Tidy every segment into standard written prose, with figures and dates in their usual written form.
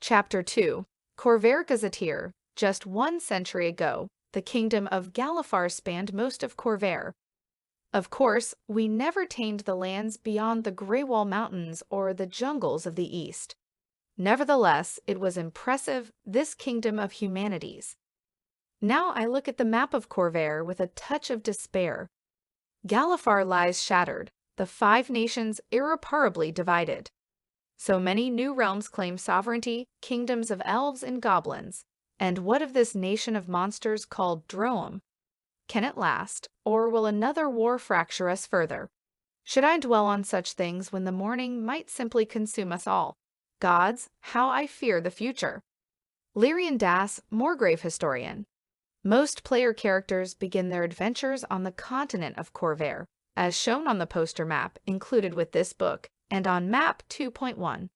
Chapter 2. Khorvaire Gazeteer. Just 1 century ago, the kingdom of Galifar spanned most of Khorvaire. Of course, we never tamed the lands beyond the Greywall Mountains or the jungles of the east. Nevertheless, it was impressive, this kingdom of humanities. Now I look at the map of Khorvaire with a touch of despair. Galifar lies shattered, the 5 nations irreparably divided. So many new realms claim sovereignty, kingdoms of elves and goblins. And what of this nation of monsters called Droaam? Can it last, or will another war fracture us further? Should I dwell on such things when the morning might simply consume us all? Gods, how I fear the future. Lyrian Das, Moorgrave historian. Most player characters begin their adventures on the continent of Khorvaire, as shown on the poster map included with this book, and on Map 2.1.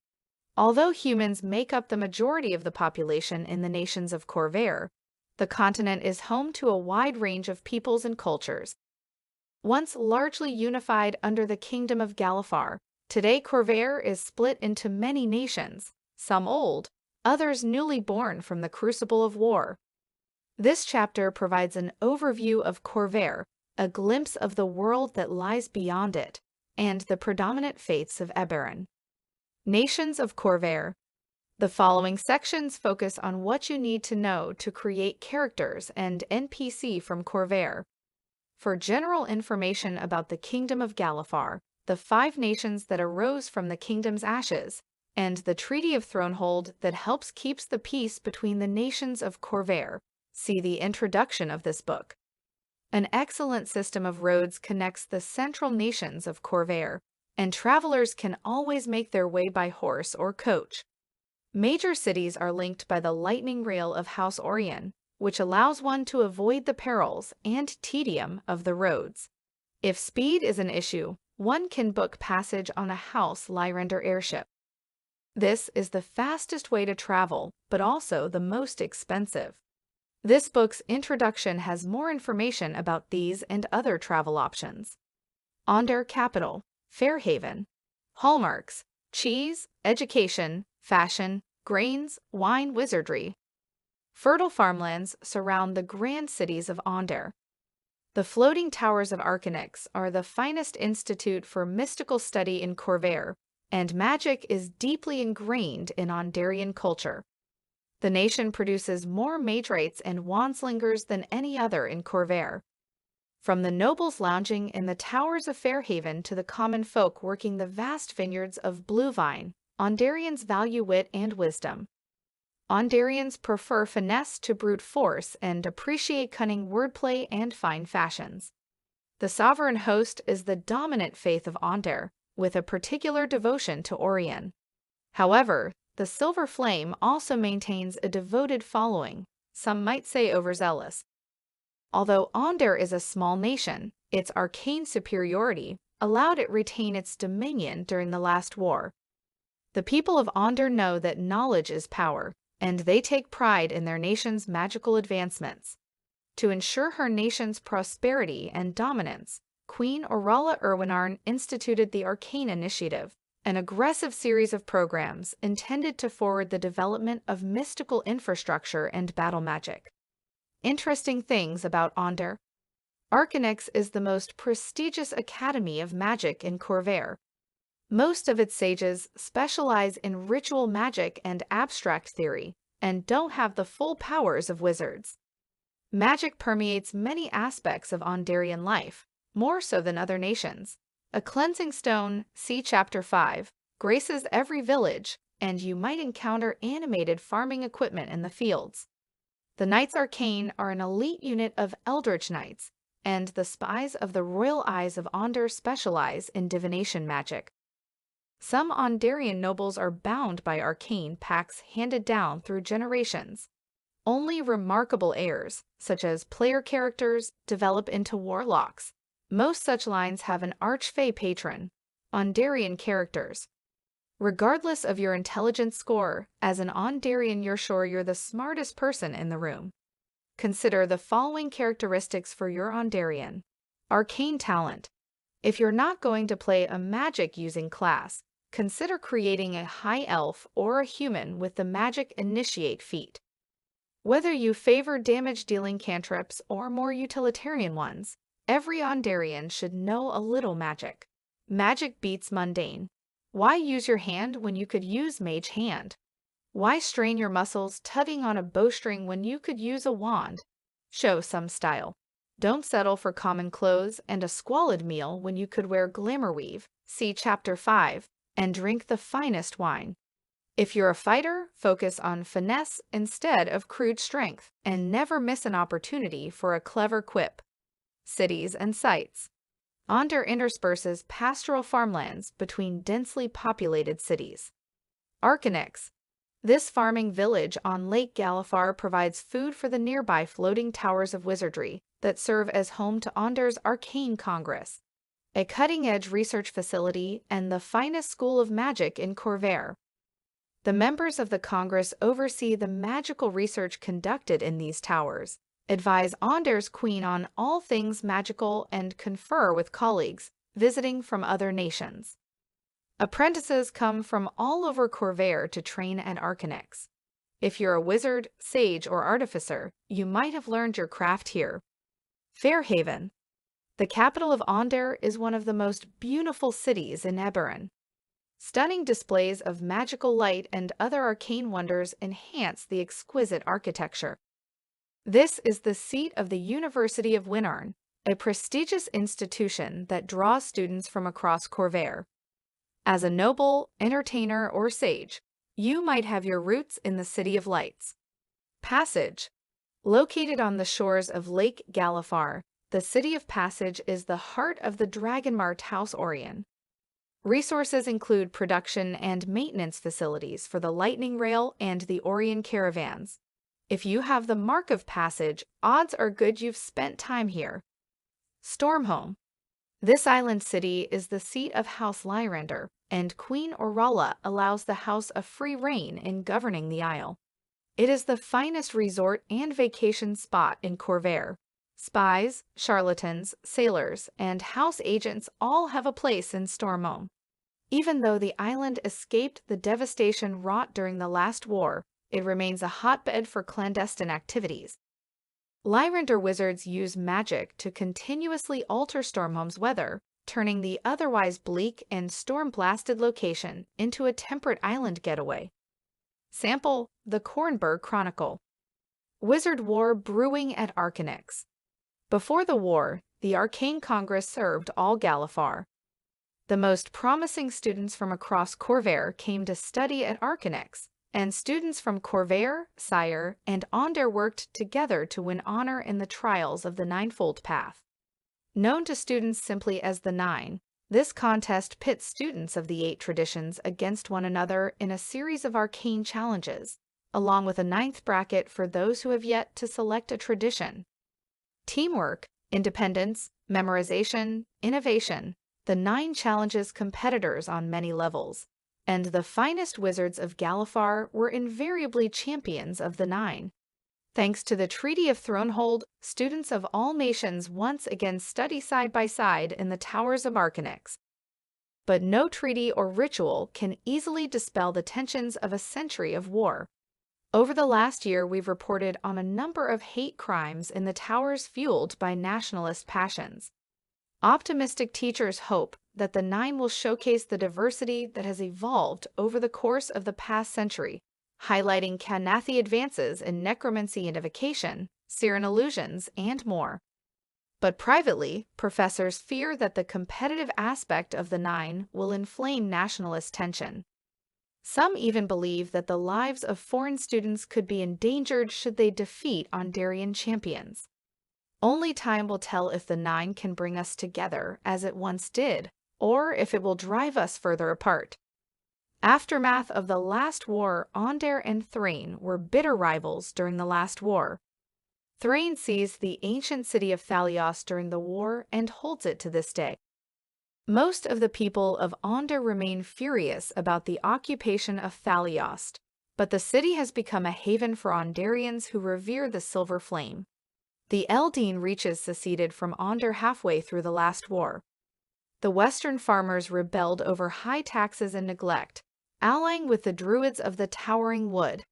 Although humans make up the majority of the population in the nations of Khorvaire, the continent is home to a wide range of peoples and cultures. Once largely unified under the Kingdom of Galifar, today Khorvaire is split into many nations, some old, others newly born from the crucible of war. This chapter provides an overview of Khorvaire, a glimpse of the world that lies beyond it, and the predominant faiths of Eberron. Nations of Khorvaire. The following sections focus on what you need to know to create characters and NPC from Khorvaire. For general information about the Kingdom of Galifar, the 5 nations that arose from the kingdom's ashes, and the Treaty of Thronehold that helps keeps the peace between the nations of Khorvaire, see the introduction of this book. An excellent system of roads connects the central nations of Khorvaire, and travelers can always make their way by horse or coach. Major cities are linked by the lightning rail of House Orion, which allows one to avoid the perils and tedium of the roads. If speed is an issue, one can book passage on a House Lyrender airship. This is the fastest way to travel, but also the most expensive. This book's introduction has more information about these and other travel options. Aundair capital, Fairhaven. Hallmarks: cheese, education, fashion, grains, wine, wizardry. Fertile farmlands surround the grand cities of Aundair. The floating towers of Arcanix are the finest institute for mystical study in Khorvaire, and magic is deeply ingrained in Aundairian culture. The nation produces more magrites and wandslingers than any other in Khorvaire. From the nobles lounging in the towers of Fairhaven to the common folk working the vast vineyards of Bluevine, Aundairians value wit and wisdom. Aundairians prefer finesse to brute force and appreciate cunning wordplay and fine fashions. The sovereign host is the dominant faith of Aundair, with a particular devotion to Orion. However, the Silver Flame also maintains a devoted following, some might say overzealous. Although Aundair is a small nation, its arcane superiority allowed it retain its dominion during the last war. The people of Aundair know that knowledge is power, and they take pride in their nation's magical advancements. To ensure her nation's prosperity and dominance, Queen Orala Erwinarn instituted the Arcane Initiative, an aggressive series of programs intended to forward the development of mystical infrastructure and battle magic. Interesting things about Aundair. Arcanix is the most prestigious academy of magic in Khorvaire. Most of its sages specialize in ritual magic and abstract theory, and don't have the full powers of wizards. Magic permeates many aspects of Aundairian life, more so than other nations. A cleansing stone, see Chapter 5, graces every village, and you might encounter animated farming equipment in the fields. The Knights Arcane are an elite unit of Eldritch Knights, and the spies of the Royal Eyes of Aundair specialize in divination magic. Some Aundairian nobles are bound by arcane pacts handed down through generations. Only remarkable heirs, such as player characters, develop into warlocks. Most such lines have an archfey patron. Aundairian characters. Regardless of your intelligence score, as an Aundairian you're sure you're the smartest person in the room. Consider the following characteristics for your Aundairian. Arcane talent. If you're not going to play a magic-using class, consider creating a high elf or a human with the Magic Initiate feat. Whether you favor damage-dealing cantrips or more utilitarian ones, every Aundarian should know a little magic. Magic beats mundane. Why use your hand when you could use Mage Hand? Why strain your muscles tugging on a bowstring when you could use a wand? Show some style. Don't settle for common clothes and a squalid meal when you could wear Glamourweave, see Chapter 5, and drink the finest wine. If you're a fighter, focus on finesse instead of crude strength, and never miss an opportunity for a clever quip. Cities and sites. Aundair intersperses pastoral farmlands between densely populated cities. Arcanyx. This farming village on Lake Galifar provides food for the nearby floating towers of wizardry that serve as home to Aundair's Arcane Congress, a cutting-edge research facility and the finest school of magic in Khorvaire. The members of the Congress oversee the magical research conducted in these towers, advise Aundair's queen on all things magical, and confer with colleagues visiting from other nations. Apprentices come from all over Khorvaire to train at Arcanyx. If you're a wizard, sage, or artificer, you might have learned your craft here. Fairhaven. The capital of Aundair is one of the most beautiful cities in Eberron. Stunning displays of magical light and other arcane wonders enhance the exquisite architecture. This is the seat of the University of Winarn, a prestigious institution that draws students from across Khorvaire. As a noble, entertainer, or sage, you might have your roots in the City of Lights. Passage. Located on the shores of Lake Galifar, the City of Passage is the heart of the Dragonmart House Orion. Resources include production and maintenance facilities for the Lightning Rail and the Orion caravans. If you have the Mark of Passage, odds are good you've spent time here. Stormhome. This island city is the seat of House Lyrander, and Queen Orala allows the house a free rein in governing the isle. It is the finest resort and vacation spot in Khorvaire. Spies, charlatans, sailors, and house agents all have a place in Stormhome. Even though the island escaped the devastation wrought during the last war, it remains a hotbed for clandestine activities. Lyrander wizards use magic to continuously alter Stormhome's weather, turning the otherwise bleak and storm-blasted location into a temperate island getaway. Sample: The Cornburg Chronicle. Wizard War brewing at Arcanyx. Before the war, the Arcane Congress served all Galifar. The most promising students from across Khorvaire came to study at Arcanyx, and students from Khorvaire, Cyre, and Aundair worked together to win honor in the trials of the Ninefold Path. Known to students simply as the Nine, this contest pits students of the 8 traditions against one another in a series of arcane challenges, along with a 9th bracket for those who have yet to select a tradition. Teamwork, independence, memorization, innovation. The 9 challenges competitors on many levels, and the finest wizards of Galifar were invariably champions of the 9. Thanks to the Treaty of Thronehold, students of all nations once again study side by side in the towers of Arcanyx. But no treaty or ritual can easily dispel the tensions of a century of war. Over the last year, we've reported on a number of hate crimes in the towers fueled by nationalist passions. Optimistic teachers hope that the 9 will showcase the diversity that has evolved over the course of the past century, highlighting Karrnathi advances in necromancy and evocation, Cyren illusions, and more. But privately, professors fear that the competitive aspect of the 9 will inflame nationalist tension. Some even believe that the lives of foreign students could be endangered should they defeat Aundarian champions. Only time will tell if the 9 can bring us together as it once did, or if it will drive us further apart. Aftermath of the last war, Aundair and Thrane were bitter rivals during the last war. Thrane seized the ancient city of Thalios during the war and holds it to this day. Most of the people of Aundair remain furious about the occupation of Thalios, but the city has become a haven for Aundarians who revere the silver flame. The Eldeen Reaches seceded from Aundair halfway through the last war. The western farmers rebelled over high taxes and neglect, allying with the Druids of the Towering Wood.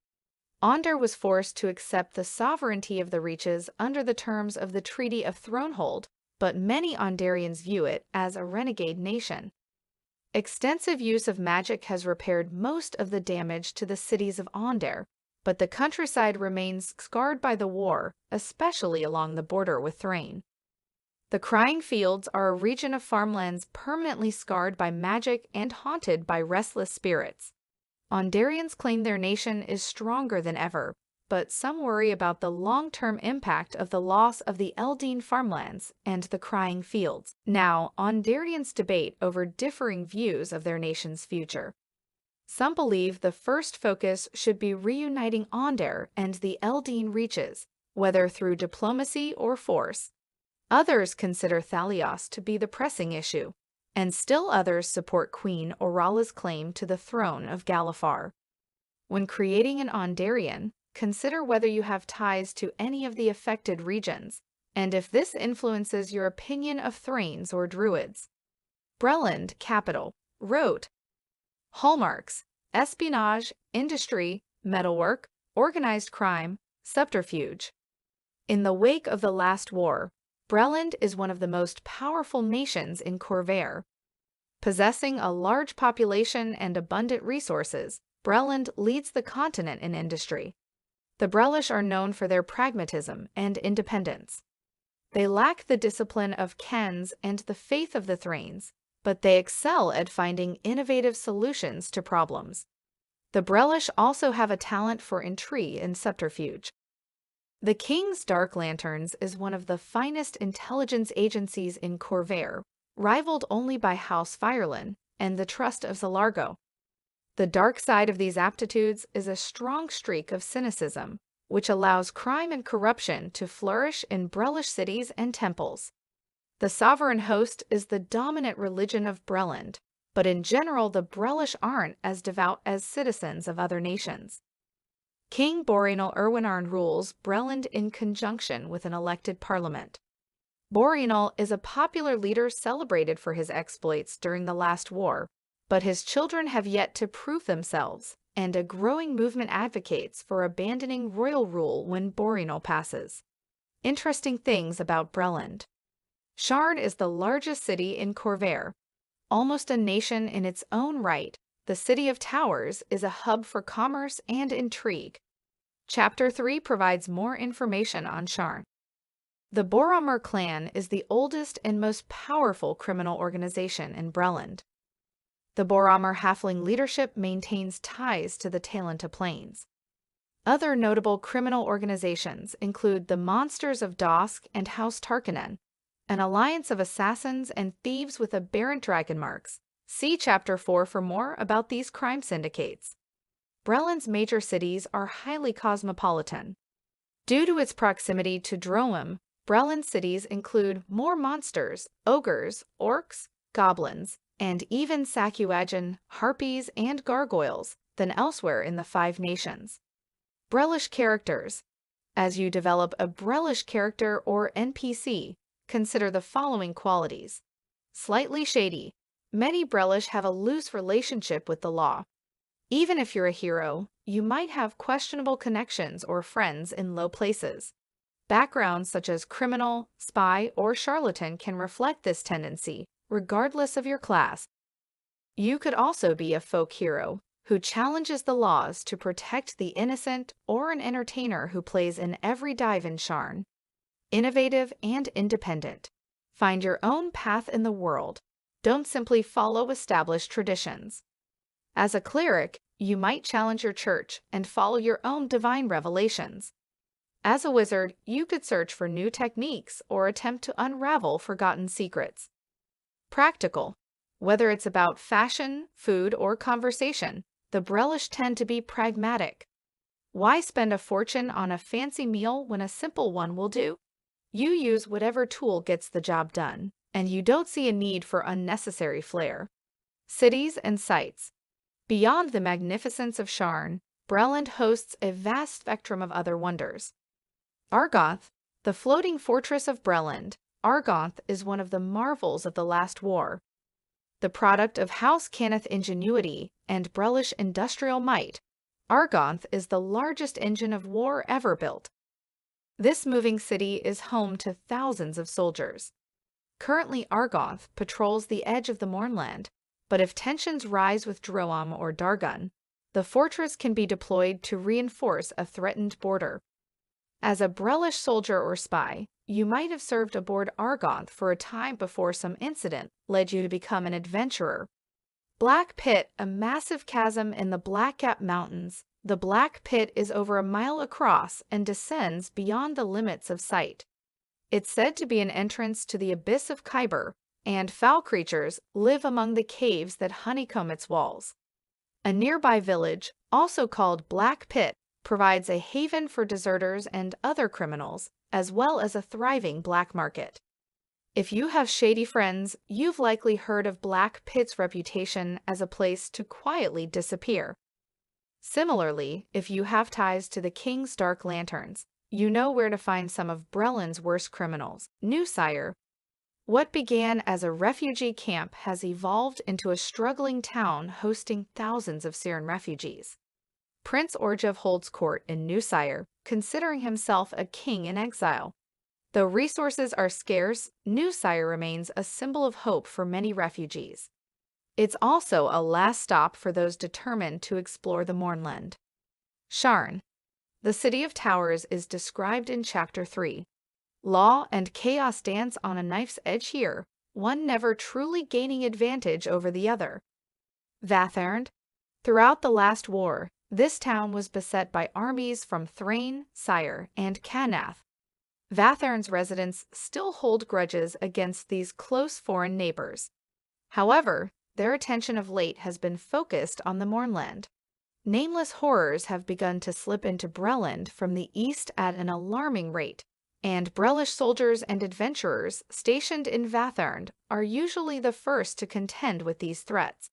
Aundair was forced to accept the sovereignty of the Reaches under the terms of the Treaty of Thronehold, but many Aundairians view it as a renegade nation. Extensive use of magic has repaired most of the damage to the cities of Aundair, but the countryside remains scarred by the war, especially along the border with Thrane. The Crying Fields are a region of farmlands permanently scarred by magic and haunted by restless spirits. Aundairians claim their nation is stronger than ever, but some worry about the long-term impact of the loss of the Eldeen farmlands and the Crying Fields. Now, Aundairians debate over differing views of their nation's future. Some believe the first focus should be reuniting Aundair and the Eldeen Reaches, whether through diplomacy or force. Others consider Thalios to be the pressing issue, and still others support Queen Orala's claim to the throne of Galifar. When creating an Aundairian, consider whether you have ties to any of the affected regions, and if this influences your opinion of Thranes or Druids. Breland, capital, wrote, hallmarks: espionage, industry, metalwork, organized crime, subterfuge. In the wake of the last war, Breland is one of the most powerful nations in Khorvaire. Possessing a large population and abundant resources, Breland leads the continent in industry. The Brelish are known for their pragmatism and independence. They lack the discipline of Kens and the faith of the Thranes, but they excel at finding innovative solutions to problems. The Brelish also have a talent for intrigue and subterfuge. The King's Dark Lanterns is one of the finest intelligence agencies in Khorvaire, rivaled only by House Fireland and the Trust of Zilargo. The dark side of these aptitudes is a strong streak of cynicism, which allows crime and corruption to flourish in Brelish cities and temples. The sovereign host is the dominant religion of Breland, but in general the Brelish aren't as devout as citizens of other nations. King Boreanal Erwinarn rules Breland in conjunction with an elected parliament. Boreanal is a popular leader celebrated for his exploits during the last war, but his children have yet to prove themselves, and a growing movement advocates for abandoning royal rule when Boreanal passes. Interesting things about Breland. Sharn is the largest city in Khorvaire. Almost a nation in its own right, the City of Towers is a hub for commerce and intrigue. Chapter 3 provides more information on Sharn. The Boromir clan is the oldest and most powerful criminal organization in Breland. The Boromir halfling leadership maintains ties to the Talenta Plains. Other notable criminal organizations include the Monsters of Dosk and House Tarkanen, an alliance of assassins and thieves with aberrant dragon marks. See Chapter 4 for more about these crime syndicates. Breland's major cities are highly cosmopolitan. Due to its proximity to Droaam, Breland cities include more monsters, ogres, orcs, goblins, and even Sakuagin, harpies, and gargoyles than elsewhere in the Five Nations. Brelish characters. As you develop a Brelish character or NPC, consider the following qualities. Slightly shady. Many Brelish have a loose relationship with the law. Even if you're a hero, you might have questionable connections or friends in low places. Backgrounds such as criminal, spy, or charlatan can reflect this tendency, regardless of your class. You could also be a folk hero, who challenges the laws to protect the innocent, or an entertainer who plays in every dive in Sharn. Innovative and independent. Find your own path in the world. Don't simply follow established traditions. As a cleric, you might challenge your church and follow your own divine revelations. As a wizard, you could search for new techniques or attempt to unravel forgotten secrets. Practical. Whether it's about fashion, food, or conversation, the Brelish tend to be pragmatic. Why spend a fortune on a fancy meal when a simple one will do? You use whatever tool gets the job done, and you don't see a need for unnecessary flair. Cities and sites. Beyond the magnificence of Sharn, Breland hosts a vast spectrum of other wonders. Argoth, the floating fortress of Breland. Argoth is one of the marvels of the last war. The product of House Karrnath ingenuity and Brelish industrial might, Argonth is the largest engine of war ever built. This moving city is home to thousands of soldiers. Currently, Argonth patrols the edge of the Mournland, but if tensions rise with Droaam or Darguun, the fortress can be deployed to reinforce a threatened border. As a Brelish soldier or spy, you might have served aboard Argonth for a time before some incident led you to become an adventurer. Black Pit, a massive chasm in the Blackgap Mountains. The Black Pit is over a mile across and descends beyond the limits of sight. It's said to be an entrance to the abyss of Kyber, and foul creatures live among the caves that honeycomb its walls. A nearby village, also called Black Pit, provides a haven for deserters and other criminals, as well as a thriving black market. If you have shady friends, you've likely heard of Black Pit's reputation as a place to quietly disappear. Similarly, if you have ties to the King's Dark Lanterns, you know where to find some of Breland's worst criminals, New Cyre. What began as a refugee camp has evolved into a struggling town hosting thousands of Cyren refugees. Prince Orjev holds court in New Cyre, considering himself a king in exile. Though resources are scarce, New Cyre remains a symbol of hope for many refugees. It's also a last stop for those determined to explore the Mournland. Sharn. The City of Towers is described in Chapter 3. Law and chaos dance on a knife's edge here, one never truly gaining advantage over the other. Vatharnd. Throughout the last war, this town was beset by armies from Thrane, Cyre, and Karrnath. Vatharnd's residents still hold grudges against these close foreign neighbors. However, their attention of late has been focused on the Mournland. Nameless horrors have begun to slip into Breland from the east at an alarming rate, and Brelish soldiers and adventurers stationed in Vatharnd are usually the first to contend with these threats.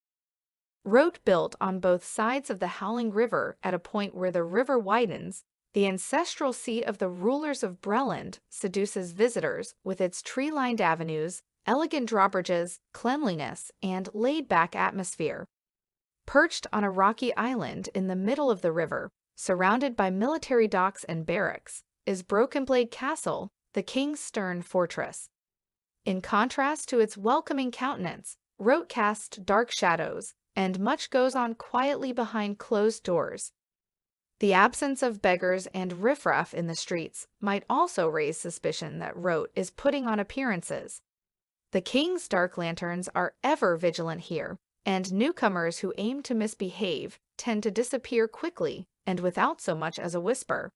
Rote built on both sides of the Howling River at a point where the river widens, the ancestral seat of the rulers of Breland seduces visitors with its tree-lined avenues, elegant drawbridges, cleanliness, and laid-back atmosphere. Perched on a rocky island in the middle of the river, surrounded by military docks and barracks, is Broken Blade Castle, the king's stern fortress. In contrast to its welcoming countenance, Rote casts dark shadows, and much goes on quietly behind closed doors. The absence of beggars and riffraff in the streets might also raise suspicion that Rote is putting on appearances. The King's Dark Lanterns are ever vigilant here, and newcomers who aim to misbehave tend to disappear quickly and without so much as a whisper.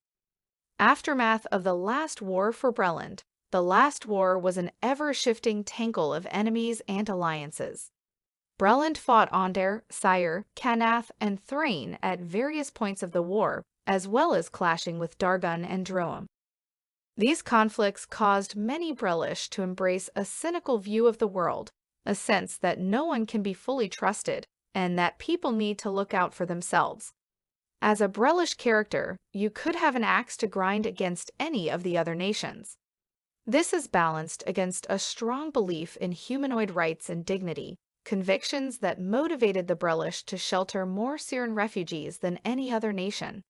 Aftermath of the last war for Breland. The last war was an ever-shifting tangle of enemies and alliances. Breland fought Aundair, Cyre, Karrnath, and Thrane at various points of the war, as well as clashing with Darguun and Droaam. These conflicts caused many Brelish to embrace a cynical view of the world, a sense that no one can be fully trusted, and that people need to look out for themselves. As a Brelish character, you could have an axe to grind against any of the other nations. This is balanced against a strong belief in humanoid rights and dignity, convictions that motivated the Brelish to shelter more Cyren refugees than any other nation.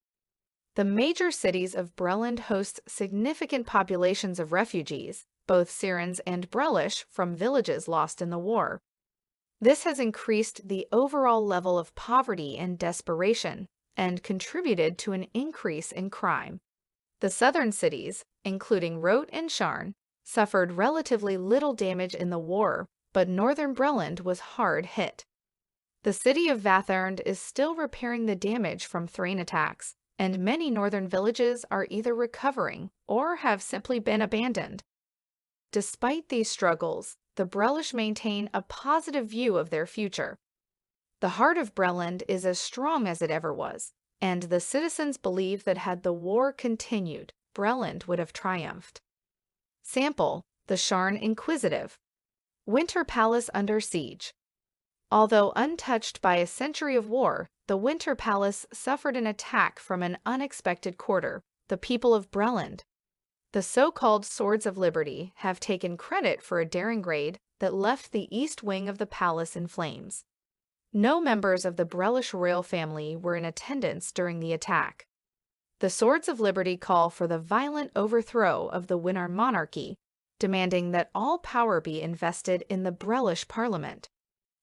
The major cities of Breland host significant populations of refugees, both Cyrens and Brelish, from villages lost in the war. This has increased the overall level of poverty and desperation, and contributed to an increase in crime. The southern cities, including Rote and Sharn, suffered relatively little damage in the war, but northern Breland was hard hit. The city of Vatharnd is still repairing the damage from Thrane attacks, and many northern villages are either recovering or have simply been abandoned. Despite these struggles, the Brelish maintain a positive view of their future. The heart of Breland is as strong as it ever was, and the citizens believe that had the war continued, Breland would have triumphed. Sample: the Sharn Inquisitive. Winter Palace under siege. Although untouched by a century of war, the Winter Palace suffered an attack from an unexpected quarter, the people of Breland. The so-called Swords of Liberty have taken credit for a daring raid, that left the east wing of the palace in flames. No members of the Brelish royal family were in attendance during the attack. The Swords of Liberty call for the violent overthrow of the Wynarn monarchy, demanding that all power be invested in the Brelish parliament.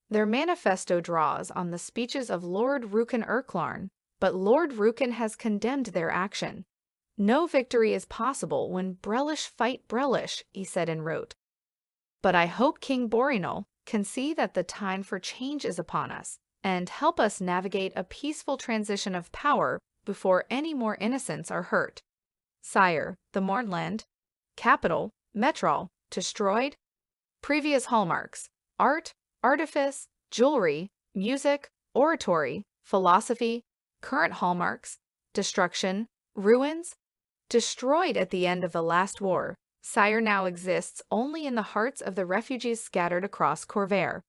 Their manifesto draws on the speeches of Lord Rukan Urklarn, but Lord Rukan has condemned their action. No victory is possible when Brelish fight Brelish, he said and wrote. But I hope King Borinol can see that the time for change is upon us, and help us navigate a peaceful transition of power before any more innocents are hurt. Cyre, the Mournland. Capital, Metrol, destroyed. Previous hallmarks: art, artifice, jewelry, music, oratory, philosophy. Current hallmarks: destruction, ruins. Destroyed at the end of the last war, Cyre now exists only in the hearts of the refugees scattered across Khorvaire.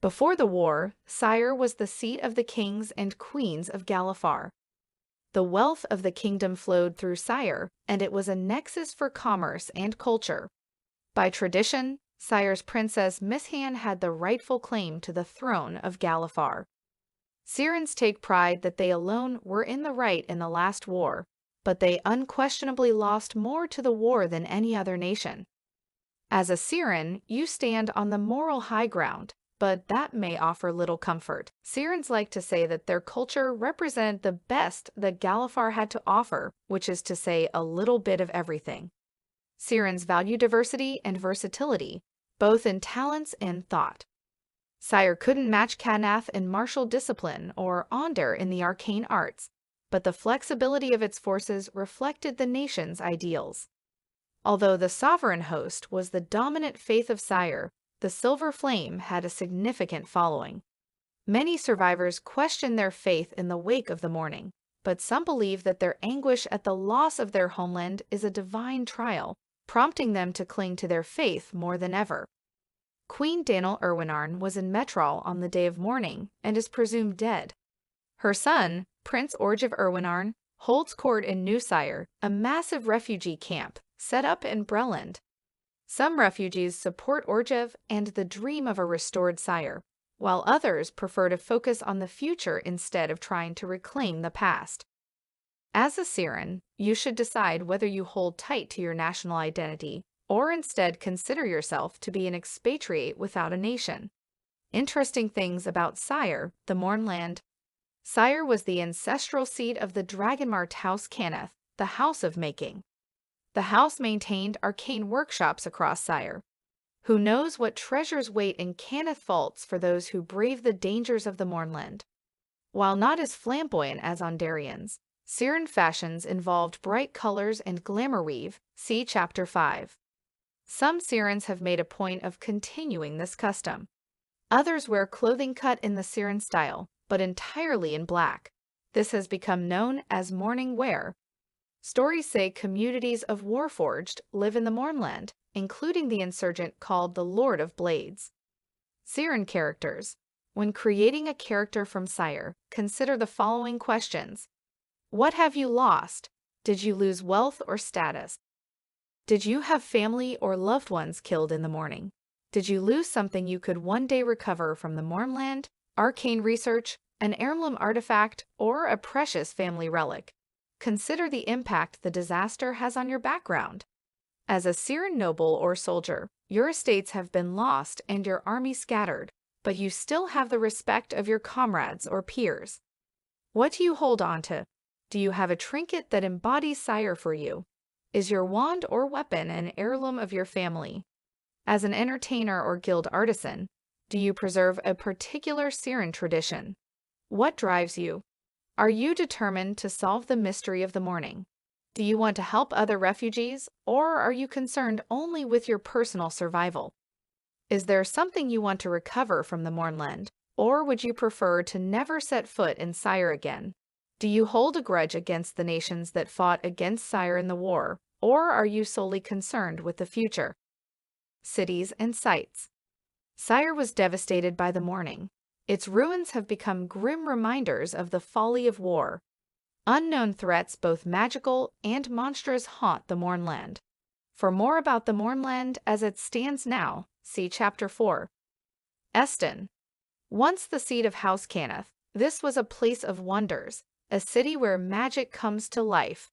Before the war, Cyre was the seat of the kings and queens of Galifar. The wealth of the kingdom flowed through Cyre, and it was a nexus for commerce and culture. By tradition, Cyre's princess Misthan had the rightful claim to the throne of Galifar. Cyrans take pride that they alone were in the right in the last war, but they unquestionably lost more to the war than any other nation. As a Cyran, you stand on the moral high ground, but that may offer little comfort. Cyrans like to say that their culture represented the best that Galifar had to offer, which is to say a little bit of everything. Cyrans value diversity and versatility, both in talents and thought. Cyre couldn't match Karrnath in martial discipline or Aundair in the arcane arts, but the flexibility of its forces reflected the nation's ideals. Although the sovereign host was the dominant faith of Cyre, the Silver Flame had a significant following. Many survivors question their faith in the wake of the morning, but some believe that their anguish at the loss of their homeland is a divine trial, prompting them to cling to their faith more than ever. Queen Danel Erwinarn was in Metrol on the day of mourning and is presumed dead. Her son, Prince Orge of Erwinarn, holds court in New Cyre, a massive refugee camp set up in Breland. Some refugees support Orgev and the dream of a restored Cyre, while others prefer to focus on the future instead of trying to reclaim the past. As a Cyran, you should decide whether you hold tight to your national identity or instead consider yourself to be an expatriate without a nation. Interesting things about Cyre, the Mournland. Cyre was the ancestral seat of the Dragonmart House Karrnath, the House of Making. The house maintained arcane workshops across Cyre. Who knows what treasures wait in Karrnath vaults for those who brave the dangers of the Mournland? While not as flamboyant as Aundairians, Cyran fashions involved bright colors and glamour weave, see Chapter 5. Some Cyrans have made a point of continuing this custom. Others wear clothing cut in the Cyran style, but entirely in black. This has become known as mourning wear. Stories say communities of Warforged live in the Mournland, including the insurgent called the Lord of Blades. Cyran characters. When creating a character from Cyre, consider the following questions. What have you lost? Did you lose wealth or status? Did you have family or loved ones killed in the morning? Did you lose something you could one day recover from the Mournland, arcane research, an heirloom artifact, or a precious family relic? Consider the impact the disaster has on your background. As a Cyran noble or soldier, your estates have been lost and your army scattered, but you still have the respect of your comrades or peers. What do you hold on to? Do you have a trinket that embodies Cyre for you? Is your wand or weapon an heirloom of your family? As an entertainer or guild artisan, do you preserve a particular Cyran tradition? What drives you? Are you determined to solve the mystery of the morning? Do you want to help other refugees, or are you concerned only with your personal survival? Is there something you want to recover from the Mournland, or would you prefer to never set foot in Cyre again? Do you hold a grudge against the nations that fought against Cyre in the war, or are you solely concerned with the future? Cities and sites. Cyre was devastated by the mourning. Its ruins have become grim reminders of the folly of war. Unknown threats, both magical and monstrous, haunt the Mournland. For more about the Mournland as it stands now, See Chapter 4. Eldeen. Once the seat of House Karrnath, this was a place of wonders, a city where magic comes to life.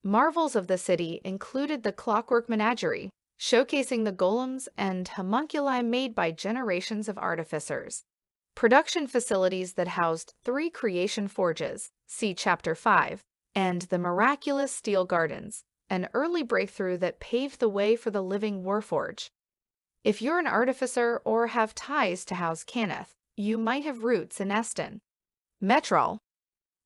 Marvels of the city included the clockwork menagerie, showcasing the golems and homunculi made by generations of artificers. Production facilities that housed 3 creation forges, see Chapter 5, and the miraculous steel gardens, an early breakthrough that paved the way for the living warforge. If you're an artificer or have ties to House Karrnath, you might have roots in Eldeen. Mror.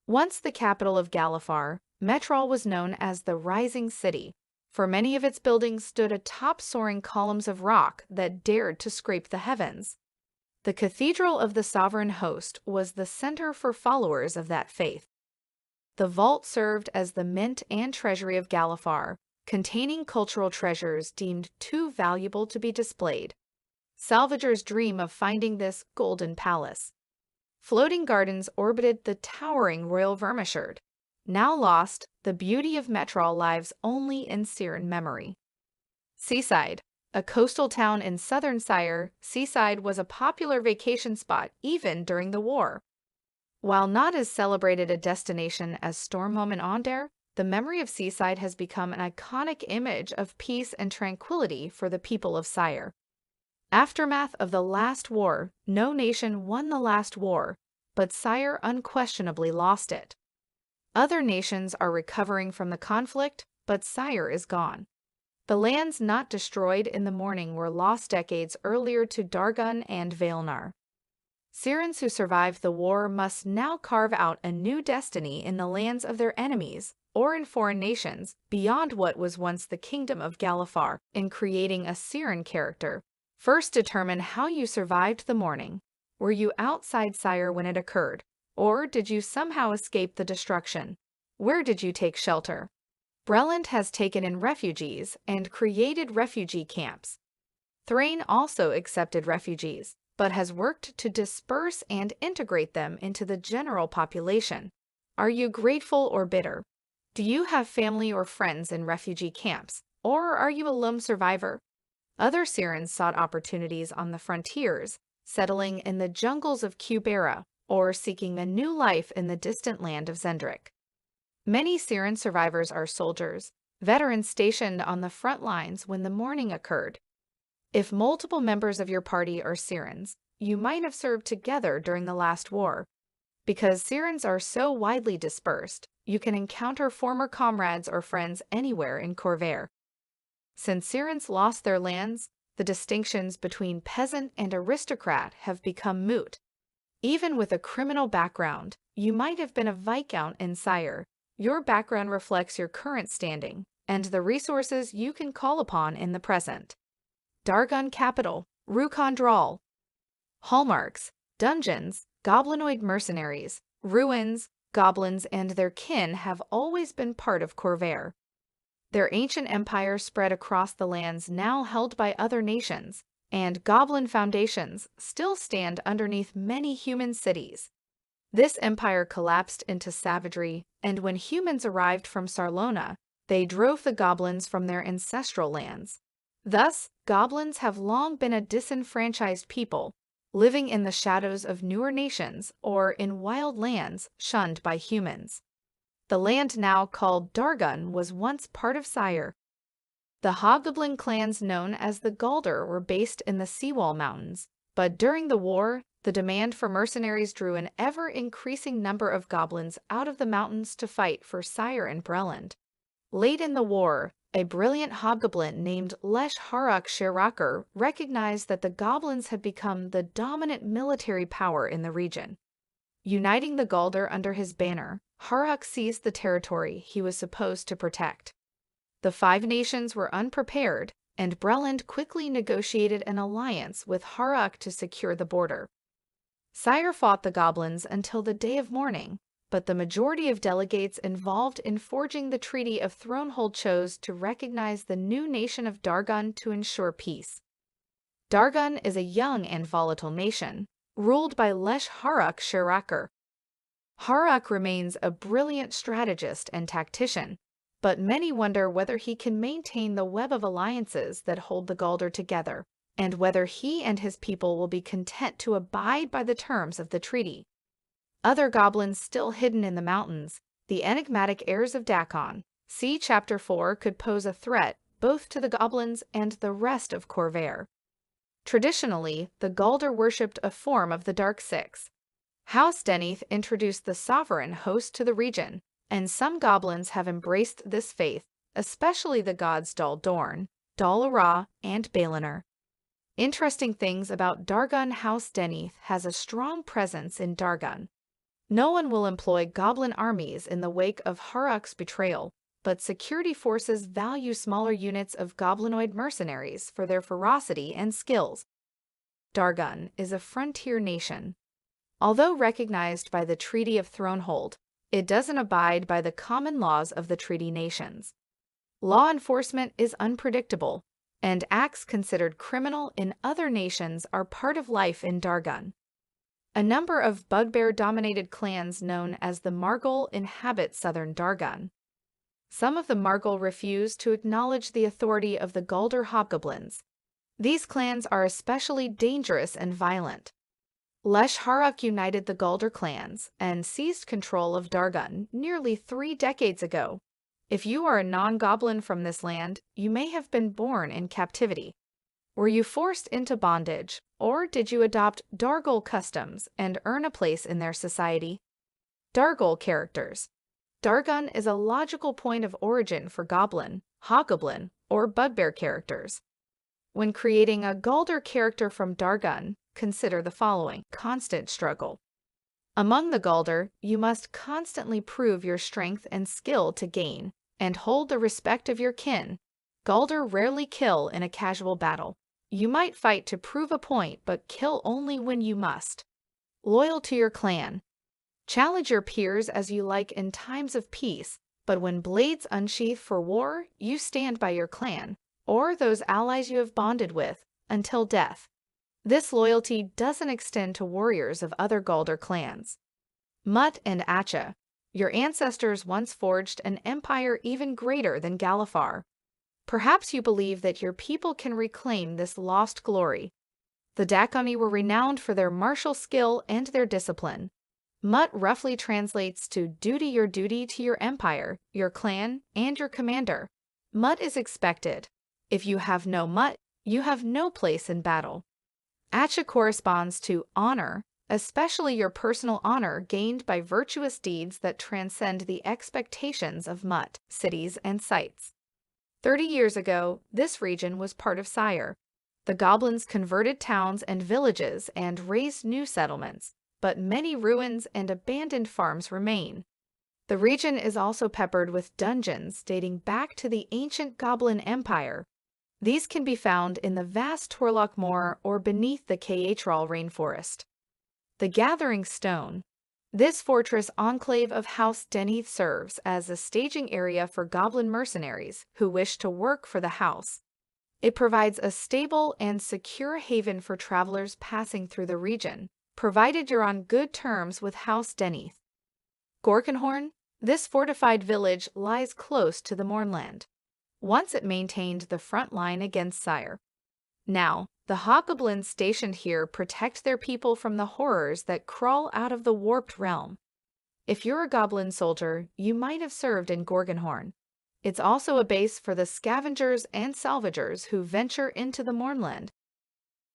Once the capital of Galifar, Mror was known as the Rising City, for many of its buildings stood atop soaring columns of rock that dared to scrape the heavens. The Cathedral of the Sovereign Host was the center for followers of that faith. The vault served as the mint and treasury of Galifar, containing cultural treasures deemed too valuable to be displayed. Salvagers dream of finding this golden palace. Floating gardens orbited the towering royal vermisherd. Now lost, the beauty of Mror lives only in Cyre memory. Seaside. A coastal town in southern Cyre, Seaside was a popular vacation spot even during the war. While not as celebrated a destination as Stormhome and Aundair, the memory of Seaside has become an iconic image of peace and tranquility for the people of Cyre. Aftermath of the last war. No nation won the last war, but Cyre unquestionably lost it. Other nations are recovering from the conflict, but Cyre is gone. The lands not destroyed in the morning were lost decades earlier to Darguun and Valenar. Cyrans who survived the war must now carve out a new destiny in the lands of their enemies, or in foreign nations, beyond what was once the kingdom of Galifar. In creating a Cyran character, first determine how you survived the morning. Were you outside Cyre when it occurred, or did you somehow escape the destruction? Where did you take shelter? Breland has taken in refugees and created refugee camps. Thrane also accepted refugees, but has worked to disperse and integrate them into the general population. Are you grateful or bitter? Do you have family or friends in refugee camps, or are you a lone survivor? Other Cyrans sought opportunities on the frontiers, settling in the jungles of Khorvaire, or seeking a new life in the distant land of Zendrik. Many Cyran survivors are soldiers, veterans stationed on the front lines when the morning occurred. If multiple members of your party are Cyrans, you might have served together during the last war. Because Cyrans are so widely dispersed, you can encounter former comrades or friends anywhere in Khorvaire. Since Cyrans lost their lands, the distinctions between peasant and aristocrat have become moot. Even with a criminal background, you might have been a viscount in Cyre. Your background reflects your current standing and the resources you can call upon in the present. Darguun Capital, Rukondral. Hallmarks, dungeons, goblinoid mercenaries, ruins, goblins and their kin have always been part of Khorvaire. Their ancient empire spread across the lands now held by other nations, and goblin foundations still stand underneath many human cities. This empire collapsed into savagery, and when humans arrived from Sarlona, they drove the goblins from their ancestral lands. Thus, goblins have long been a disenfranchised people, living in the shadows of newer nations or in wild lands shunned by humans. The land now called Darguun was once part of Cyre. The hobgoblin clans known as the Galder were based in the Seawall Mountains, but during the war, the demand for mercenaries drew an ever-increasing number of goblins out of the mountains to fight for Cyre and Breland. Late in the war, a brilliant hobgoblin named Lhazaar recognized that the goblins had become the dominant military power in the region. Uniting the Galder under his banner, Haruk seized the territory he was supposed to protect. The 5 nations were unprepared, and Breland quickly negotiated an alliance with Haruk to secure the border. Cyre fought the goblins until the day of mourning, but the majority of delegates involved in forging the Treaty of Thronehold chose to recognize the new nation of Darguun to ensure peace. Darguun is a young and volatile nation, ruled by Lhazaar. Haruk remains a brilliant strategist and tactician, but many wonder whether he can maintain the web of alliances that hold the Galder together, and whether he and his people will be content to abide by the terms of the treaty. Other goblins still hidden in the mountains, the enigmatic heirs of Darguun, see Chapter 4, could pose a threat both to the goblins and the rest of Khorvaire. Traditionally, the Gauldur worshipped a form of the Dark Six. House Deneth introduced the sovereign host to the region, and some goblins have embraced this faith, especially the gods Dal Dorn, Dal Ara, and Valenar. Interesting things about Darguun. House Deneth has a strong presence in Darguun. No one will employ goblin armies in the wake of Haruk's betrayal, but security forces value smaller units of goblinoid mercenaries for their ferocity and skills. Darguun is a frontier nation. Although recognized by the Treaty of Thronehold, it doesn't abide by the common laws of the treaty nations. Law enforcement is unpredictable, and acts considered criminal in other nations are part of life in Darguun. A number of bugbear-dominated clans known as the Margol inhabit southern Darguun. Some of the Margol refuse to acknowledge the authority of the Gauldur hobgoblins. These clans are especially dangerous and violent. Lhazaar united the Gauldur clans and seized control of Darguun nearly 3 decades ago. If you are a non-goblin from this land, you may have been born in captivity. Were you forced into bondage, or did you adopt Dargol customs and earn a place in their society? Dargol characters. Darguun is a logical point of origin for goblin, hobgoblin, or bugbear characters. When creating a Gauldur character from Darguun, consider the following: constant struggle. Among the Gauldur, you must constantly prove your strength and skill to gain and hold the respect of your kin. Gauldur rarely kill in a casual battle. You might fight to prove a point, but kill only when you must. Loyal to your clan. Challenge your peers as you like in times of peace, but when blades unsheath for war, you stand by your clan, or those allies you have bonded with, until death. This loyalty doesn't extend to warriors of other Gauldur clans. Mutt and Acha. Your ancestors once forged an empire even greater than Galifar. Perhaps you believe that your people can reclaim this lost glory. The Darguuni were renowned for their martial skill and their discipline. Mutt roughly translates to duty to your empire, your clan, and your commander. Mutt is expected. If you have no Mutt, you have no place in battle. Acha corresponds to honor, especially your personal honor gained by virtuous deeds that transcend the expectations of Mutt, cities, and sites. 30 years ago, this region was part of Cyre. The goblins converted towns and villages and raised new settlements, but many ruins and abandoned farms remain. The region is also peppered with dungeons dating back to the ancient Goblin Empire. These can be found in the vast Torlock Moor or beneath the K'Atral rainforest. The Gathering Stone. This fortress enclave of House Deneth serves as a staging area for goblin mercenaries who wish to work for the house. It provides a stable and secure haven for travelers passing through the region, provided you're on good terms with House Deneth. Gorkenhorn. This fortified village lies close to the Mournland. Once it maintained the front line against Cyre. Now, the hobgoblins stationed here protect their people from the horrors that crawl out of the warped realm. If you're a goblin soldier, you might have served in Gorkenhorn. It's also a base for the scavengers and salvagers who venture into the Mournland.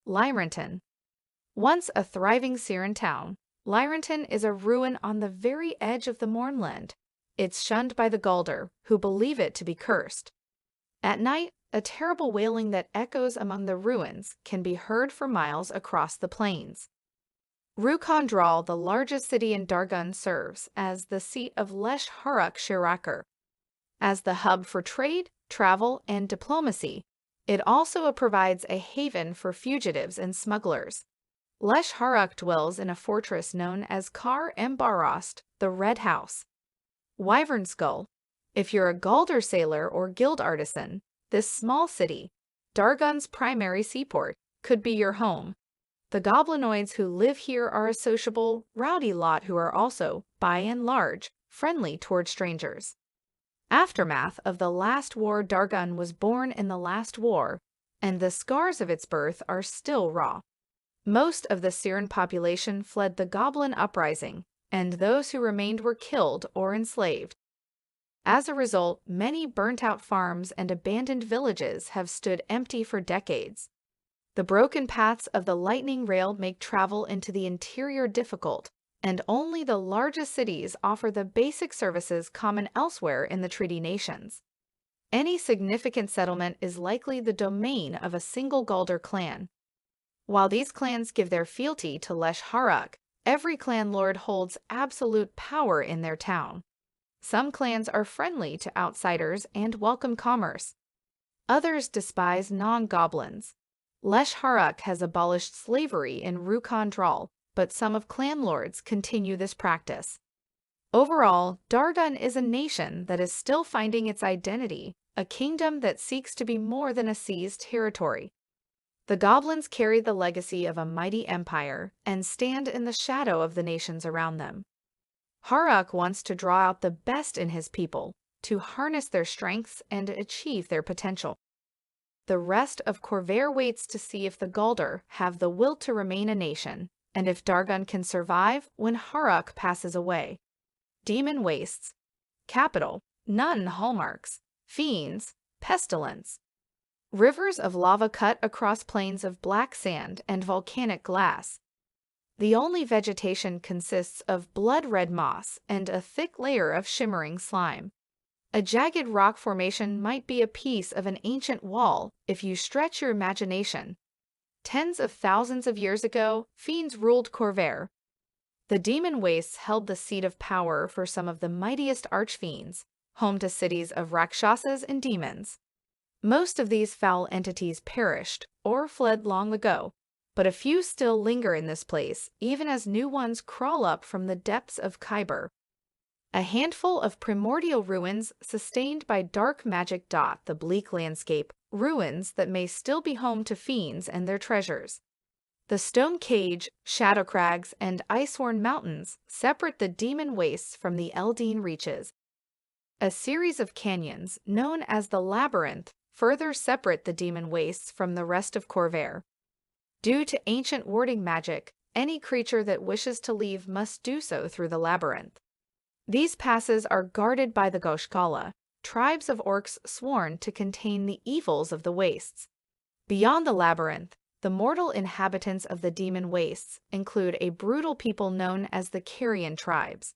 Lyrenton. Once a thriving Cyren town, Lyrenton is a ruin on the very edge of the Mournland. It's shunned by the Gauldur, who believe it to be cursed. At night, a terrible wailing that echoes among the ruins can be heard for miles across the plains. Rukondral, the largest city in Darguun, serves as the seat of Lhazaar. As the hub for trade, travel, and diplomacy, it also provides a haven for fugitives and smugglers. Lhazaar dwells in a fortress known as Kar Embarost, the Red House. Wyvern Skull. If you're a Gauldur sailor or guild artisan, this small city, Darguun's primary seaport, could be your home. The goblinoids who live here are a sociable, rowdy lot who are also, by and large, friendly toward strangers. Aftermath of the Last War. Darguun was born in the Last War, and the scars of its birth are still raw. Most of the Cyren population fled the Goblin Uprising, and those who remained were killed or enslaved. As a result, many burnt-out farms and abandoned villages have stood empty for decades. The broken paths of the lightning rail make travel into the interior difficult, and only the largest cities offer the basic services common elsewhere in the Treaty Nations. Any significant settlement is likely the domain of a single Galdor clan. While these clans give their fealty to Lhazaar, every clan lord holds absolute power in their town. Some clans are friendly to outsiders and welcome commerce. Others despise non-goblins. Lhazaar has abolished slavery in Rukon Dral, but some of clan lords continue this practice. Overall, Darguun is a nation that is still finding its identity, a kingdom that seeks to be more than a seized territory. The goblins carry the legacy of a mighty empire and stand in the shadow of the nations around them. Haruk wants to draw out the best in his people, to harness their strengths and achieve their potential. The rest of Khorvaire waits to see if the Galdor have the will to remain a nation, and if Darguun can survive when Haruk passes away. Demon Wastes. Capital: none hallmarks. Fiends. Pestilence. Rivers of lava cut across plains of black sand and volcanic glass. The only vegetation consists of blood-red moss and a thick layer of shimmering slime. A jagged rock formation might be a piece of an ancient wall if you stretch your imagination. Tens of thousands of years ago, fiends ruled Khorvaire. The Demon Wastes held the seat of power for some of the mightiest archfiends, home to cities of Rakshasas and demons. Most of these foul entities perished or fled long ago, but a few still linger in this place, even as new ones crawl up from the depths of Cyre. A handful of primordial ruins sustained by dark magic dot the bleak landscape, ruins that may still be home to fiends and their treasures. The Stone Cage, Shadow Crags, and Iceworn Mountains separate the Demon Wastes from the Eldeen Reaches. A series of canyons, known as the Labyrinth, further separate the Demon Wastes from the rest of Khorvaire. Due to ancient warding magic, any creature that wishes to leave must do so through the labyrinth. These passes are guarded by the Goshkala, tribes of orcs sworn to contain the evils of the wastes. Beyond the labyrinth, the mortal inhabitants of the Demon Wastes include a brutal people known as the Carrion tribes.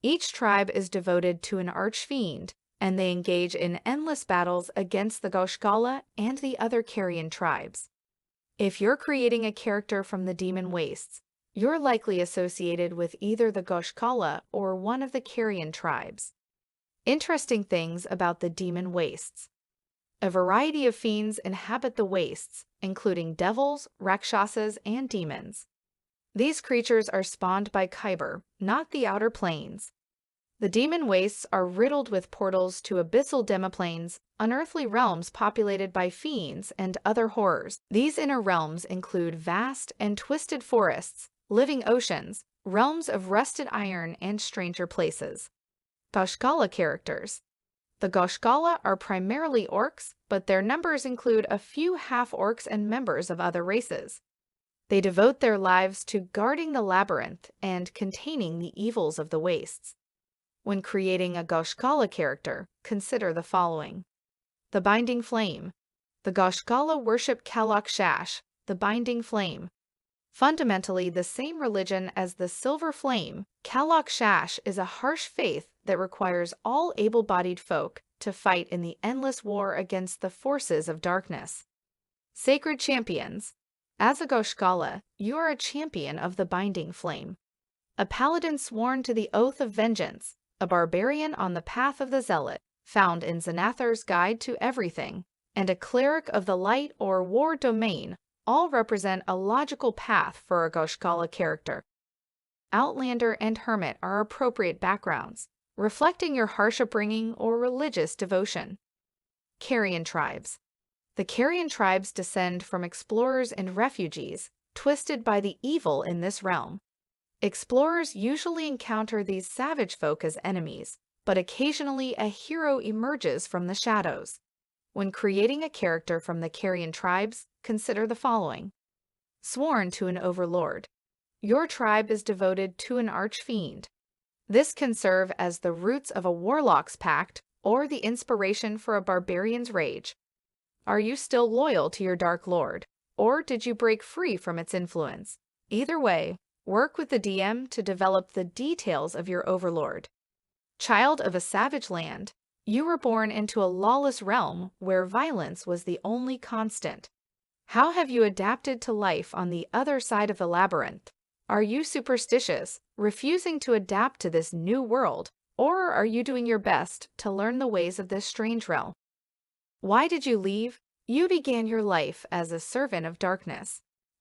Each tribe is devoted to an archfiend, and they engage in endless battles against the Goshkala and the other Carrion tribes. If you're creating a character from the Demon Wastes, you're likely associated with either the Goshkala or one of the Carrion tribes. Interesting things about the Demon Wastes. A variety of fiends inhabit the wastes, including devils, rakshasas, and demons. These creatures are spawned by Cyre, not the outer planes. The Demon Wastes are riddled with portals to abyssal demiplanes, unearthly realms populated by fiends and other horrors. These inner realms include vast and twisted forests, living oceans, realms of rusted iron, and stranger places. Goshkala characters. The Goshkala are primarily orcs, but their numbers include a few half-orcs and members of other races. They devote their lives to guarding the labyrinth and containing the evils of the wastes. When creating a Goshkala character, consider the following. The Binding Flame. The Goshkala worship Kalak Shash, the Binding Flame. Fundamentally the same religion as the Silver Flame, Kalak Shash is a harsh faith that requires all able-bodied folk to fight in the endless war against the forces of darkness. Sacred Champions. As a Goshkala, you are a champion of the Binding Flame. A paladin sworn to the Oath of Vengeance, a barbarian on the path of the Zealot, found in Xanathar's Guide to Everything, and a cleric of the Light or War Domain all represent a logical path for a Goshkala character. Outlander and Hermit are appropriate backgrounds, reflecting your harsh upbringing or religious devotion. Carrion Tribes. The Carrion tribes descend from explorers and refugees, twisted by the evil in this realm. Explorers usually encounter these savage folk as enemies, but occasionally a hero emerges from the shadows. When creating a character from the Carrion tribes, consider the following. Sworn to an overlord. Your tribe is devoted to an archfiend. This can serve as the roots of a warlock's pact or the inspiration for a barbarian's rage. Are you still loyal to your Dark Lord, or did you break free from its influence? Either way, work with the DM to develop the details of your overlord. Child of a savage land, you were born into a lawless realm where violence was the only constant. How have you adapted to life on the other side of the labyrinth? Are you superstitious, refusing to adapt to this new world, or are you doing your best to learn the ways of this strange realm? Why did you leave? You began your life as a servant of darkness.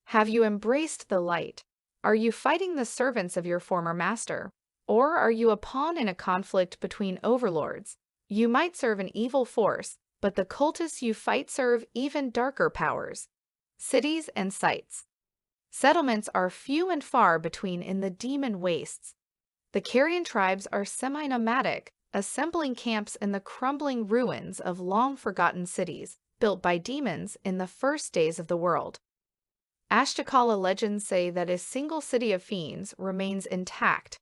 Have you embraced the light? Are you fighting the servants of your former master? Or are you a pawn in a conflict between overlords? You might serve an evil force, but the cultists you fight serve even darker powers. Cities and sites. Settlements are few and far between in the demon wastes. The Carrion tribes are semi-nomadic, assembling camps in the crumbling ruins of long-forgotten cities, built by demons in the first days of the world. Ashtakala legends say that a single city of fiends remains intact.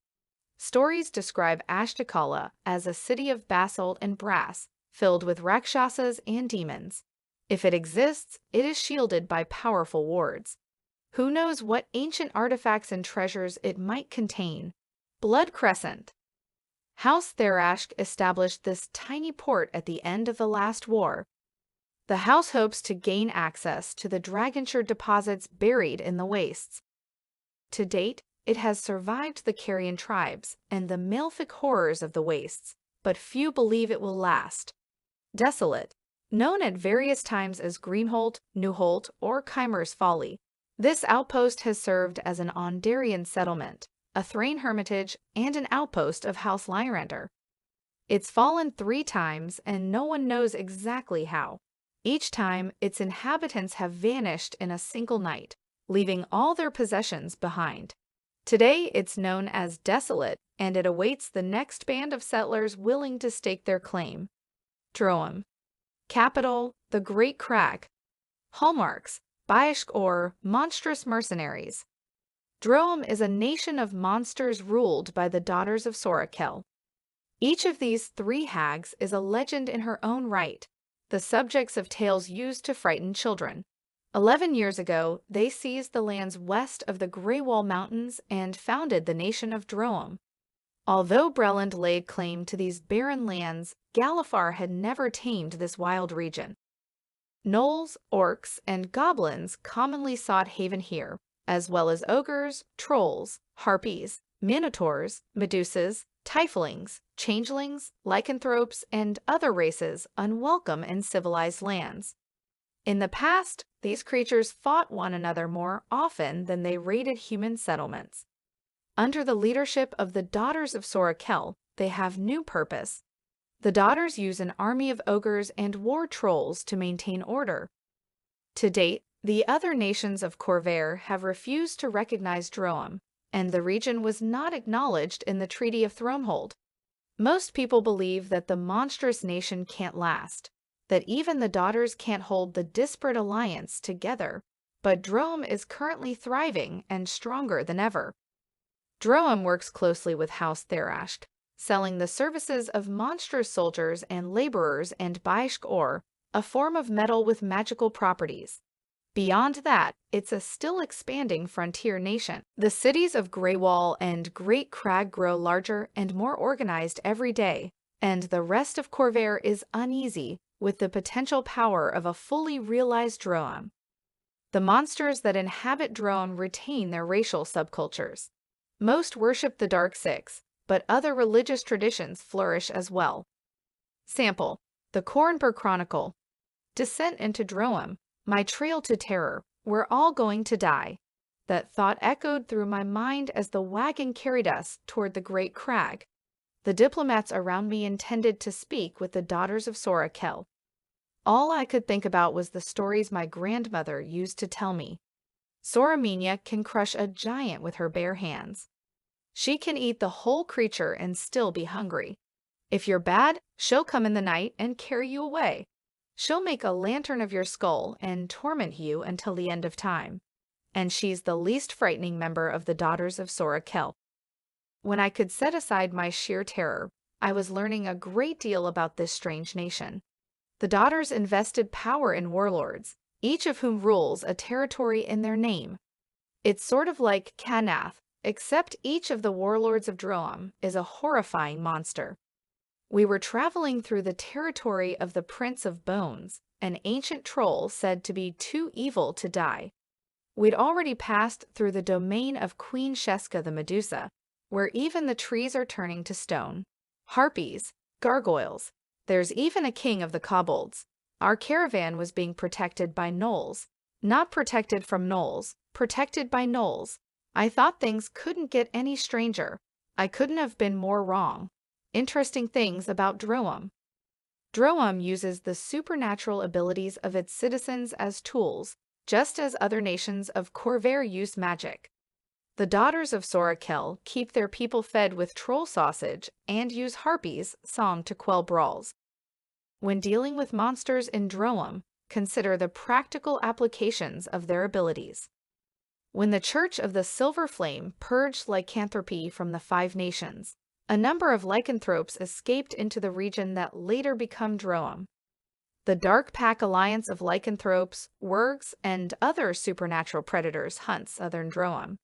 Stories describe Ashtakala as a city of basalt and brass, filled with rakshasas and demons. If it exists, it is shielded by powerful wards. Who knows what ancient artifacts and treasures it might contain? Blood Crescent. House Thrashk established this tiny port at the end of the last war. The house hopes to gain access to the Dragonshire deposits buried in the wastes. To date, it has survived the Carrion tribes and the Malfic horrors of the wastes, but few believe it will last. Desolate. Known at various times as Greenholt, Newholt, or Chimer's Folly, this outpost has served as an Aundarian settlement, a Thrane hermitage, and an outpost of House Lyrander. It's fallen 3 times, and no one knows exactly how. Each time, its inhabitants have vanished in a single night, leaving all their possessions behind. Today, it's known as Desolate, and it awaits the next band of settlers willing to stake their claim. Droaam. Capital, the Great Crag. Hallmarks, Baishk or monstrous mercenaries. Droaam is a nation of monsters ruled by the daughters of Sorakel. Each of these 3 hags is a legend in her own right, the subjects of tales used to frighten children. 11 years ago, they seized the lands west of the Greywall Mountains and founded the nation of Droaam. Although Breland laid claim to these barren lands, Galifar had never tamed this wild region. Gnolls, orcs, and goblins commonly sought haven here, as well as ogres, trolls, harpies, minotaurs, medusas, tieflings, changelings, lycanthropes, and other races unwelcome in civilized lands. In the past, these creatures fought one another more often than they raided human settlements. Under the leadership of the Daughters of Sorakel, they have new purpose. The daughters use an army of ogres and war trolls to maintain order. To date, the other nations of Khorvaire have refused to recognize Droaam, and the region was not acknowledged in the Treaty of Thronehold. Most people believe that the monstrous nation can't last, that even the daughters can't hold the disparate alliance together, but Droaam is currently thriving and stronger than ever. Droaam works closely with House Thrashk, selling the services of monstrous soldiers and laborers and Baishk ore, a form of metal with magical properties. Beyond that, it's a still expanding frontier nation. The cities of Greywall and Great Crag grow larger and more organized every day, and the rest of Khorvaire is uneasy with the potential power of a fully realized Droaam. The monsters that inhabit Droaam retain their racial subcultures. Most worship the Dark Six, but other religious traditions flourish as well. Sample: the Khorvaire Chronicle. Descent into Droaam, my trail to terror, we're all going to die. That thought echoed through my mind as the wagon carried us toward the Great Crag. The diplomats around me intended to speak with the Daughters of Sorakel. All I could think about was the stories my grandmother used to tell me. Soramenia can crush a giant with her bare hands. She can eat the whole creature and still be hungry. If you're bad, she'll come in the night and carry you away. She'll make a lantern of your skull and torment you until the end of time. And she's the least frightening member of the Daughters of Sorakel. When I could set aside my sheer terror, I was learning a great deal about this strange nation. The daughters invested power in warlords, each of whom rules a territory in their name. It's sort of like Karrnath, except each of the warlords of Droaam is a horrifying monster. We were traveling through the territory of the Prince of Bones, an ancient troll said to be too evil to die. We'd already passed through the domain of Queen Sheska the Medusa, where even the trees are turning to stone. Harpies, gargoyles. There's even a king of the kobolds. Our caravan was being protected by gnolls. Not protected from gnolls, protected by gnolls. I thought things couldn't get any stranger. I couldn't have been more wrong. Interesting things about Droaam. Droaam uses the supernatural abilities of its citizens as tools, just as other nations of Khorvaire use magic. The Daughters of Sorakel keep their people fed with troll sausage and use harpies' song to quell brawls. When dealing with monsters in Droaam, consider the practical applications of their abilities. When the Church of the Silver Flame purged lycanthropy from the Five Nations, a number of lycanthropes escaped into the region that later became Droaam. The Dark Pack alliance of lycanthropes, wurgs, and other supernatural predators hunts southern Droaam.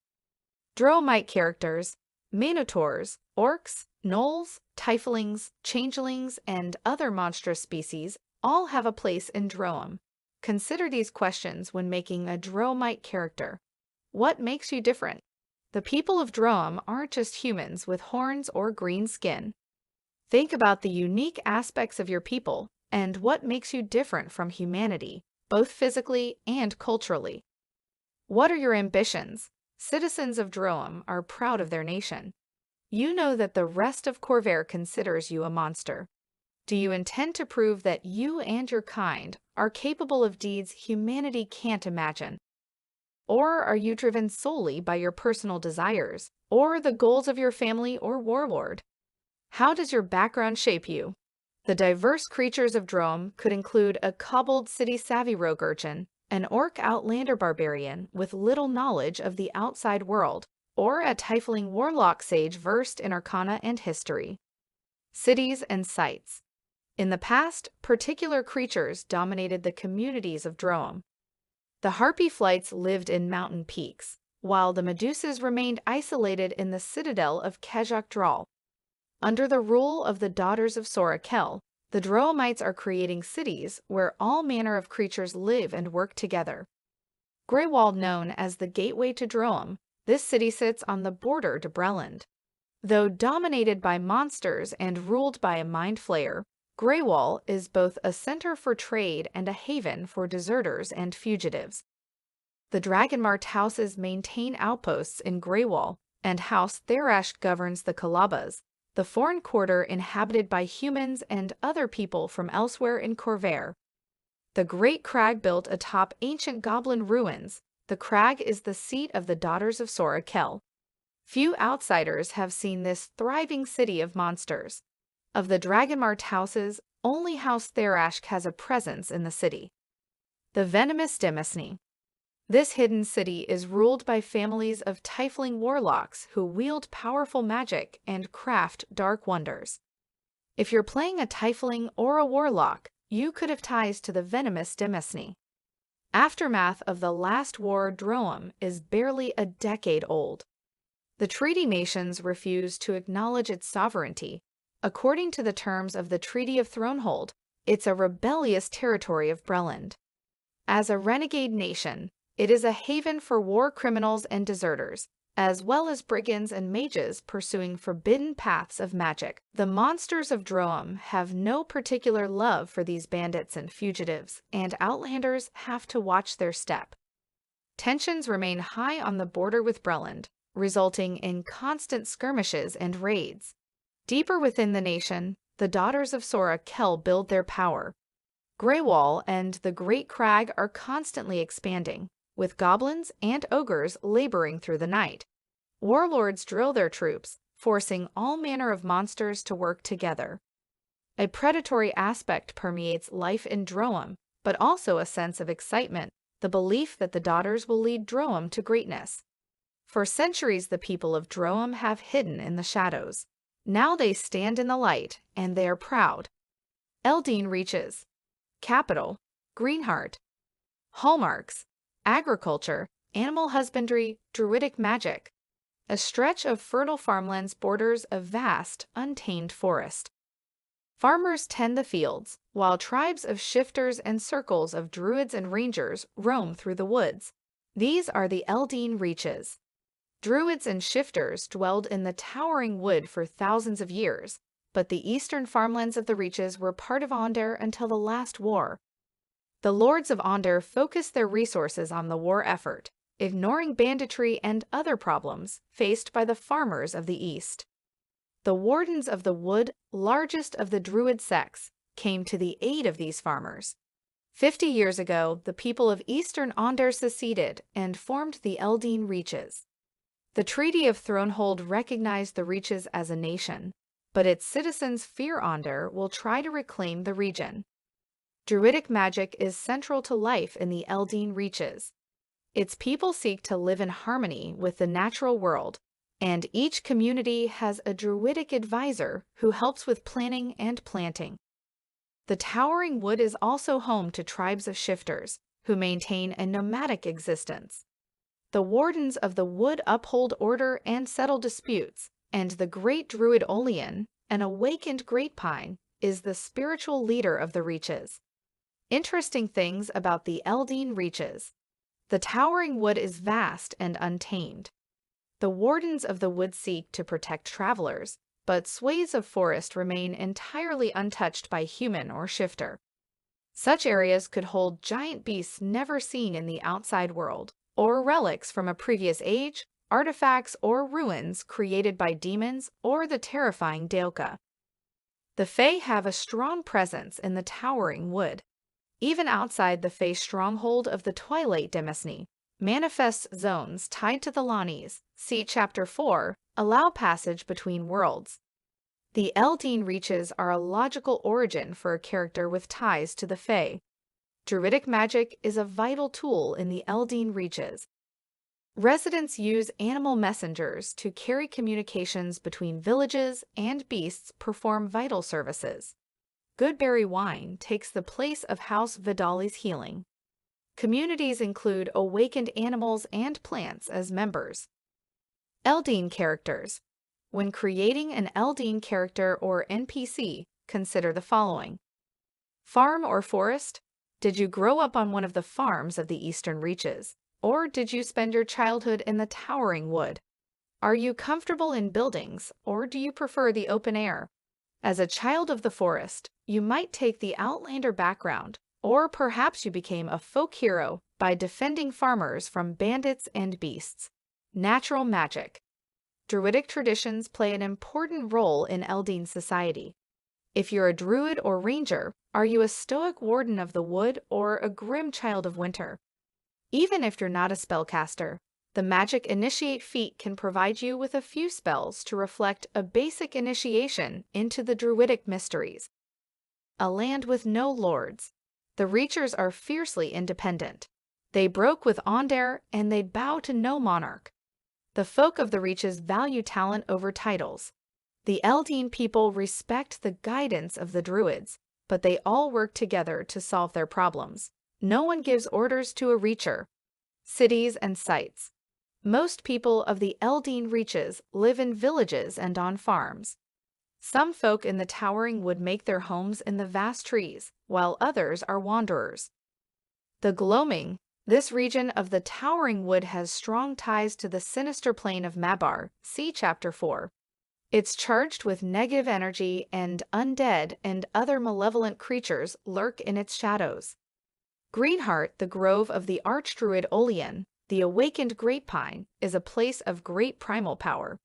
Droaamite characters, minotaurs, orcs, gnolls, tieflings, changelings, and other monstrous species all have a place in Droaam. Consider these questions when making a Droaamite character. What makes you different? The people of Droaam aren't just humans with horns or green skin. Think about the unique aspects of your people and what makes you different from humanity, both physically and culturally. What are your ambitions? Citizens of Droaam are proud of their nation. You know that the rest of Khorvaire considers you a monster. Do you intend to prove that you and your kind are capable of deeds humanity can't imagine? Or are you driven solely by your personal desires, or the goals of your family or warlord? How does your background shape you? The diverse creatures of Droaam could include a kobold city-savvy rogue urchin, an orc outlander barbarian with little knowledge of the outside world, or a tiefling warlock sage versed in arcana and history. Cities and sites. In the past, particular creatures dominated the communities of Droaam. The harpy flights lived in mountain peaks, while the Medusas remained isolated in the citadel of Kajak. Under the rule of the Daughters of Sorakel, the Droaamites are creating cities where all manner of creatures live and work together. Greywall, known as the gateway to Droaam, this city sits on the border to Breland. Though dominated by monsters and ruled by a mind flayer, Greywall is both a center for trade and a haven for deserters and fugitives. The Dragonmart houses maintain outposts in Greywall, and House Therash governs the Kalabas, the foreign quarter inhabited by humans and other people from elsewhere in Khorvaire. The Great Crag built atop ancient goblin ruins, the crag is the seat of the Daughters of Sorakel. Few outsiders have seen this thriving city of monsters. Of the Dragonmart houses, only House Therash has a presence in the city. The Venomous Demesne. This hidden city is ruled by families of tiefling warlocks who wield powerful magic and craft dark wonders. If you're playing a tiefling or a warlock, you could have ties to the Venomous Demesne. Aftermath of the last war Droaam is barely a decade old. The treaty nations refuse to acknowledge its sovereignty. According to the terms of the Treaty of Thronehold, it's a rebellious territory of Breland. As a renegade nation, it is a haven for war criminals and deserters, as well as brigands and mages pursuing forbidden paths of magic. The monsters of Droaam have no particular love for these bandits and fugitives, and outlanders have to watch their step. Tensions remain high on the border with Breland, resulting in constant skirmishes and raids. Deeper within the nation, the Daughters of Sorakel build their power. Greywall and the Great Crag are constantly expanding, with goblins and ogres laboring through the night. Warlords drill their troops, forcing all manner of monsters to work together. A predatory aspect permeates life in Droaam, but also a sense of excitement, the belief that the daughters will lead Droaam to greatness. For centuries, the people of Droaam have hidden in the shadows. Now they stand in the light, and they are proud. Eldeen Reaches. Capital: Greenheart. Hallmarks: agriculture, animal husbandry, druidic magic. A stretch of fertile farmlands borders a vast, untamed forest. Farmers tend the fields, while tribes of shifters and circles of druids and rangers roam through the woods. These are the Eldeen Reaches. Druids and shifters dwelled in the towering wood for thousands of years, but the eastern farmlands of the Reaches were part of Aundair until the last war. The lords of Aundair focused their resources on the war effort, ignoring banditry and other problems faced by the farmers of the east. The Wardens of the Wood, largest of the druid sects, came to the aid of these farmers. 50 years ago, the people of eastern Aundair seceded and formed the Eldeen Reaches. The Treaty of Thronehold recognized the Reaches as a nation, but its citizens fear Aundair will try to reclaim the region. Druidic magic is central to life in the Eldeen Reaches. Its people seek to live in harmony with the natural world, and each community has a druidic advisor who helps with planning and planting. The towering wood is also home to tribes of shifters, who maintain a nomadic existence. The Wardens of the Wood uphold order and settle disputes, and the Great Druid Olean, an awakened great pine, is the spiritual leader of the Reaches. Interesting things about the Eldeen Reaches. The towering wood is vast and untamed. The Wardens of the Wood seek to protect travelers, but swathes of forest remain entirely untouched by human or shifter. Such areas could hold giant beasts never seen in the outside world, or relics from a previous age, artifacts or ruins created by demons or the terrifying Daelka. The Fae have a strong presence in the towering wood. Even outside the Fae stronghold of the Twilight Demesne, manifest zones tied to the Lanis, see Chapter 4, allow passage between worlds. The Eldeen Reaches are a logical origin for a character with ties to the Fae. Druidic magic is a vital tool in the Eldeen Reaches. Residents use animal messengers to carry communications between villages, and beasts perform vital services. Goodberry wine takes the place of House Vidali's healing. Communities include awakened animals and plants as members. Eldeen characters. When creating an Eldeen character or NPC, consider the following. Farm or forest? Did you grow up on one of the farms of the Eastern Reaches, or did you spend your childhood in the towering wood? Are you comfortable in buildings, or do you prefer the open air? As a child of the forest, you might take the Outlander background, or perhaps you became a folk hero by defending farmers from bandits and beasts. Natural magic. Druidic traditions play an important role in Eldeen society. If you're a druid or ranger, are you a stoic warden of the wood or a grim child of winter? Even if you're not a spellcaster, the Magic Initiate feat can provide you with a few spells to reflect a basic initiation into the druidic mysteries. A land with no lords. The Reachers are fiercely independent. They broke with Aundair and they bow to no monarch. The folk of the Reaches value talent over titles. The Eldeen people respect the guidance of the druids, but they all work together to solve their problems. No one gives orders to a Reacher. Cities and sites. Most people of the Eldeen Reaches live in villages and on farms. Some folk in the towering wood make their homes in the vast trees, while others are wanderers. The Gloaming. This region of the towering wood has strong ties to the sinister plane of Mabar, see Chapter 4. It's charged with negative energy, and undead and other malevolent creatures lurk in its shadows. Greenheart, the grove of the Archdruid Olean, the awakened grapepine, is a place of great primal power.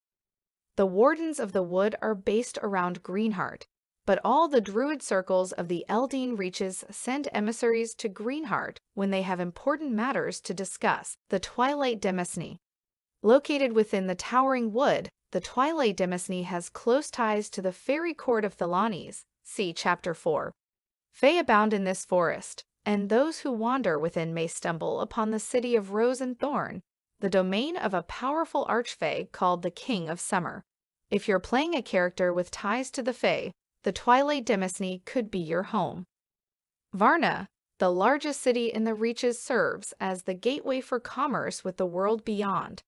The Wardens of the Wood are based around Greenheart, but all the druid circles of the Eldeen Reaches send emissaries to Greenheart when they have important matters to discuss. The Twilight Demesne. Located within the towering wood, the Twilight Demesne has close ties to the fairy court of Thelanis, See Chapter 4. Fae abound in this forest, and those who wander within may stumble upon the city of Rose and Thorn, the domain of a powerful archfey called the King of Summer. If you're playing a character with ties to the Fae, the Twilight Demesne could be your home. Varna, the largest city in the Reaches, serves as the gateway for commerce with the world beyond.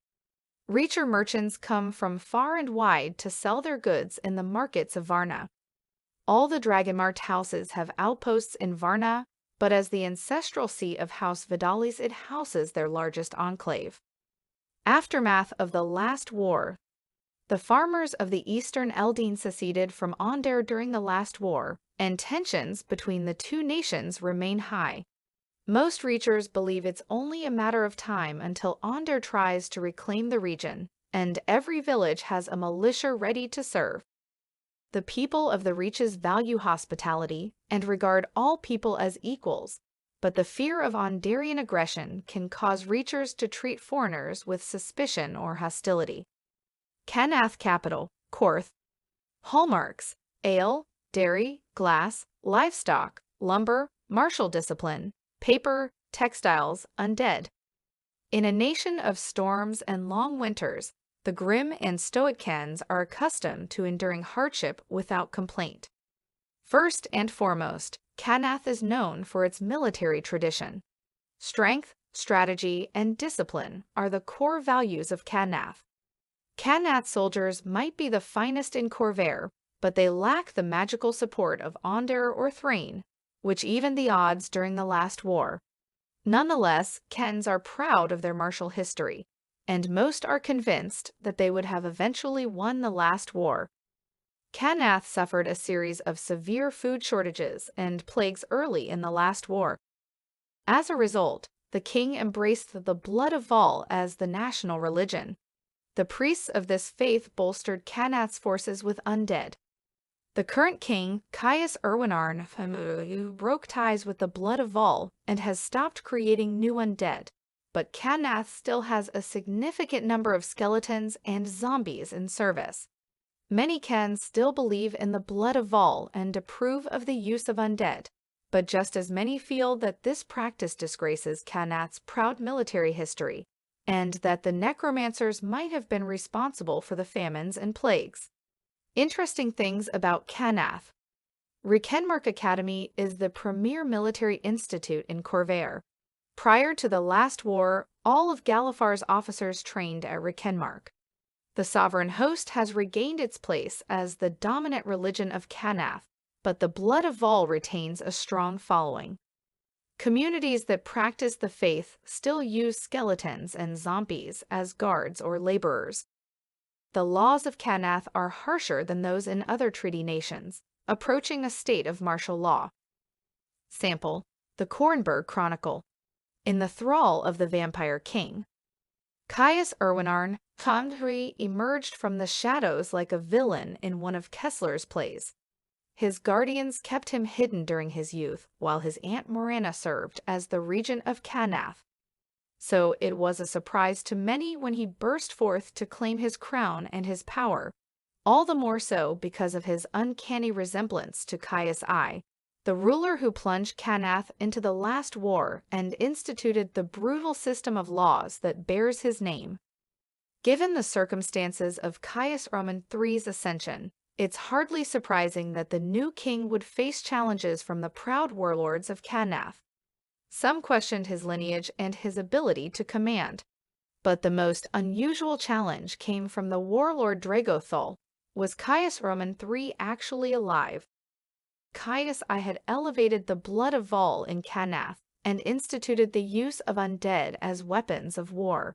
Reacher merchants come from far and wide to sell their goods in the markets of Varna. All the Dragonmart houses have outposts in Varna, but as the ancestral seat of House Vidalis, it houses their largest enclave. Aftermath of the last war. The farmers of the eastern Eldeen seceded from Aundair during the last war, and tensions between the two nations remain high. Most Reachers believe it's only a matter of time until Aundair tries to reclaim the region, and every village has a militia ready to serve. The people of the Reaches value hospitality and regard all people as equals, but the fear of Aundairian aggression can cause Reachers to treat foreigners with suspicion or hostility. Karrnath capital, Khorvaire. Hallmarks: ale, dairy, glass, livestock, lumber, martial discipline, paper, textiles, undead. In a nation of storms and long winters, the grim and stoic Kens are accustomed to enduring hardship without complaint. First and foremost, Karrnath is known for its military tradition. Strength, strategy, and discipline are the core values of Karrnath. Karrnath soldiers might be the finest in Khorvaire, but they lack the magical support of Aundair or Thrane, which evened the odds during the last war. Nonetheless, Kens are proud of their martial history, and most are convinced that they would have eventually won the last war. Karrnath suffered a series of severe food shortages and plagues early in the last war. As a result, the king embraced the blood of Val as the national religion. The priests of this faith bolstered Karrnath's forces with undead. The current king, Caius Erwinarn, broke ties with the blood of Val and has stopped creating new undead, but Karrnath still has a significant number of skeletons and zombies in service. Many Kens still believe in the blood of Val and approve of the use of undead, but just as many feel that this practice disgraces Karrnath's proud military history, and that the necromancers might have been responsible for the famines and plagues. Interesting things about Karrnath. Rekenmark Academy is the premier military institute in Khorvaire. Prior to the last war, all of Galafar's officers trained at Rekenmark. The sovereign host has regained its place as the dominant religion of Karrnath, but the blood of Val retains a strong following. Communities that practice the faith still use skeletons and zombies as guards or laborers. The laws of Karrnath are harsher than those in other treaty nations, approaching a state of martial law. Sample: the Kornberg Chronicle. In the thrall of the Vampire King, Caius Erwinarn emerged from the shadows like a villain in one of Kessler's plays. His guardians kept him hidden during his youth, while his aunt Morana served as the regent of Karrnath. So it was a surprise to many when he burst forth to claim his crown and his power, all the more so because of his uncanny resemblance to Caius I, the ruler who plunged Karrnath into the last war and instituted the brutal system of laws that bears his name. Given the circumstances of Caius Roman III's ascension, it's hardly surprising that the new king would face challenges from the proud warlords of Karrnath. Some questioned his lineage and his ability to command. But the most unusual challenge came from the warlord Dragothol. Was Caius Roman III actually alive? Caius I had elevated the blood of Val in Karrnath and instituted the use of undead as weapons of war.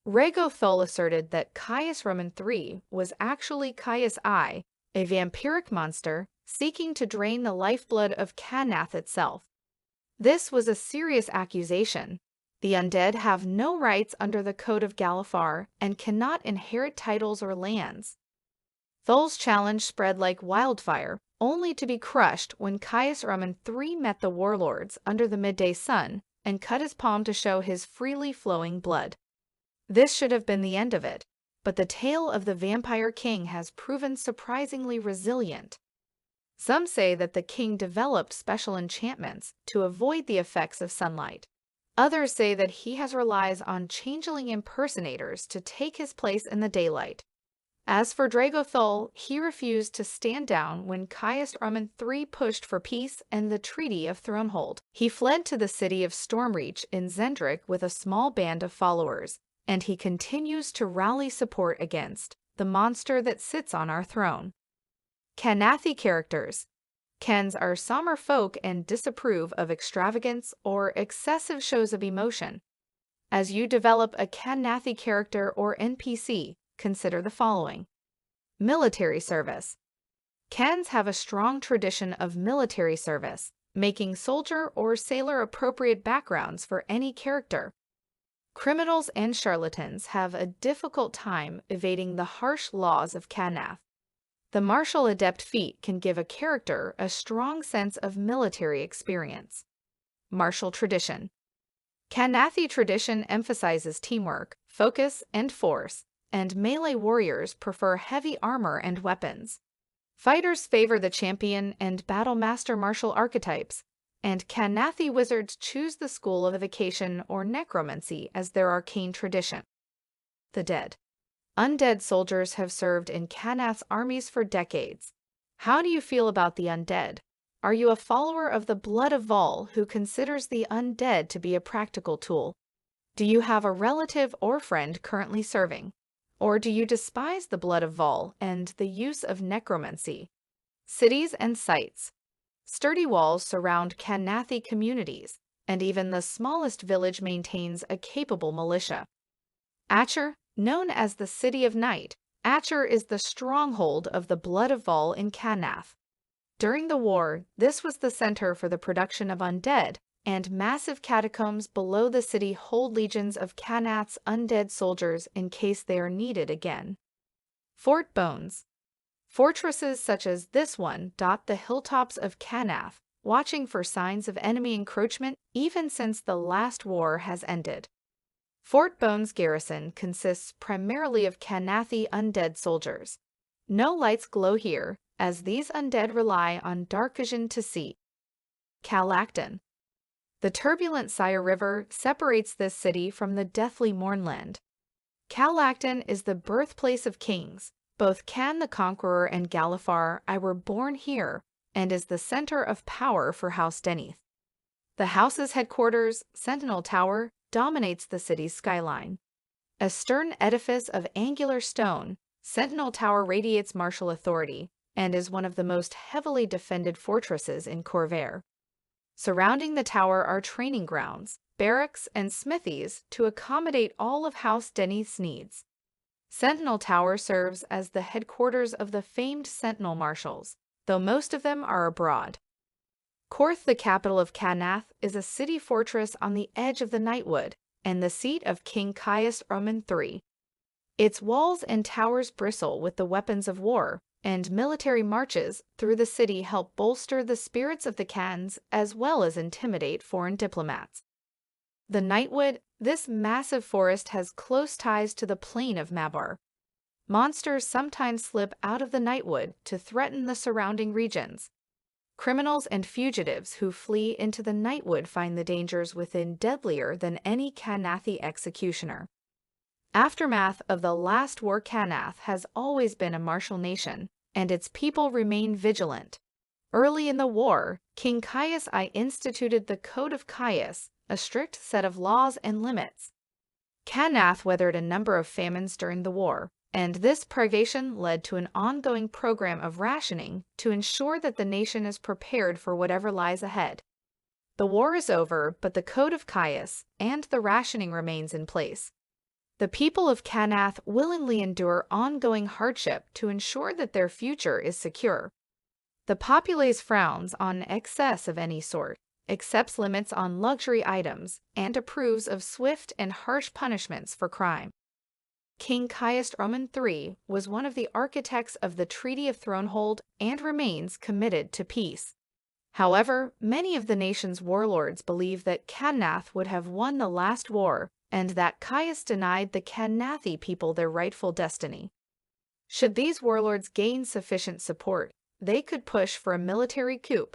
Dragothol asserted that Caius Roman III was actually Caius I, a vampiric monster seeking to drain the lifeblood of Karrnath itself. This was a serious accusation. The undead have no rights under the Code of Galifar and cannot inherit titles or lands. Thol's challenge spread like wildfire, only to be crushed when Caius Roman III met the warlords under the midday sun and cut his palm to show his freely flowing blood. This should have been the end of it, but the tale of the Vampire King has proven surprisingly resilient. Some say that the king developed special enchantments to avoid the effects of sunlight. Others say that he relies on changeling impersonators to take his place in the daylight. As for Dragothul, he refused to stand down when Caius Armand III pushed for peace and the Treaty of Thronehold. He fled to the city of Stormreach in Zendrick with a small band of followers, and he continues to rally support against the monster that sits on our throne. Karrnathi characters. Kens are somber folk and disapprove of extravagance or excessive shows of emotion. As you develop a Karrnathi character or NPC, consider the following. Military service. Kens have a strong tradition of military service, making soldier or sailor appropriate backgrounds for any character. Criminals and charlatans have a difficult time evading the harsh laws of Karrnath. The martial adept feat can give a character a strong sense of military experience. Martial tradition. Karrnathi tradition emphasizes teamwork, focus, and force, and melee warriors prefer heavy armor and weapons. Fighters favor the champion and battle master martial archetypes, and Karrnathi wizards choose the school of evocation or necromancy as their arcane tradition. The dead. Undead soldiers have served in Karrnath's armies for decades. How do you feel about the undead? Are you a follower of the Blood of Vol who considers the undead to be a practical tool? Do you have a relative or friend currently serving? Or do you despise the Blood of Vol and the use of necromancy? Cities and sites. Sturdy walls surround Karrnathi communities, and even the smallest village maintains a capable militia. Atcher. Known as the City of Night, Atcher is the stronghold of the Blood of Vol in Karrnath. During the war, this was the center for the production of undead, and massive catacombs below the city hold legions of Karrnath's undead soldiers in case they are needed again. Fort Bones. Fortresses such as this one dot the hilltops of Karrnath, watching for signs of enemy encroachment even since the last war has ended. Fort Bones garrison consists primarily of Karrnathi undead soldiers. No lights glow here, as these undead rely on dark vision to see. Callacton. The turbulent Cyre River separates this city from the deathly Mournland. Callacton is the birthplace of kings. Both Can the Conqueror and Galifar I were born here, and is the center of power for House Denith. The house's headquarters, Sentinel Tower, dominates the city's skyline. A stern edifice of angular stone, Sentinel Tower radiates martial authority and is one of the most heavily defended fortresses in Khorvaire. Surrounding the tower are training grounds, barracks, and smithies to accommodate all of House Denith's needs. Sentinel Tower serves as the headquarters of the famed Sentinel Marshals, though most of them are abroad. Korth, the capital of Karrnath, is a city fortress on the edge of the Nightwood, and the seat of King Caius Armand III. Its walls and towers bristle with the weapons of war, and military marches through the city help bolster the spirits of the Khans as well as intimidate foreign diplomats. The Nightwood, this massive forest has close ties to the plain of Mabbar. Monsters sometimes slip out of the Nightwood to threaten the surrounding regions. Criminals and fugitives who flee into the Nightwood find the dangers within deadlier than any Karrnathi executioner. Aftermath of the last war. Karrnath has always been a martial nation, and its people remain vigilant. Early in the war, King Caius I instituted the Code of Caius, a strict set of laws and limits. Karrnath weathered a number of famines during the war, and this privation led to an ongoing program of rationing to ensure that the nation is prepared for whatever lies ahead. The war is over, but the Code of Caius and the rationing remains in place. The people of Karrnath willingly endure ongoing hardship to ensure that their future is secure. The populace frowns on excess of any sort, accepts limits on luxury items, and approves of swift and harsh punishments for crime. King Caius Armand III was one of the architects of the Treaty of Thronehold and remains committed to peace. However, many of the nation's warlords believe that Karrnath would have won the last war and that Caius denied the Karrnathi people their rightful destiny. Should these warlords gain sufficient support, they could push for a military coup.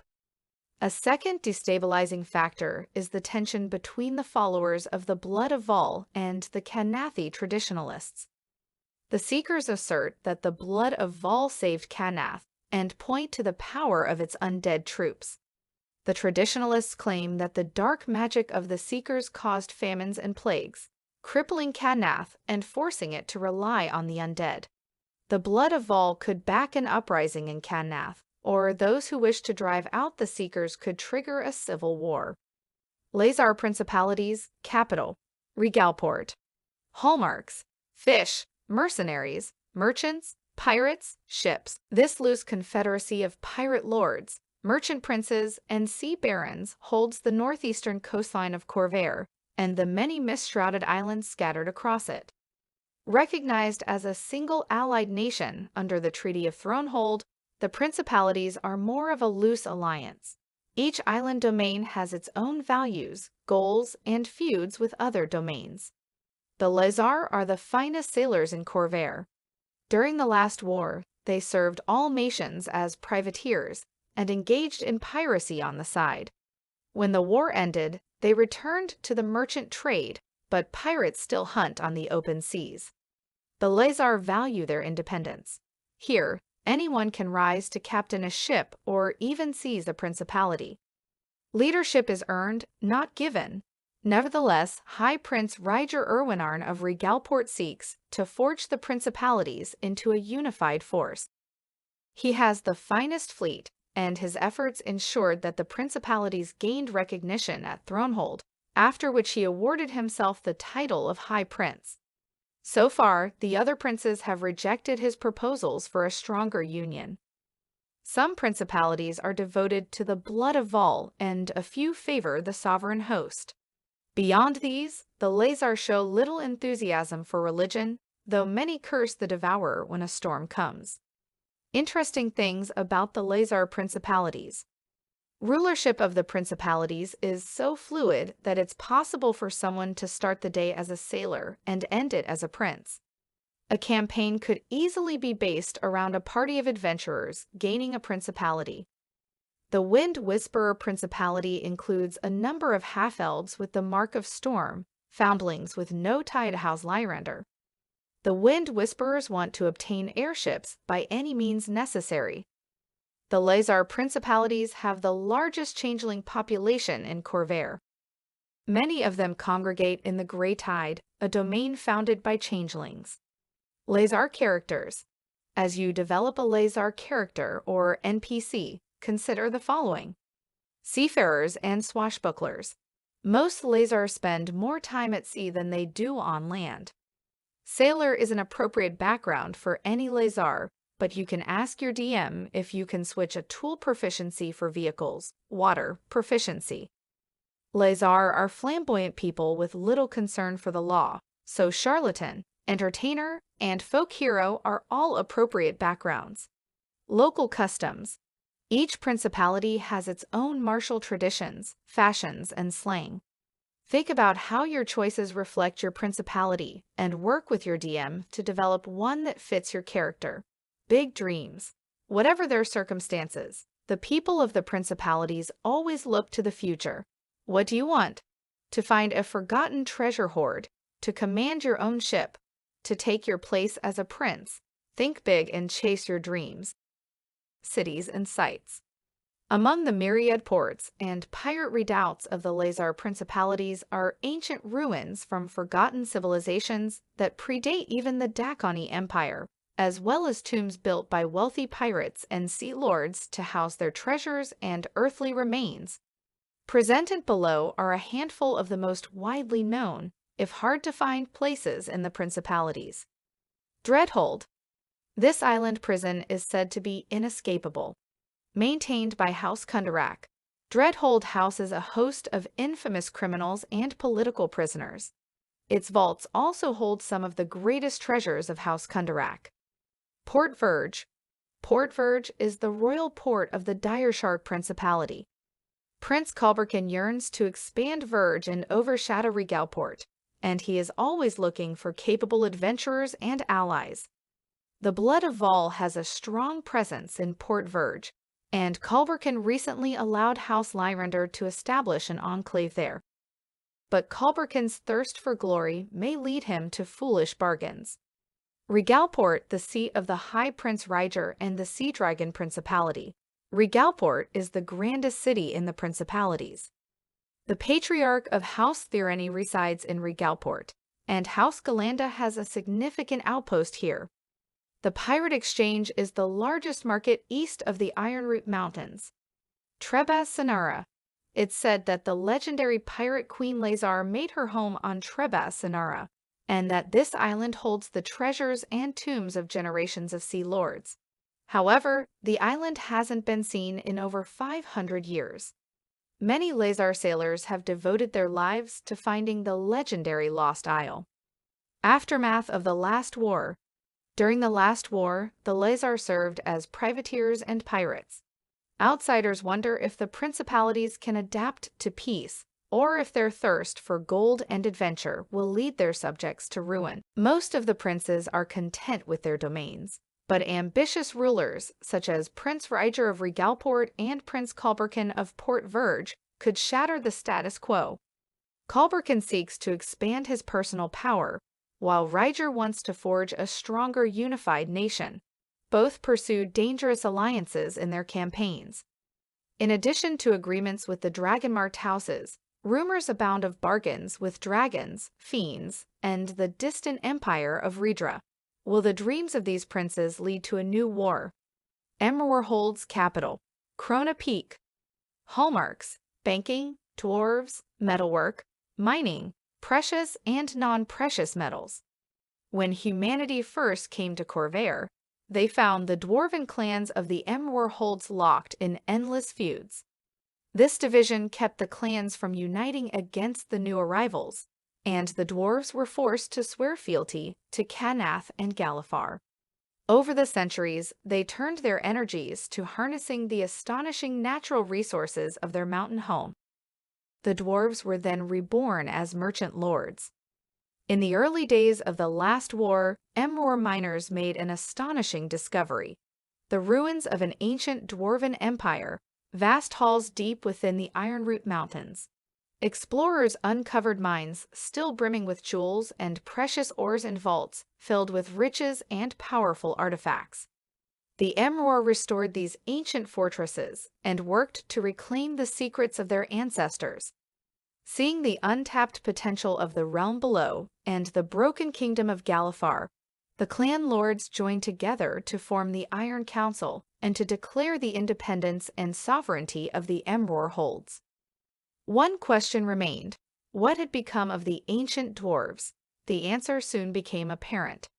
A second destabilizing factor is the tension between the followers of the Blood of Vol and the Karrnathi traditionalists. The Seekers assert that the Blood of Vol saved Karrnath and point to the power of its undead troops. The traditionalists claim that the dark magic of the Seekers caused famines and plagues, crippling Karrnath and forcing it to rely on the undead. The Blood of Vol could back an uprising in Karrnath, or those who wish to drive out the Seekers could trigger a civil war. Lhazaar Principalities, capital, Regalport. Hallmarks, fish, mercenaries, merchants, pirates, ships. This loose confederacy of pirate lords, merchant princes, and sea barons holds the northeastern coastline of Khorvaire and the many mist-shrouded islands scattered across it. Recognized as a single allied nation under the Treaty of Thronehold, the principalities are more of a loose alliance. Each island domain has its own values, goals, and feuds with other domains. The Lhazaar are the finest sailors in Khorvaire. During the last war, they served all nations as privateers and engaged in piracy on the side. When the war ended, they returned to the merchant trade, but pirates still hunt on the open seas. The Lhazaar value their independence. Here, anyone can rise to captain a ship or even seize a principality. Leadership is earned, not given. Nevertheless, High Prince Ryger Erwinarn of Regalport seeks to forge the principalities into a unified force. He has the finest fleet, and his efforts ensured that the principalities gained recognition at Thronehold, after which he awarded himself the title of High Prince. So far, the other princes have rejected his proposals for a stronger union. Some principalities are devoted to the Blood of Vol, and a few favor the sovereign host. Beyond these, the Lhazaar show little enthusiasm for religion, though many curse the devourer when a storm comes. Interesting things about the Lhazaar Principalities. Rulership of the principalities is so fluid that it's possible for someone to start the day as a sailor and end it as a prince. A campaign could easily be based around a party of adventurers gaining a principality. The Wind Whisperer Principality includes a number of half-elves with the Mark of Storm, foundlings with no tie to House Lyrander. The Wind Whisperers want to obtain airships by any means necessary. The Lhazaar Principalities have the largest changeling population in Khorvaire. Many of them congregate in the Grey Tide, a domain founded by changelings. Lhazaar characters. As you develop a Lhazaar character or NPC, consider the following. Seafarers and swashbucklers. Most Lhazaar spend more time at sea than they do on land. Sailor is an appropriate background for any Lhazaar, but you can ask your DM if you can switch a tool proficiency for vehicles, water proficiency. Lhazaar are flamboyant people with little concern for the law, so charlatan, entertainer, and folk hero are all appropriate backgrounds. Local customs. Each principality has its own martial traditions, fashions, and slang. Think about how your choices reflect your principality and work with your DM to develop one that fits your character. Big dreams. Whatever their circumstances, the people of the principalities always look to the future. What do you want? To find a forgotten treasure hoard, to command your own ship, to take your place as a prince. Think big and chase your dreams. Cities and sites. Among the myriad ports and pirate redoubts of the Lhazaar Principalities are ancient ruins from forgotten civilizations that predate even the Dakoni Empire, as well as tombs built by wealthy pirates and sea lords to house their treasures and earthly remains. Presented below are a handful of the most widely known, if hard-to-find places in the principalities. Thronehold. This island prison is said to be inescapable. Maintained by House Karrnath, Thronehold houses a host of infamous criminals and political prisoners. Its vaults also hold some of the greatest treasures of House Karrnath. Port Verge. Port Verge is the royal port of the Direshark Principality. Prince Khorvaire yearns to expand Verge and overshadow Regalport, and he is always looking for capable adventurers and allies. The blood of Vol has a strong presence in Port Verge, and Culberkin recently allowed House Lyrender to establish an enclave there. But Culberkin's thirst for glory may lead him to foolish bargains. Regalport, the seat of the High Prince Ryger and the Sea Dragon Principality. Regalport is the grandest city in the Principalities. The Patriarch of House Thrane resides in Regalport, and House Galanda has a significant outpost here. The Pirate Exchange is the largest market east of the Ironroot Mountains. Trebas Sanara. It's said that the legendary pirate Queen Lhazaar made her home on Trebas Sanara, and that this island holds the treasures and tombs of generations of sea lords. However, the island hasn't been seen in over 500 years. Many Lhazaar sailors have devoted their lives to finding the legendary Lost Isle. Aftermath of the Last War. During the Last War, the Lhazaar served as privateers and pirates. Outsiders wonder if the principalities can adapt to peace, or if their thirst for gold and adventure will lead their subjects to ruin. Most of the princes are content with their domains, but ambitious rulers, such as Prince Ryger of Regalport and Prince Culberkin of Port Verge, could shatter the status quo. Culberkin seeks to expand his personal power, while Ryger wants to forge a stronger unified nation. Both pursue dangerous alliances in their campaigns. In addition to agreements with the Dragonmarked houses, rumors abound of bargains with dragons, fiends, and the distant empire of Redra. Will the dreams of these princes lead to a new war? Mror Holds capital. Krona Peak. Hallmarks: banking, dwarves, metalwork, mining, precious and non-precious metals. When humanity first came to Khorvaire, they found the dwarven clans of the Mror Holds locked in endless feuds. This division kept the clans from uniting against the new arrivals, and the dwarves were forced to swear fealty to Karrnath and Galifar. Over the centuries, they turned their energies to harnessing the astonishing natural resources of their mountain home. The dwarves were then reborn as merchant lords. In the early days of the Last War, Mror miners made an astonishing discovery: the ruins of an ancient dwarven empire, vast halls deep within the Ironroot Mountains. Explorers uncovered mines still brimming with jewels and precious ores and vaults filled with riches and powerful artifacts. The Mror restored these ancient fortresses and worked to reclaim the secrets of their ancestors. Seeing the untapped potential of the realm below and the broken kingdom of Galifar, the clan lords joined together to form the Iron Council and to declare the independence and sovereignty of the Mror Holds. One question remained: what had become of the ancient dwarves? The answer soon became apparent.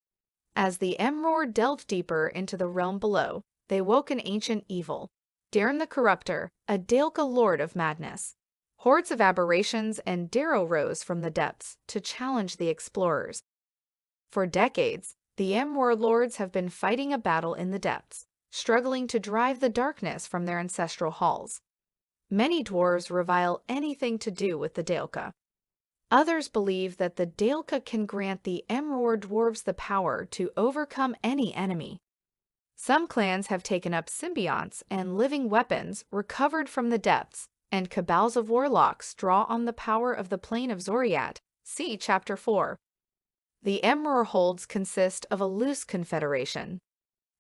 As the Mror delved deeper into the realm below, they woke an ancient evil: Darn the Corruptor, a Daelka lord of madness. Hordes of aberrations and Darrow rose from the depths to challenge the explorers. For decades, the Mror lords have been fighting a battle in the depths, struggling to drive the darkness from their ancestral halls. Many dwarves revile anything to do with the Daelka. Others believe that the Daelka can grant the Mror dwarves the power to overcome any enemy. Some clans have taken up symbionts and living weapons recovered from the depths, and cabals of warlocks draw on the power of the Plain of Zoriat. See Chapter 4. The Mror Holds consist of a loose confederation.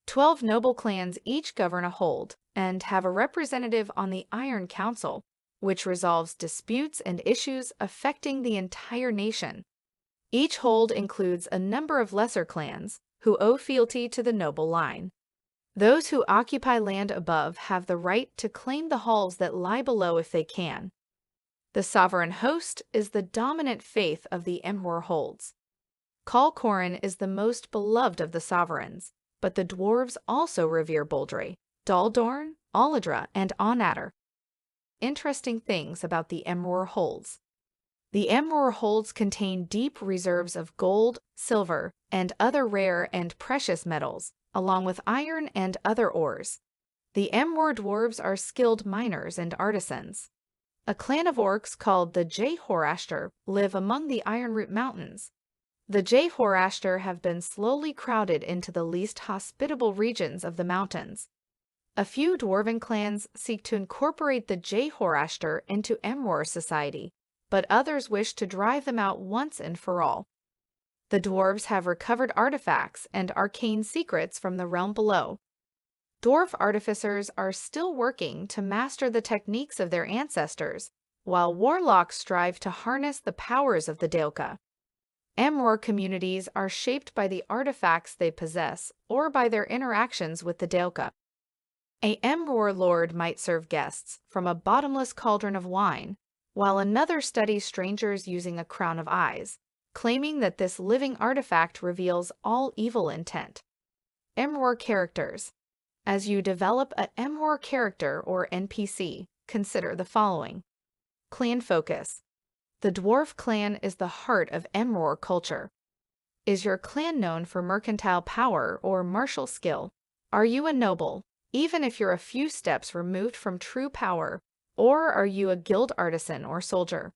12 noble clans each govern a hold, and have a representative on the Iron Council, which resolves disputes and issues affecting the entire nation. Each hold includes a number of lesser clans, who owe fealty to the noble line. Those who occupy land above have the right to claim the halls that lie below if they can. The sovereign host is the dominant faith of the Mror Holds. Kal Korin is the most beloved of the sovereigns, but the dwarves also revere Boldre, Daldorn, Aladra, and Aundair. Interesting things about the Mror Holds. The Mror Holds contain deep reserves of gold, silver, and other rare and precious metals, along with iron and other ores. The Mror dwarves are skilled miners and artisans. A clan of orcs called the Jehorashter live among the Ironroot Mountains. The Jehorashter have been slowly crowded into the least hospitable regions of the mountains. A few dwarven clans seek to incorporate the Jehorashter into Mror society, but others wish to drive them out once and for all. The dwarves have recovered artifacts and arcane secrets from the realm below. Dwarf artificers are still working to master the techniques of their ancestors, while warlocks strive to harness the powers of the Daelka. Mror communities are shaped by the artifacts they possess or by their interactions with the Daelka. A Mror lord might serve guests from a bottomless cauldron of wine, while another studies strangers using a crown of eyes, claiming that this living artifact reveals all evil intent. Mror characters. As you develop a Mror character or NPC, consider the following. Clan focus. The dwarf clan is the heart of Mror culture. Is your clan known for mercantile power or martial skill? Are you a noble, even if you're a few steps removed from true power, or are you a guild artisan or soldier?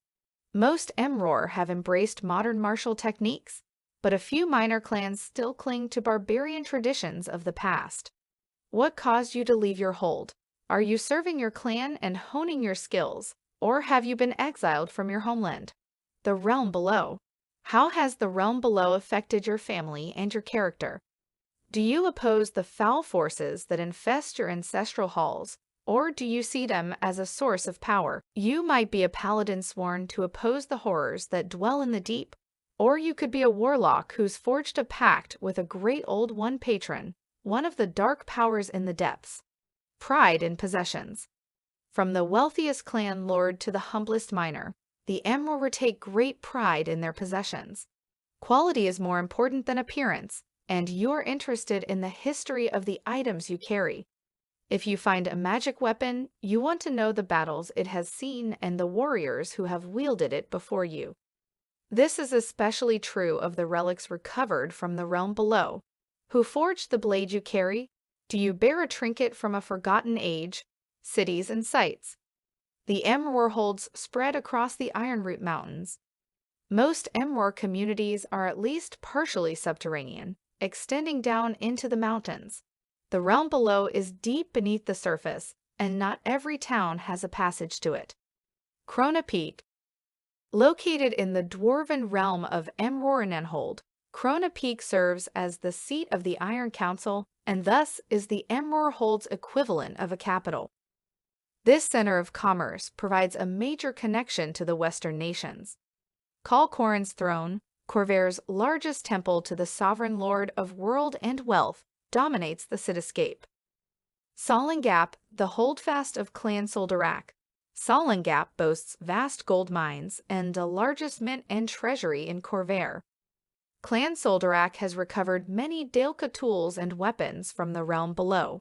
Most Mror have embraced modern martial techniques, but a few minor clans still cling to barbarian traditions of the past. What caused you to leave your hold? Are you serving your clan and honing your skills, or have you been exiled from your homeland? The realm below. How has the realm below affected your family and your character? Do you oppose the foul forces that infest your ancestral halls, or do you see them as a source of power? You might be a paladin sworn to oppose the horrors that dwell in the deep, or you could be a warlock who's forged a pact with a great old one patron, one of the dark powers in the depths. Pride in possessions. From the wealthiest clan lord to the humblest miner, the Mror take great pride in their possessions. Quality is more important than appearance, and you're interested in the history of the items you carry. If you find a magic weapon, you want to know the battles it has seen and the warriors who have wielded it before you. This is especially true of the relics recovered from the realm below. Who forged the blade you carry? Do you bear a trinket from a forgotten age? Cities and sites. The Mror Holds spread across the Ironroot Mountains. Most Mror communities are at least partially subterranean, extending down into the mountains. The realm below is deep beneath the surface, and not every town has a passage to it. Karrnath Peak. Located in the dwarven realm of Thronehold, Karrnath Peak serves as the seat of the Iron Council and thus is the Mror Hold's equivalent of a capital. This center of commerce provides a major connection to the Western nations. Khorvaire's throne, Khorvaire's largest temple to the sovereign lord of world and wealth, dominates the cityscape. Solengap, the holdfast of Clan Soldarak. Solengap boasts vast gold mines and the largest mint and treasury in Khorvaire. Clan Soldarak has recovered many Daelka tools and weapons from the realm below.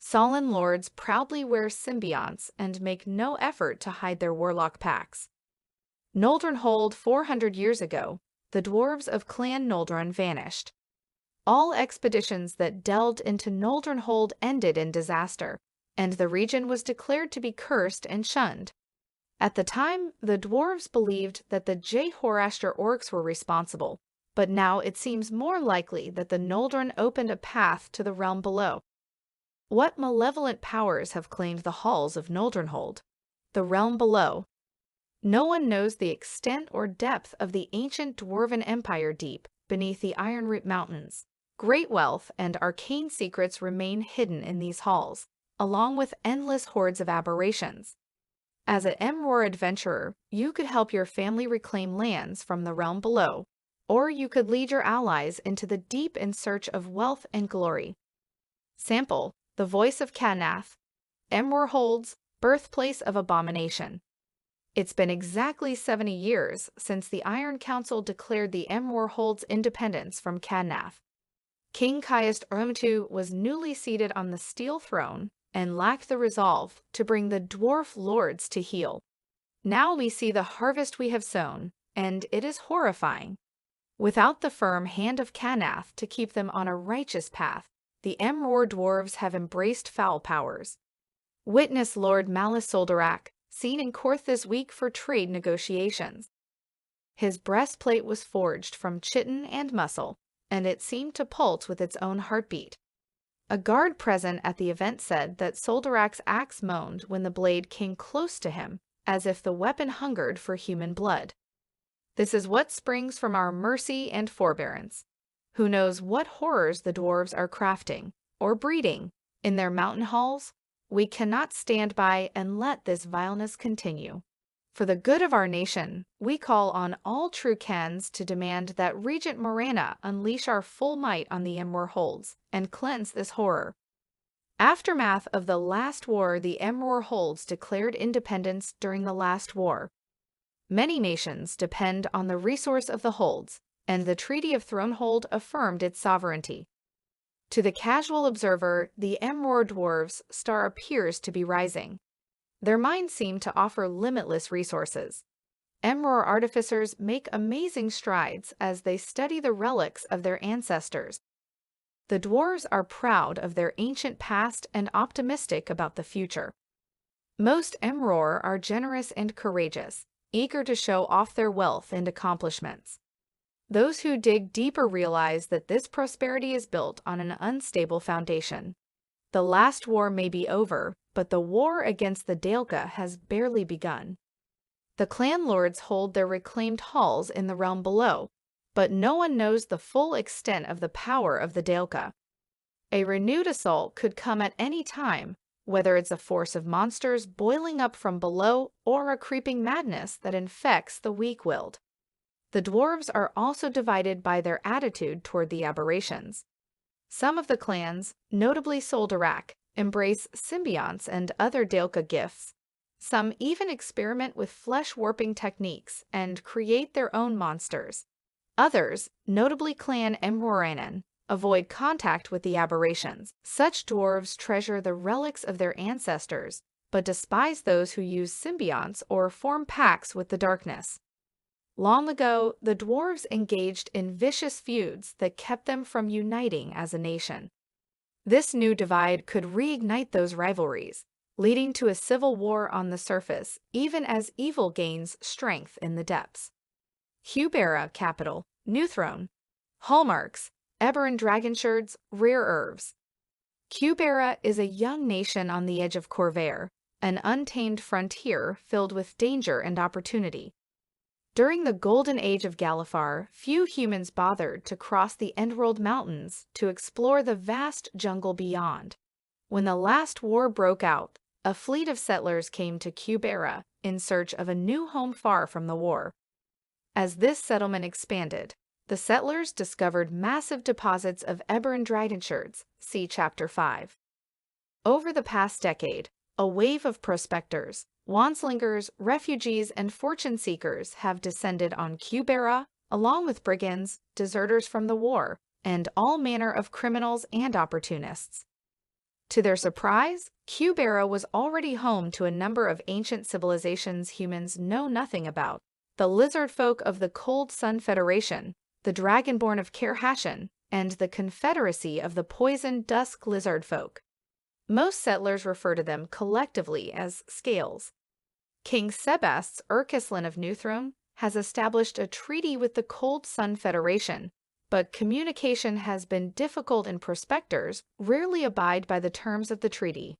Solen lords proudly wear symbionts and make no effort to hide their warlock packs. Thronehold 400 years ago, the dwarves of Clan Noldrun vanished. All expeditions that delved into Thronehold ended in disaster, and the region was declared to be cursed and shunned. At the time, the dwarves believed that the Jehorashter orcs were responsible, but now it seems more likely that the Noldrun opened a path to the realm below. What malevolent powers have claimed the halls of Thronehold? The realm below. No one knows the extent or depth of the ancient dwarven empire deep beneath the Ironroot Mountains. Great wealth and arcane secrets remain hidden in these halls, along with endless hordes of aberrations. As an Mror adventurer, you could help your family reclaim lands from the realm below, or you could lead your allies into the deep in search of wealth and glory. Sample, the voice of Karrnath, Mror Holds, birthplace of abomination. It's been exactly 70 years since the Iron Council declared the Mror Holds independence from Karrnath. King Caius Urmtu was newly seated on the steel throne and lacked the resolve to bring the dwarf lords to heel. Now we see the harvest we have sown, and it is horrifying. Without the firm hand of Karrnath to keep them on a righteous path, the Mror dwarves have embraced foul powers. Witness Lord Malus Soldarak, seen in court this week for trade negotiations. His breastplate was forged from chitin and muscle, and it seemed to pulse with its own heartbeat. A guard present at the event said that Soldarak's axe moaned when the blade came close to him, as if the weapon hungered for human blood. This is what springs from our mercy and forbearance. Who knows what horrors the dwarves are crafting, or breeding, in their mountain halls? We cannot stand by and let this vileness continue. For the good of our nation, we call on all true Khans to demand that Regent Morana unleash our full might on the Mror Holds and cleanse this horror. Aftermath of the last war. The Mror Holds declared independence during the last war. Many nations depend on the resource of the Holds, and the Treaty of Thronehold affirmed its sovereignty. To the casual observer, the Mror dwarves' star appears to be rising. Their minds seem to offer limitless resources. Mror artificers make amazing strides as they study the relics of their ancestors. The dwarves are proud of their ancient past and optimistic about the future. Most Mror are generous and courageous, eager to show off their wealth and accomplishments. Those who dig deeper realize that this prosperity is built on an unstable foundation. The last war may be over, but the war against the Daelka has barely begun. The clan lords hold their reclaimed halls in the realm below, but no one knows the full extent of the power of the Daelka. A renewed assault could come at any time, whether it's a force of monsters boiling up from below or a creeping madness that infects the weak-willed. The dwarves are also divided by their attitude toward the aberrations. Some of the clans, notably Soldarak, embrace symbionts and other Daelka gifts. Some even experiment with flesh-warping techniques and create their own monsters. Others, notably Clan Mroranan, avoid contact with the aberrations. Such dwarves treasure the relics of their ancestors, but despise those who use symbionts or form pacts with the darkness. Long ago, the dwarves engaged in vicious feuds that kept them from uniting as a nation. This new divide could reignite those rivalries, leading to a civil war on the surface, even as evil gains strength in the depths. Khorvaire capital, New Throne. Hallmarks, Eberron dragonshards, rare herbs. Khorvaire is a young nation on the edge of Khorvaire, an untamed frontier filled with danger and opportunity. During the Golden Age of Galifar, few humans bothered to cross the Endworld Mountains to explore the vast jungle beyond. When the last war broke out, a fleet of settlers came to Khorvaire in search of a new home far from the war. As this settlement expanded, the settlers discovered massive deposits of Eberron dragonshards, see Chapter 5. Over the past decade, a wave of prospectors, wandslingers, refugees, and fortune seekers have descended on Khorvaire, along with brigands, deserters from the war, and all manner of criminals and opportunists. To their surprise, Khorvaire was already home to a number of ancient civilizations humans know nothing about. The lizard folk of the Cold Sun Federation, the Dragonborn of Karrnath, and the Confederacy of the Poison Dusk Lizard folk. Most settlers refer to them collectively as Scales. King Sebast's Urkislan of New Throne has established a treaty with the Cold Sun Federation, but communication has been difficult and prospectors rarely abide by the terms of the treaty.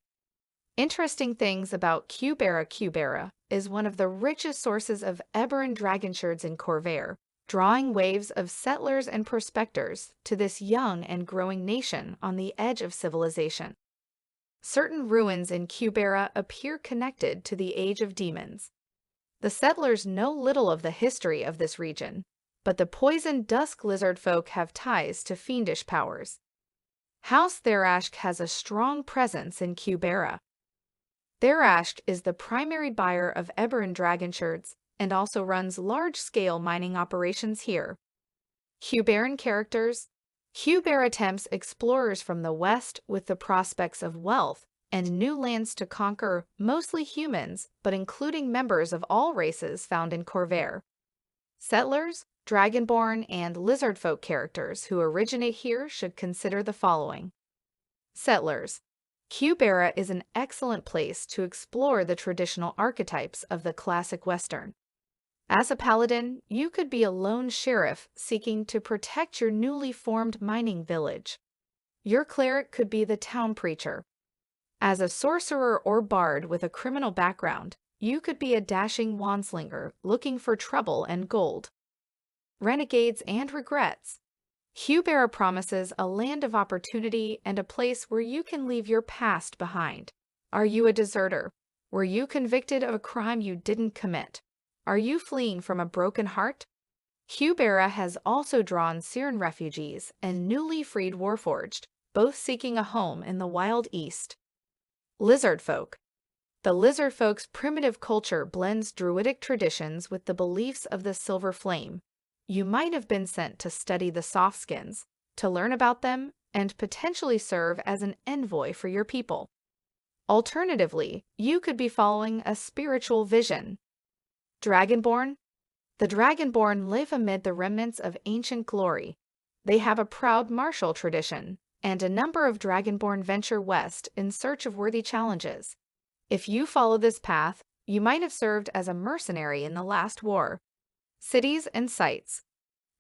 Interesting things about Khorvaire is one of the richest sources of Eberron dragonshards in Khorvaire, drawing waves of settlers and prospectors to this young and growing nation on the edge of civilization. Certain ruins in Khorvaire appear connected to the Age of Demons. The settlers know little of the history of this region, but the poison dusk lizard folk have ties to fiendish powers. House Tharashk has a strong presence in Khorvaire. Tharashk is the primary buyer of Eberron dragonshards and also runs large-scale mining operations here. Khorvairan characters. Khorvaire tempts explorers from the west with the prospects of wealth and new lands to conquer, mostly humans, but including members of all races found in Khorvaire. Settlers, Dragonborn, and Lizardfolk characters who originate here should consider the following. Settlers. Khorvaire is an excellent place to explore the traditional archetypes of the classic Western. As a paladin, you could be a lone sheriff seeking to protect your newly formed mining village. Your cleric could be the town preacher. As a sorcerer or bard with a criminal background, you could be a dashing wandslinger looking for trouble and gold. Renegades and regrets. Khorvaire promises a land of opportunity and a place where you can leave your past behind. Are you a deserter? Were you convicted of a crime you didn't commit? Are you fleeing from a broken heart? Khorvaire has also drawn Cyren refugees and newly freed Warforged, both seeking a home in the wild east. Lizard folk. The lizard folk's primitive culture blends druidic traditions with the beliefs of the Silver Flame. You might have been sent to study the Softskins, to learn about them, and potentially serve as an envoy for your people. Alternatively, you could be following a spiritual vision. Dragonborn. The Dragonborn live amid the remnants of ancient glory. They have a proud martial tradition, and a number of Dragonborn venture west in search of worthy challenges. If you follow this path, you might have served as a mercenary in the last war. Cities and sites.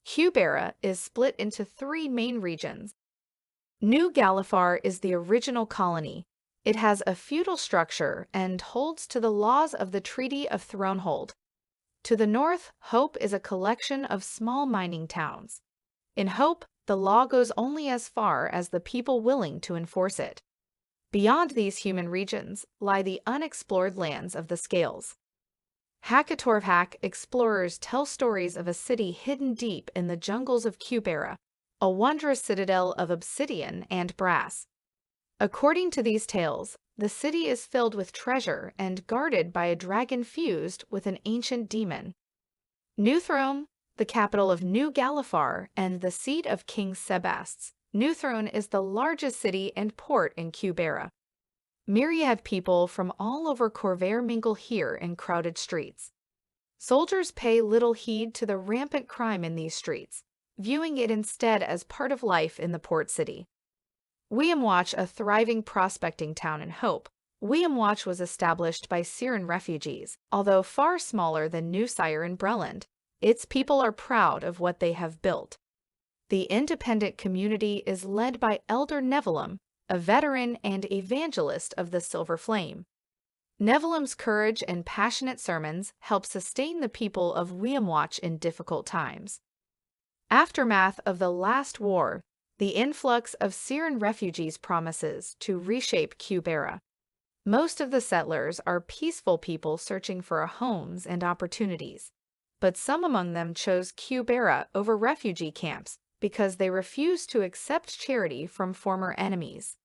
Khorvaire is split into 3 main regions. New Galifar is the original colony. It has a feudal structure and holds to the laws of the Treaty of Thronehold. To the north, Hope is a collection of small mining towns. In Hope, the law goes only as far as the people willing to enforce it. Beyond these human regions lie the unexplored lands of the Scales. Hakatorvhak explorers tell stories of a city hidden deep in the jungles of Khorvaire, a wondrous citadel of obsidian and brass. According to these tales, the city is filled with treasure and guarded by a dragon fused with an ancient demon. New Droaam, the capital of New Galifar and the seat of King Sebasts, New Throne is the largest city and port in Khorvaire. Myriad people from all over Khorvaire mingle here in crowded streets. Soldiers pay little heed to the rampant crime in these streets, viewing it instead as part of life in the port city. Weamwatch, a thriving prospecting town in Hope. Weamwatch was established by Cyren refugees, although far smaller than New Cyre and Breland. Its people are proud of what they have built. The independent community is led by Elder Nevelum, a veteran and evangelist of the Silver Flame. Nevelum's courage and passionate sermons help sustain the people of Weamwatch in difficult times. Aftermath of the last war. The influx of Cyren refugees promises to reshape Khorvaire. Most of the settlers are peaceful people searching for homes and opportunities, but some among them chose Khorvaire over refugee camps because they refused to accept charity from former enemies.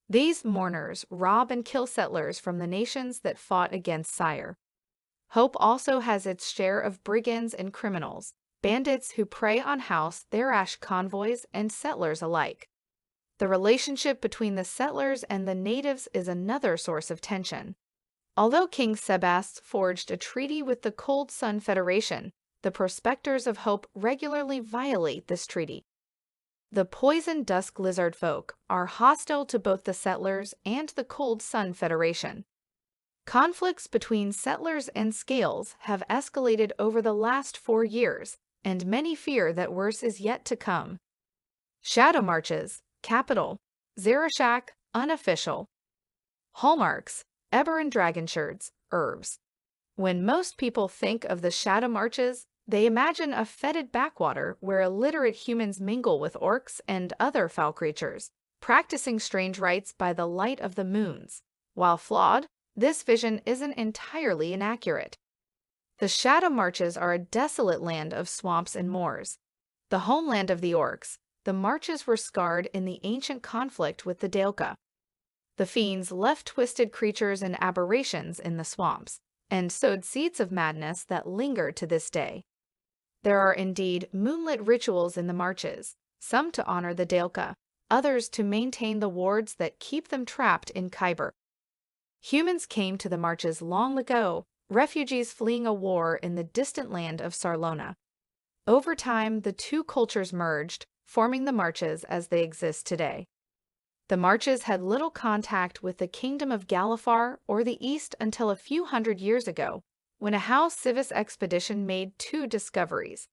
These mourners rob and kill settlers from the nations that fought against Cyre. Hope also has its share of brigands and criminals, bandits who prey on House Therash convoys and settlers alike. The relationship between the settlers and the natives is another source of tension. Although King Sebasts forged a treaty with the Cold Sun Federation, the Prospectors of Hope regularly violate this treaty. The Poison Dusk Lizard folk are hostile to both the settlers and the Cold Sun Federation. Conflicts between settlers and Scales have escalated over the last 4 years, and many fear that worse is yet to come. Shadow Marches, capital, Zarashak, unofficial. Hallmarks, Eberron dragonsherds, herbs. When most people think of the Shadow Marches, they imagine a fetid backwater where illiterate humans mingle with orcs and other foul creatures, practicing strange rites by the light of the moons. While flawed, this vision isn't entirely inaccurate. The Shadow Marches are a desolate land of swamps and moors. The homeland of the orcs, the marches were scarred in the ancient conflict with the Daelka. The fiends left twisted creatures and aberrations in the swamps, and sowed seeds of madness that linger to this day. There are indeed moonlit rituals in the marches, some to honor the Daelka, others to maintain the wards that keep them trapped in Kyber. Humans came to the marches long ago, refugees fleeing a war in the distant land of Sarlona. Over time, the two cultures merged, forming the marches as they exist today. The marches had little contact with the kingdom of Galifar or the East until a few hundred years ago, when a House Civis expedition made 2 discoveries.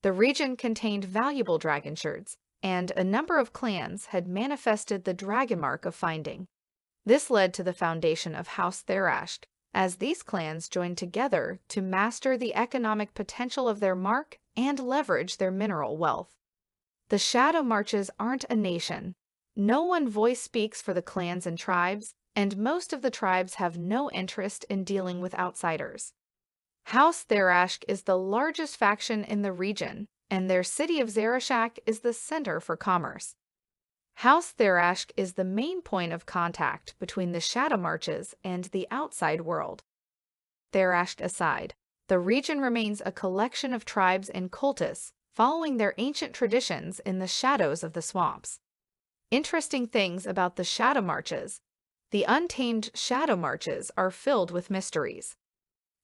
The region contained valuable dragon shards, and a number of clans had manifested the dragon mark of finding. This led to the foundation of House Thrashed, as these clans joined together to master the economic potential of their mark and leverage their mineral wealth. The Shadow Marches aren't a nation. No one voice speaks for the clans and tribes, and most of the tribes have no interest in dealing with outsiders. House Thrashed is the largest faction in the region, and their city of Zarashak is the center for commerce. House Thrashed is the main point of contact between the Shadow Marches and the outside world. Thrashed aside, the region remains a collection of tribes and cultists following their ancient traditions in the shadows of the swamps. Interesting things about the Shadow Marches. The untamed Shadow Marches are filled with mysteries.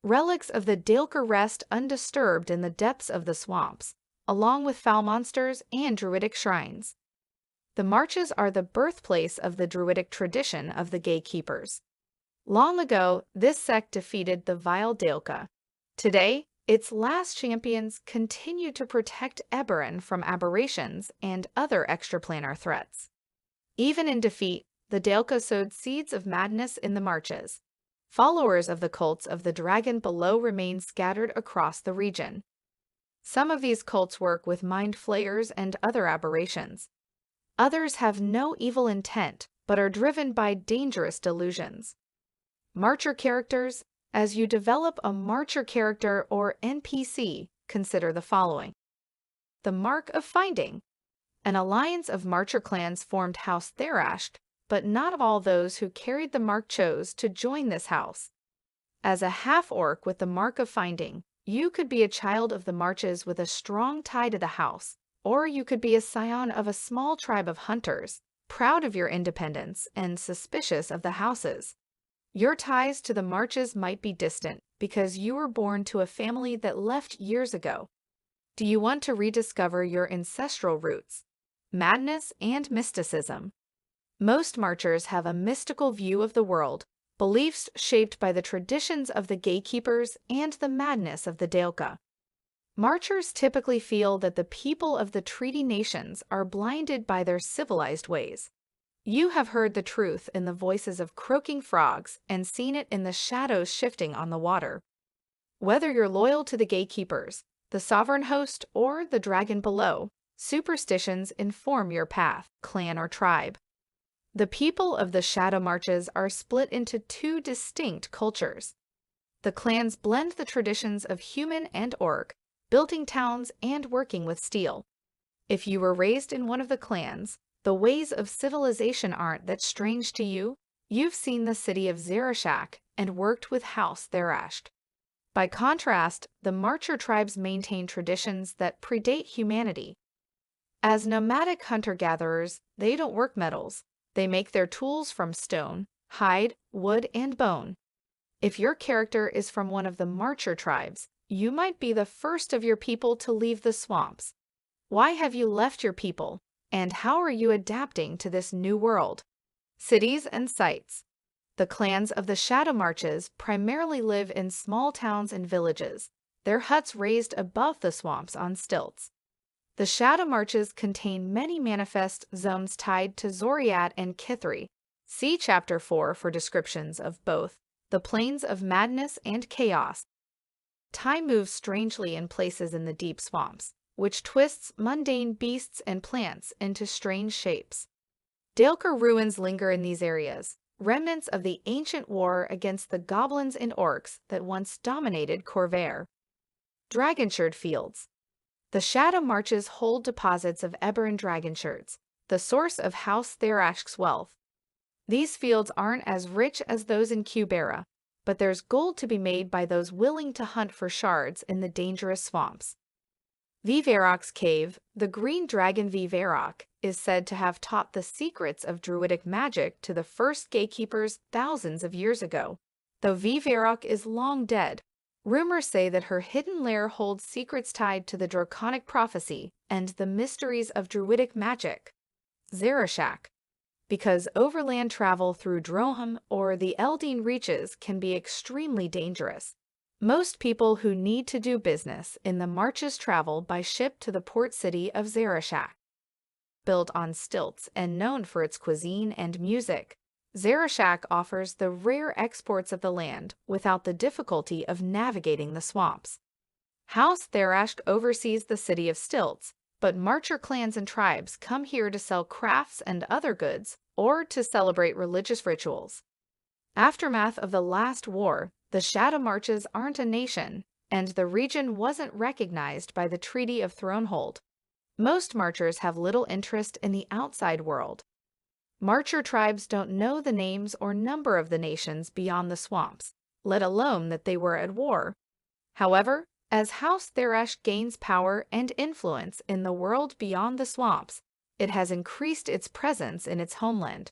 Relics of the Daelker rest undisturbed in the depths of the swamps, along with foul monsters and druidic shrines. The Marches are the birthplace of the druidic tradition of the Gatekeepers. Long ago, this sect defeated the vile Daelka. Today, its last champions continue to protect Eberron from aberrations and other extraplanar threats. Even in defeat, the Daelka sowed seeds of madness in the Marches. Followers of the cults of the dragon below remain scattered across the region. Some of these cults work with mind flayers and other aberrations. Others have no evil intent, but are driven by dangerous delusions. Marcher characters. As you develop a Marcher character or NPC, consider the following. The Mark of Finding. An alliance of Marcher clans formed House Thrashed, but not all those who carried the mark chose to join this house. As a half-orc with the Mark of Finding, you could be a child of the Marches with a strong tie to the house, or you could be a scion of a small tribe of hunters, proud of your independence and suspicious of the houses. Your ties to the Marches might be distant because you were born to a family that left years ago. Do you want to rediscover your ancestral roots? Madness and mysticism. Most Marchers have a mystical view of the world, beliefs shaped by the traditions of the Gatekeepers and the madness of the Daelka. Marchers typically feel that the people of the Treaty Nations are blinded by their civilized ways. You have heard the truth in the voices of croaking frogs and seen it in the shadows shifting on the water. Whether you're loyal to the Gatekeepers, the Sovereign Host, or the Dragon below, superstitions inform your path, clan or tribe. The people of the Shadow Marches are split into 2 distinct cultures. The clans blend the traditions of human and orc, building towns and working with steel. If you were raised in one of the clans, the ways of civilization aren't that strange to you. You've seen the city of Zarashak and worked with House Thrashed. By contrast, the Marcher tribes maintain traditions that predate humanity. As nomadic hunter-gatherers, they don't work metals. They make their tools from stone, hide, wood, and bone. If your character is from one of the Marcher tribes, you might be the first of your people to leave the swamps. Why have you left your people? And how are you adapting to this new world? Cities and sites. The clans of the Shadow Marches primarily live in small towns and villages, their huts raised above the swamps on stilts. The Shadow Marches contain many manifest zones tied to Zoriat and Kithri. See Chapter 4 for descriptions of both the plains of madness and chaos. Time moves strangely in places in the deep swamps, which twists mundane beasts and plants into strange shapes. Daelker ruins linger in these areas, remnants of the ancient war against the goblins and orcs that once dominated Khorvaire. Dragonshard Fields. The Shadow Marches hold deposits of Eberron dragonshards, the source of House Thrashd's wealth. These fields aren't as rich as those in Khorvaire, but there's gold to be made by those willing to hunt for shards in the dangerous swamps. Viverok's Cave. The green dragon Viverok is said to have taught the secrets of druidic magic to the first Gatekeepers thousands of years ago. Though Viverok is long dead, rumors say that her hidden lair holds secrets tied to the draconic prophecy and the mysteries of druidic magic. Zarashak. Because overland travel through Droaam or the Eldeen Reaches can be extremely dangerous. Most people who need to do business in the marches travel by ship to the port city of Zareshak. Built on stilts and known for its cuisine and music, Zareshak offers the rare exports of the land without the difficulty of navigating the swamps. House Tharashk oversees the city of stilts, but marcher clans and tribes come here to sell crafts and other goods or to celebrate religious rituals. Aftermath of the last war, the Shadow Marches aren't a nation, and the region wasn't recognized by the Treaty of Thronehold. Most marchers have little interest in the outside world. Marcher tribes don't know the names or number of the nations beyond the swamps, let alone that they were at war. However, as House Tharashk gains power and influence in the world beyond the swamps, it has increased its presence in its homeland.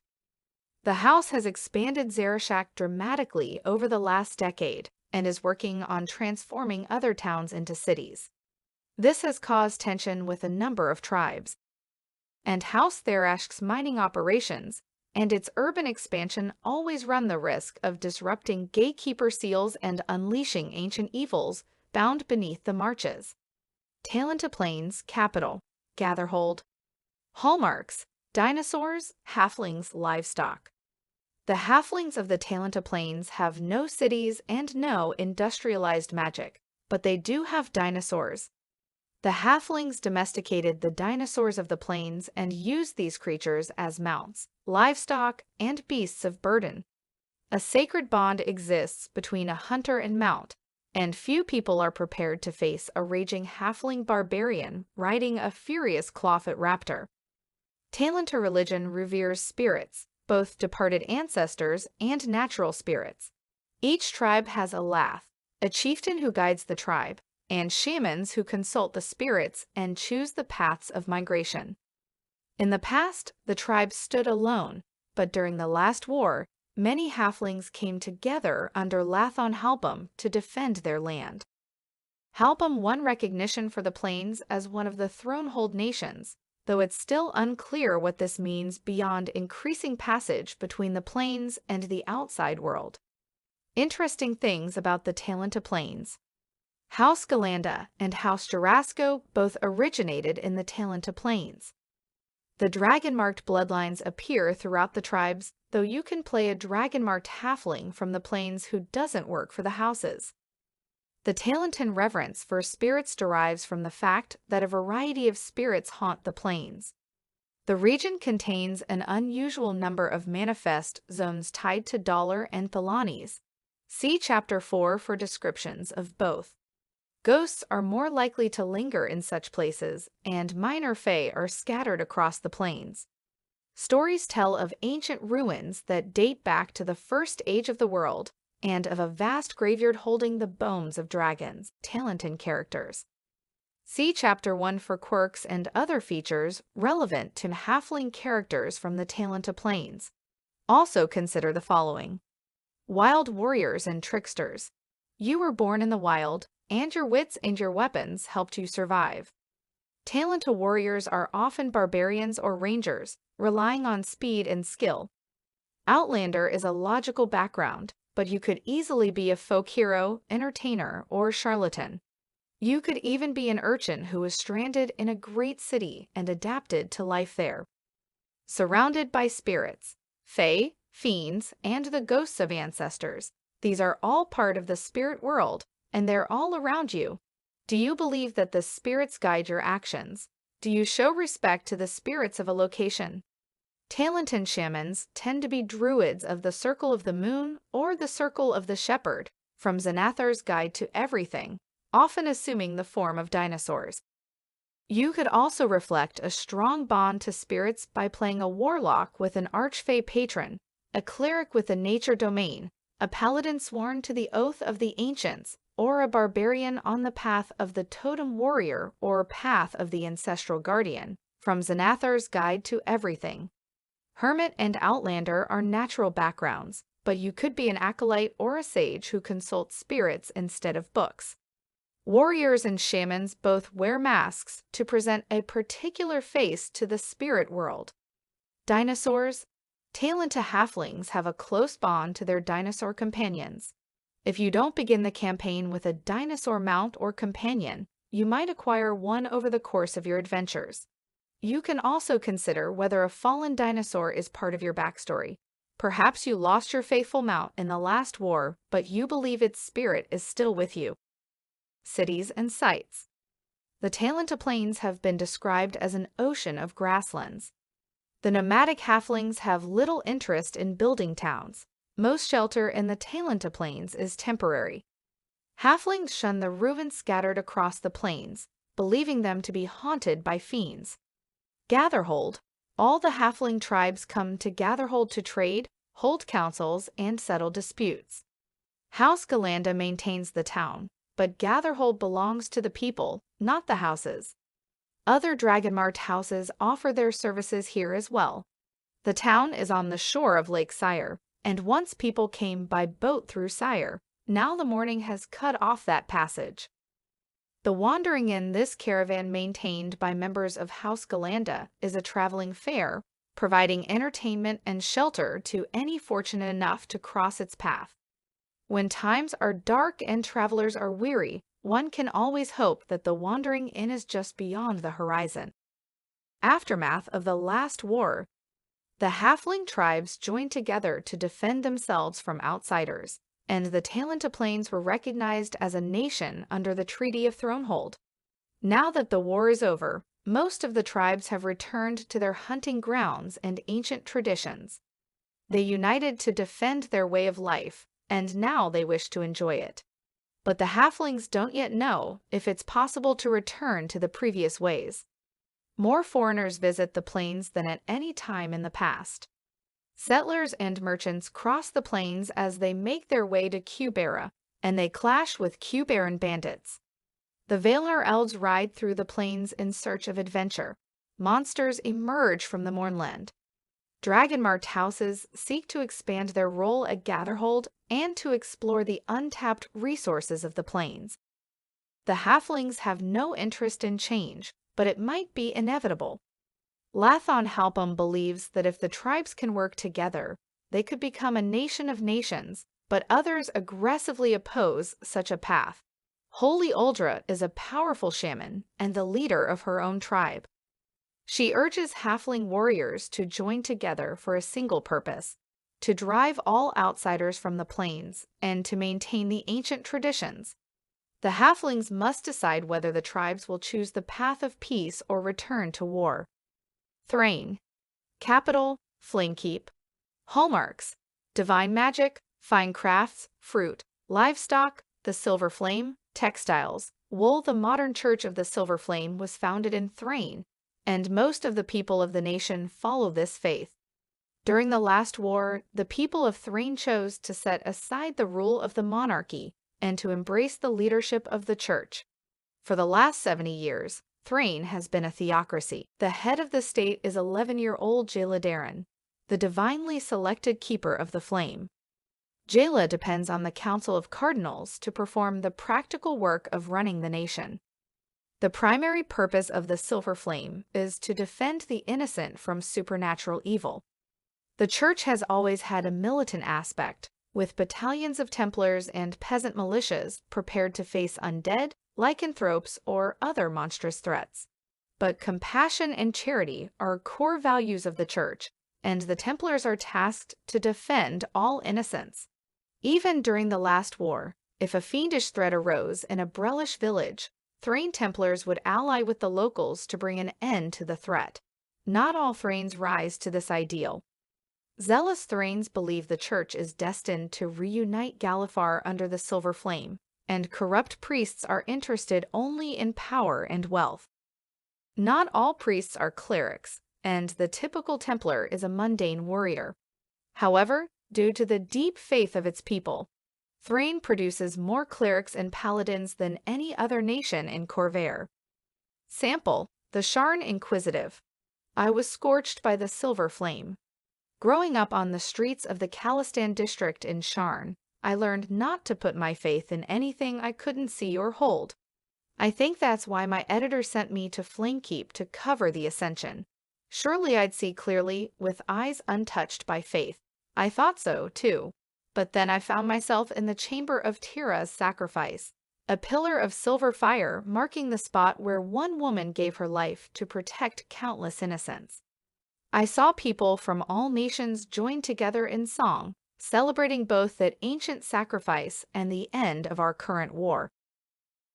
The house has expanded Zareshak dramatically over the last decade and is working on transforming other towns into cities. This has caused tension with a number of tribes. And House Tharashk's mining operations and its urban expansion always run the risk of disrupting gatekeeper seals and unleashing ancient evils bound beneath the marches. Talenta Plains, capital, Gatherhold. Hallmarks: dinosaurs, halflings, livestock. The halflings of the Talenta Plains have no cities and no industrialized magic, but they do have dinosaurs. The halflings domesticated the dinosaurs of the plains and used these creatures as mounts, livestock, and beasts of burden. A sacred bond exists between a hunter and mount, and few people are prepared to face a raging halfling barbarian riding a furious clawfoot raptor. Talenta religion reveres spirits, both departed ancestors and natural spirits. Each tribe has a Lath, a chieftain who guides the tribe, and shamans who consult the spirits and choose the paths of migration. In the past, the tribe stood alone, but during the last war, many halflings came together under Lathon Halbum to defend their land. Halbum won recognition for the plains as one of the Thronehold nations, though it's still unclear what this means beyond increasing passage between the plains and the outside world. Interesting things about the Talenta Plains. House Galanda and House Jarasco both originated in the Talenta Plains. The dragon-marked bloodlines appear throughout the tribes, though you can play a dragon-marked halfling from the plains who doesn't work for the houses. The Talentan reverence for spirits derives from the fact that a variety of spirits haunt the plains. The region contains an unusual number of manifest zones tied to Dollar and Thalanis. See Chapter 4 for descriptions of both. Ghosts are more likely to linger in such places, and minor fae are scattered across the plains. Stories tell of ancient ruins that date back to the first age of the world, and of a vast graveyard holding the bones of dragons, Talentan characters. See Chapter 1 for quirks and other features relevant to halfling characters from the Talenta Plains. Also consider the following. Wild warriors and tricksters. You were born in the wild, and your wits and your weapons helped you survive. Talenta warriors are often barbarians or rangers, relying on speed and skill. Outlander is a logical background, but you could easily be a folk hero, entertainer, or charlatan. You could even be an urchin who was stranded in a great city and adapted to life there. Surrounded by spirits, fae, fiends, and the ghosts of ancestors, these are all part of the spirit world, and they're all around you. Do you believe that the spirits guide your actions? Do you show respect to the spirits of a location? Talentan shamans tend to be druids of the Circle of the Moon or the Circle of the Shepherd, from Xanathar's Guide to Everything, often assuming the form of dinosaurs. You could also reflect a strong bond to spirits by playing a warlock with an archfey patron, a cleric with a nature domain, a paladin sworn to the oath of the ancients, or a barbarian on the path of the totem warrior or path of the ancestral guardian, from Xanathar's Guide to Everything. Hermit and Outlander are natural backgrounds, but you could be an acolyte or a sage who consults spirits instead of books. Warriors and shamans both wear masks to present a particular face to the spirit world. Dinosaurs. Talenta halflings have a close bond to their dinosaur companions. If you don't begin the campaign with a dinosaur mount or companion, you might acquire one over the course of your adventures. You can also consider whether a fallen dinosaur is part of your backstory. Perhaps you lost your faithful mount in the last war, but you believe its spirit is still with you. Cities and sites. The Talenta Plains have been described as an ocean of grasslands. The nomadic halflings have little interest in building towns. Most shelter in the Talenta Plains is temporary. Halflings shun the ruins scattered across the plains, believing them to be haunted by fiends. Gatherhold. All the halfling tribes come to Gatherhold to trade, hold councils, and settle disputes. House Galanda maintains the town, but Gatherhold belongs to the people, not the houses. Other Dragonmart houses offer their services here as well. The town is on the shore of Lake Cyre, and once people came by boat through Cyre, now the morning has cut off that passage. The Wandering Inn, this caravan maintained by members of House Galanda, is a traveling fair, providing entertainment and shelter to any fortunate enough to cross its path. When times are dark and travelers are weary, one can always hope that the Wandering Inn is just beyond the horizon. Aftermath of the last war. The halfling tribes joined together to defend themselves from outsiders, and the Talenta Plains were recognized as a nation under the Treaty of Thronehold. Now that the war is over, most of the tribes have returned to their hunting grounds and ancient traditions. They united to defend their way of life, and now they wish to enjoy it. But the halflings don't yet know if it's possible to return to the previous ways. More foreigners visit the plains than at any time in the past. Settlers and merchants cross the plains as they make their way to Khorvaire, and they clash with Khorvaire bandits. The Valenar elves ride through the plains in search of adventure. Monsters emerge from the Mournland. Dragonmart houses seek to expand their role at Gatherhold and to explore the untapped resources of the plains. The halflings have no interest in change, but it might be inevitable. Lathon Halpum believes that if the tribes can work together, they could become a nation of nations, but others aggressively oppose such a path. Holy Uldra is a powerful shaman and the leader of her own tribe. She urges halfling warriors to join together for a single purpose: to drive all outsiders from the plains and to maintain the ancient traditions. The halflings must decide whether the tribes will choose the path of peace or return to war. Thrane. Capital, Flamekeep. Hallmarks: divine magic, fine crafts, fruit, livestock, the Silver Flame, textiles, wool. The modern Church of the Silver Flame was founded in Thrane, and most of the people of the nation follow this faith. During the last war, the people of Thrane chose to set aside the rule of the monarchy and to embrace the leadership of the church. For the last 70 years, Thrane has been a theocracy. The head of the state is 11-year-old Jayla, the divinely selected keeper of the flame. Jayla depends on the Council of Cardinals to perform the practical work of running the nation. The primary purpose of the Silver Flame is to defend the innocent from supernatural evil. The church has always had a militant aspect, with battalions of Templars and peasant militias prepared to face undead, lycanthropes, or other monstrous threats. But compassion and charity are core values of the church, and the Templars are tasked to defend all innocents. Even during the last war, if a fiendish threat arose in a Brelish village, Thrane Templars would ally with the locals to bring an end to the threat. Not all Thranes rise to this ideal. Zealous Thranes believe the church is destined to reunite Galifar under the Silver Flame, and corrupt priests are interested only in power and wealth. Not all priests are clerics, and the typical Templar is a mundane warrior. However, due to the deep faith of its people, Thrane produces more clerics and paladins than any other nation in Khorvaire. Sample: the Sharn Inquisitive. I was scorched by the Silver Flame. Growing up on the streets of the Khalistan district in Sharn, I learned not to put my faith in anything I couldn't see or hold. I think that's why my editor sent me to Flamekeep to cover the Ascension. Surely I'd see clearly with eyes untouched by faith. I thought so, too. But then I found myself in the chamber of Tira's sacrifice, a pillar of silver fire marking the spot where one woman gave her life to protect countless innocents. I saw people from all nations join together in song, celebrating both that ancient sacrifice and the end of our current war.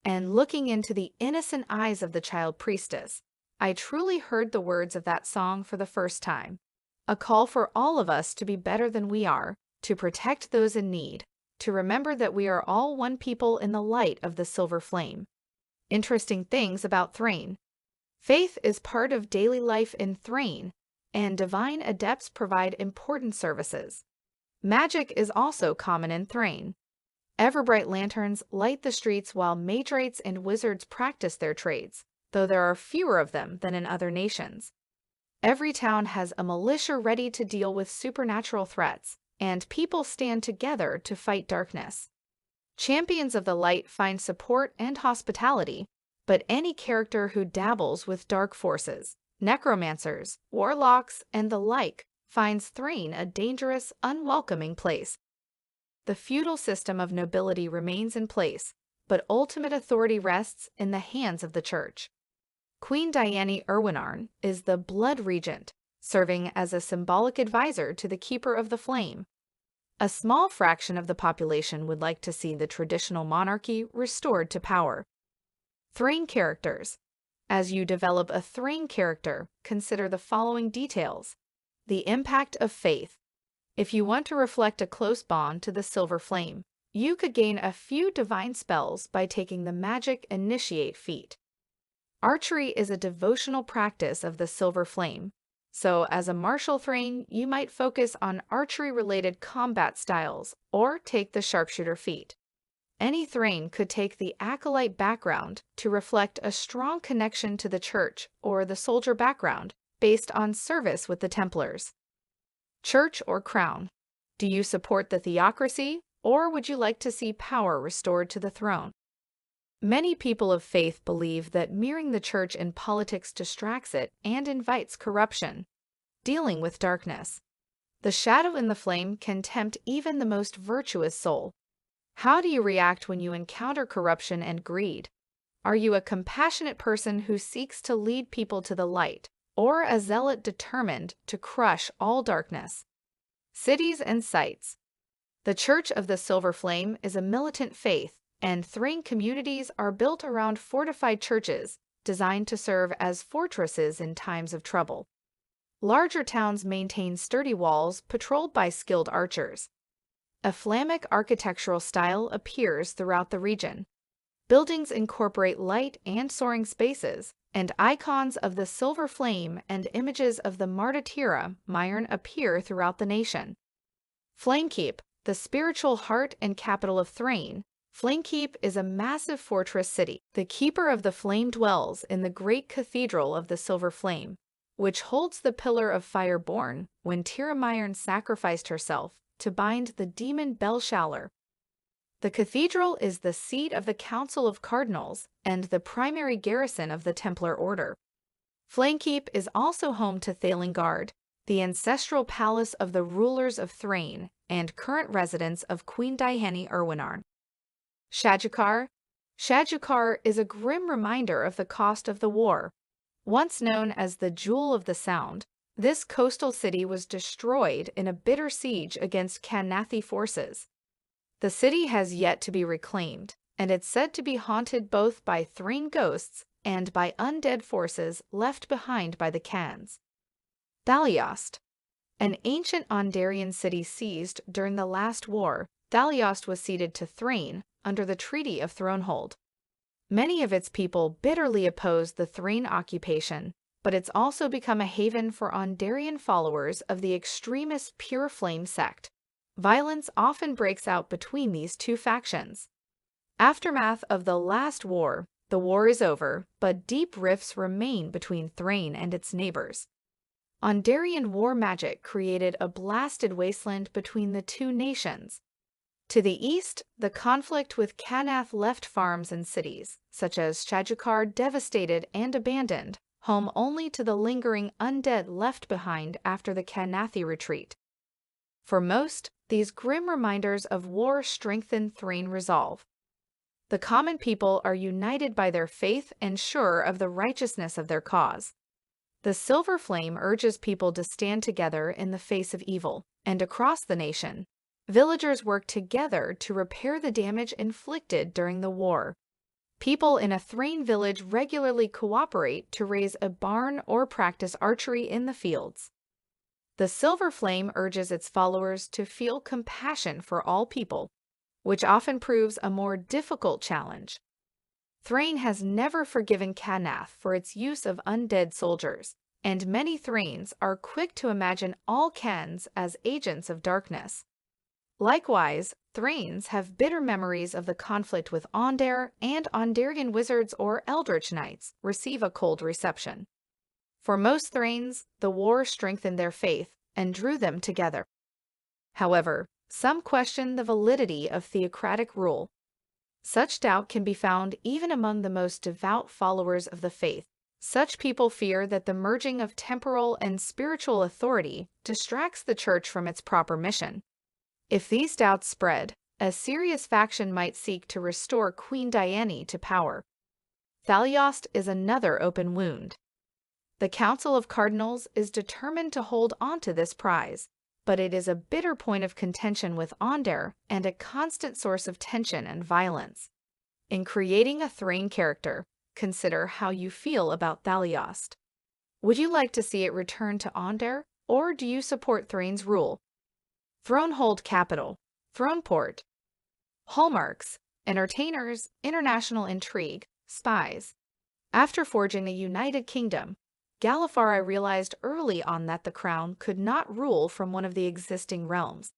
And looking into the innocent eyes of the child priestess, I truly heard the words of that song for the first time. A call for all of us to be better than we are, to protect those in need, to remember that we are all one people in the light of the silver flame. Interesting things about Thrane. Faith is part of daily life in Thrane, and divine adepts provide important services. Magic is also common in Thrane. Ever-bright lanterns light the streets while mages and wizards practice their trades, though there are fewer of them than in other nations. Every town has a militia ready to deal with supernatural threats, and people stand together to fight darkness. Champions of the light find support and hospitality, but any character who dabbles with dark forces, necromancers, warlocks, and the like, finds Thrane a dangerous, unwelcoming place. The feudal system of nobility remains in place, but ultimate authority rests in the hands of the church. Queen Diane Erwinarn is the Blood Regent, serving as a symbolic advisor to the Keeper of the Flame. A small fraction of the population would like to see the traditional monarchy restored to power. Thrane characters. As you develop a Thrane character, consider the following details. The impact of faith. If you want to reflect a close bond to the silver flame, you could gain a few divine spells by taking the Magic Initiate feat. Archery is a devotional practice of the silver flame, so as a martial Thrane, you might focus on archery-related combat styles or take the sharpshooter feat. Any Thrane could take the acolyte background to reflect a strong connection to the church or the soldier background based on service with the Templars. Church or crown? Do you support the theocracy, or would you like to see power restored to the throne? Many people of faith believe that mirroring the church in politics distracts it and invites corruption. Dealing with darkness. The shadow in the flame can tempt even the most virtuous soul. How do you react when you encounter corruption and greed? Are you a compassionate person who seeks to lead people to the light, or a zealot determined to crush all darkness? Cities and sites. The Church of the Silver Flame is a militant faith, and Thrane communities are built around fortified churches designed to serve as fortresses in times of trouble. Larger towns maintain sturdy walls patrolled by skilled archers. A Flammic architectural style appears throughout the region. Buildings incorporate light and soaring spaces, and icons of the silver flame and images of the Martyra Myrn appear throughout the nation. Flamekeep, the spiritual heart and capital of Thrane. Flamekeep is a massive fortress city. The Keeper of the Flame dwells in the great cathedral of the Silver Flame, which holds the pillar of fire born when Tira Myrn sacrificed herself to bind the demon Belshazzar. The cathedral is the seat of the Council of Cardinals and the primary garrison of the Templar Order. Flamekeep is also home to Thalengard, the ancestral palace of the rulers of Thrane and current residence of Queen Diane Erwinarn. Shadukar. Shadukar is a grim reminder of the cost of the war. Once known as the Jewel of the Sound, this coastal city was destroyed in a bitter siege against Karrnathi forces. The city has yet to be reclaimed, and it's said to be haunted both by Thrane ghosts and by undead forces left behind by the Khans. Thaliost. An ancient Aundarian city seized during the last war, Thaliost was ceded to Thrane under the Treaty of Thronehold. Many of its people bitterly opposed the Thrane occupation, but it's also become a haven for Aundarian followers of the extremist Pure Flame sect. Violence often breaks out between these two factions. Aftermath of the last war. The war is over, but deep rifts remain between Thrane and its neighbors. Aundarian war magic created a blasted wasteland between the two nations. To the east, the conflict with Karrnath left farms and cities, such as Shadukar, devastated and abandoned, home only to the lingering undead left behind after the Karrnathi retreat. For most, these grim reminders of war strengthen Thrain resolve. The common people are united by their faith and sure of the righteousness of their cause. The silver flame urges people to stand together in the face of evil, and across the nation, villagers work together to repair the damage inflicted during the war. People in a Thrain village regularly cooperate to raise a barn or practice archery in the fields. The silver flame urges its followers to feel compassion for all people, which often proves a more difficult challenge. Thrain has never forgiven Karrnath for its use of undead soldiers, and many Thrains are quick to imagine all Khans as agents of darkness. Likewise, Thrains have bitter memories of the conflict with Aundair, and Aundarian wizards or Eldritch Knights receive a cold reception. For most Thrains, the war strengthened their faith and drew them together. However, some question the validity of theocratic rule. Such doubt can be found even among the most devout followers of the faith. Such people fear that the merging of temporal and spiritual authority distracts the church from its proper mission. If these doubts spread, a serious faction might seek to restore Queen Diane to power. Thaliast is another open wound. The Council of Cardinals is determined to hold onto this prize, but it is a bitter point of contention with Aundair and a constant source of tension and violence. In creating a Thrain character, consider how you feel about Thaliast. Would you like to see it return to Aundair, or do you support Thrain's rule? Thronehold Capital, Throneport. Hallmarks, entertainers, international intrigue, spies. After forging a united kingdom, Galifari realized early on that the crown could not rule from one of the existing realms.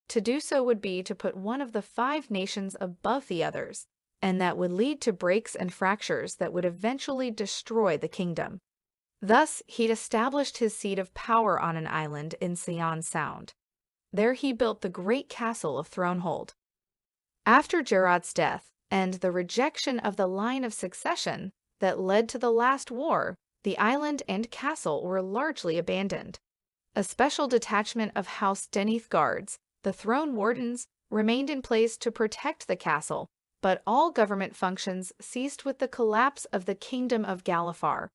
To do so would be to put one of the 5 nations above the others, and that would lead to breaks and fractures that would eventually destroy the kingdom. Thus, he'd established his seat of power on an island in Sion Sound. There he built the great castle of Thronehold. After Gerard's death and the rejection of the line of succession that led to the last war, the island and castle were largely abandoned. A special detachment of House Denith guards, the Throne Wardens, remained in place to protect the castle, but all government functions ceased with the collapse of the Kingdom of Galifar.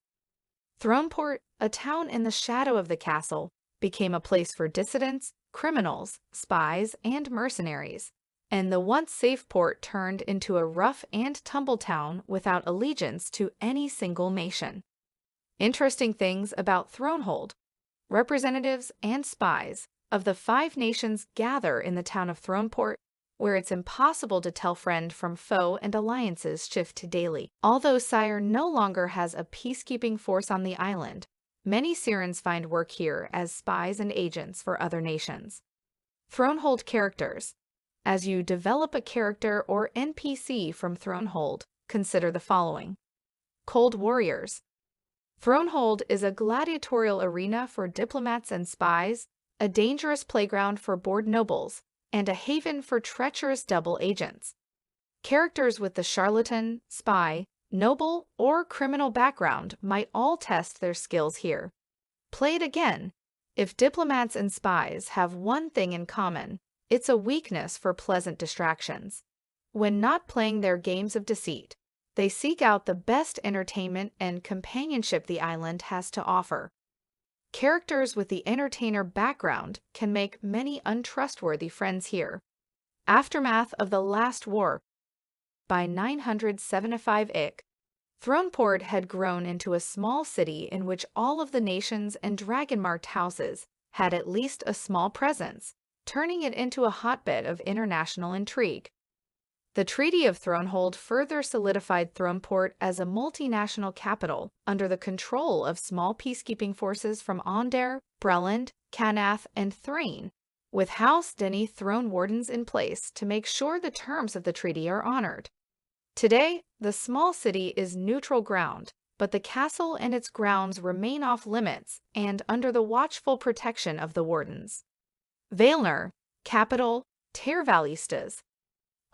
Throneport, a town in the shadow of the castle, became a place for dissidents, criminals, spies, and mercenaries, and the once safe port turned into a rough and tumble town without allegiance to any single nation. Interesting things about Thronehold. Representatives and spies of the 5 nations gather in the town of Throneport, where it's impossible to tell friend from foe and alliances shift daily. Although Cyre no longer has a peacekeeping force on the island, many Cyrans find work here as spies and agents for other nations. Thronehold characters. As you develop a character or NPC from Thronehold, consider the following. Cold Warriors. Thronehold is a gladiatorial arena for diplomats and spies, a dangerous playground for bored nobles, and a haven for treacherous double agents. Characters with the charlatan, spy, noble, or criminal background might all test their skills here. Played again. If diplomats and spies have one thing in common, it's a weakness for pleasant distractions. When not playing their games of deceit, they seek out the best entertainment and companionship the island has to offer. Characters with the entertainer background can make many untrustworthy friends here. Aftermath of the Last War. By 975 IC, Throneport had grown into a small city in which all of the nations and dragon-marked houses had at least a small presence, turning it into a hotbed of international intrigue. The Treaty of Thronehold further solidified Throneport as a multinational capital under the control of small peacekeeping forces from Aundair, Breland, Karrnath, and Thrane, with House Denith Throne Wardens in place to make sure the terms of the treaty are honored. Today, the small city is neutral ground, but the castle and its grounds remain off limits and under the watchful protection of the Wardens. Valenar, capital, Tervalistas.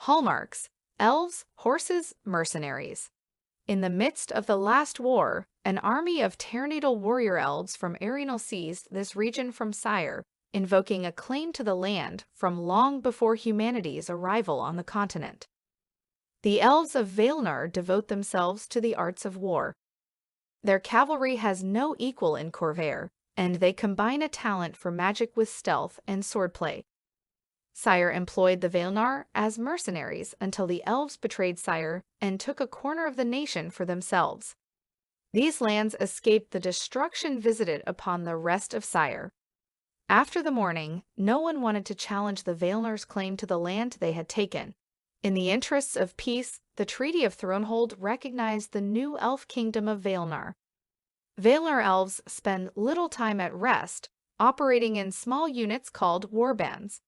Hallmarks, elves, horses, mercenaries. In the midst of the last war, an army of Ternatal warrior elves from Arenal seized this region from Cyre, invoking a claim to the land from long before humanity's arrival on the continent. The elves of Valenar devote themselves to the arts of war. Their cavalry has no equal in Khorvaire, and they combine a talent for magic with stealth and swordplay. Cyre employed the Valenar as mercenaries until the elves betrayed Cyre and took a corner of the nation for themselves. These lands escaped the destruction visited upon the rest of Cyre. After the morning, no one wanted to challenge the Valenar's claim to the land they had taken. In the interests of peace, the Treaty of Thronehold recognized the new elf kingdom of Valenar. Valenar elves spend little time at rest, operating in small units called warbands.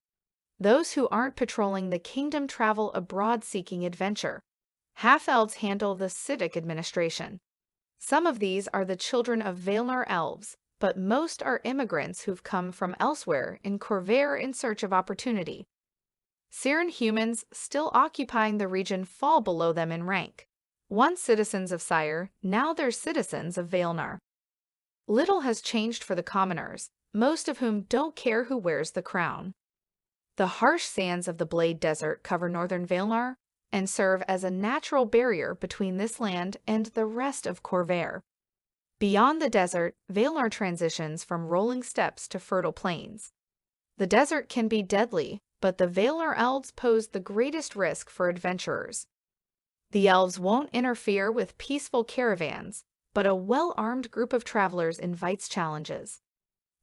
Those who aren't patrolling the kingdom travel abroad seeking adventure. Half-elves handle the civic administration. Some of these are the children of Valenar elves, but most are immigrants who've come from elsewhere in Khorvaire in search of opportunity. Cyren humans still occupying the region fall below them in rank. Once citizens of Cyre, now they're citizens of Valenar. Little has changed for the commoners, most of whom don't care who wears the crown. The harsh sands of the Blade Desert cover northern Valenar and serve as a natural barrier between this land and the rest of Khorvaire. Beyond the desert, Valenar transitions from rolling steppes to fertile plains. The desert can be deadly, but the Valenar elves pose the greatest risk for adventurers. The elves won't interfere with peaceful caravans, but a well-armed group of travelers invites challenges.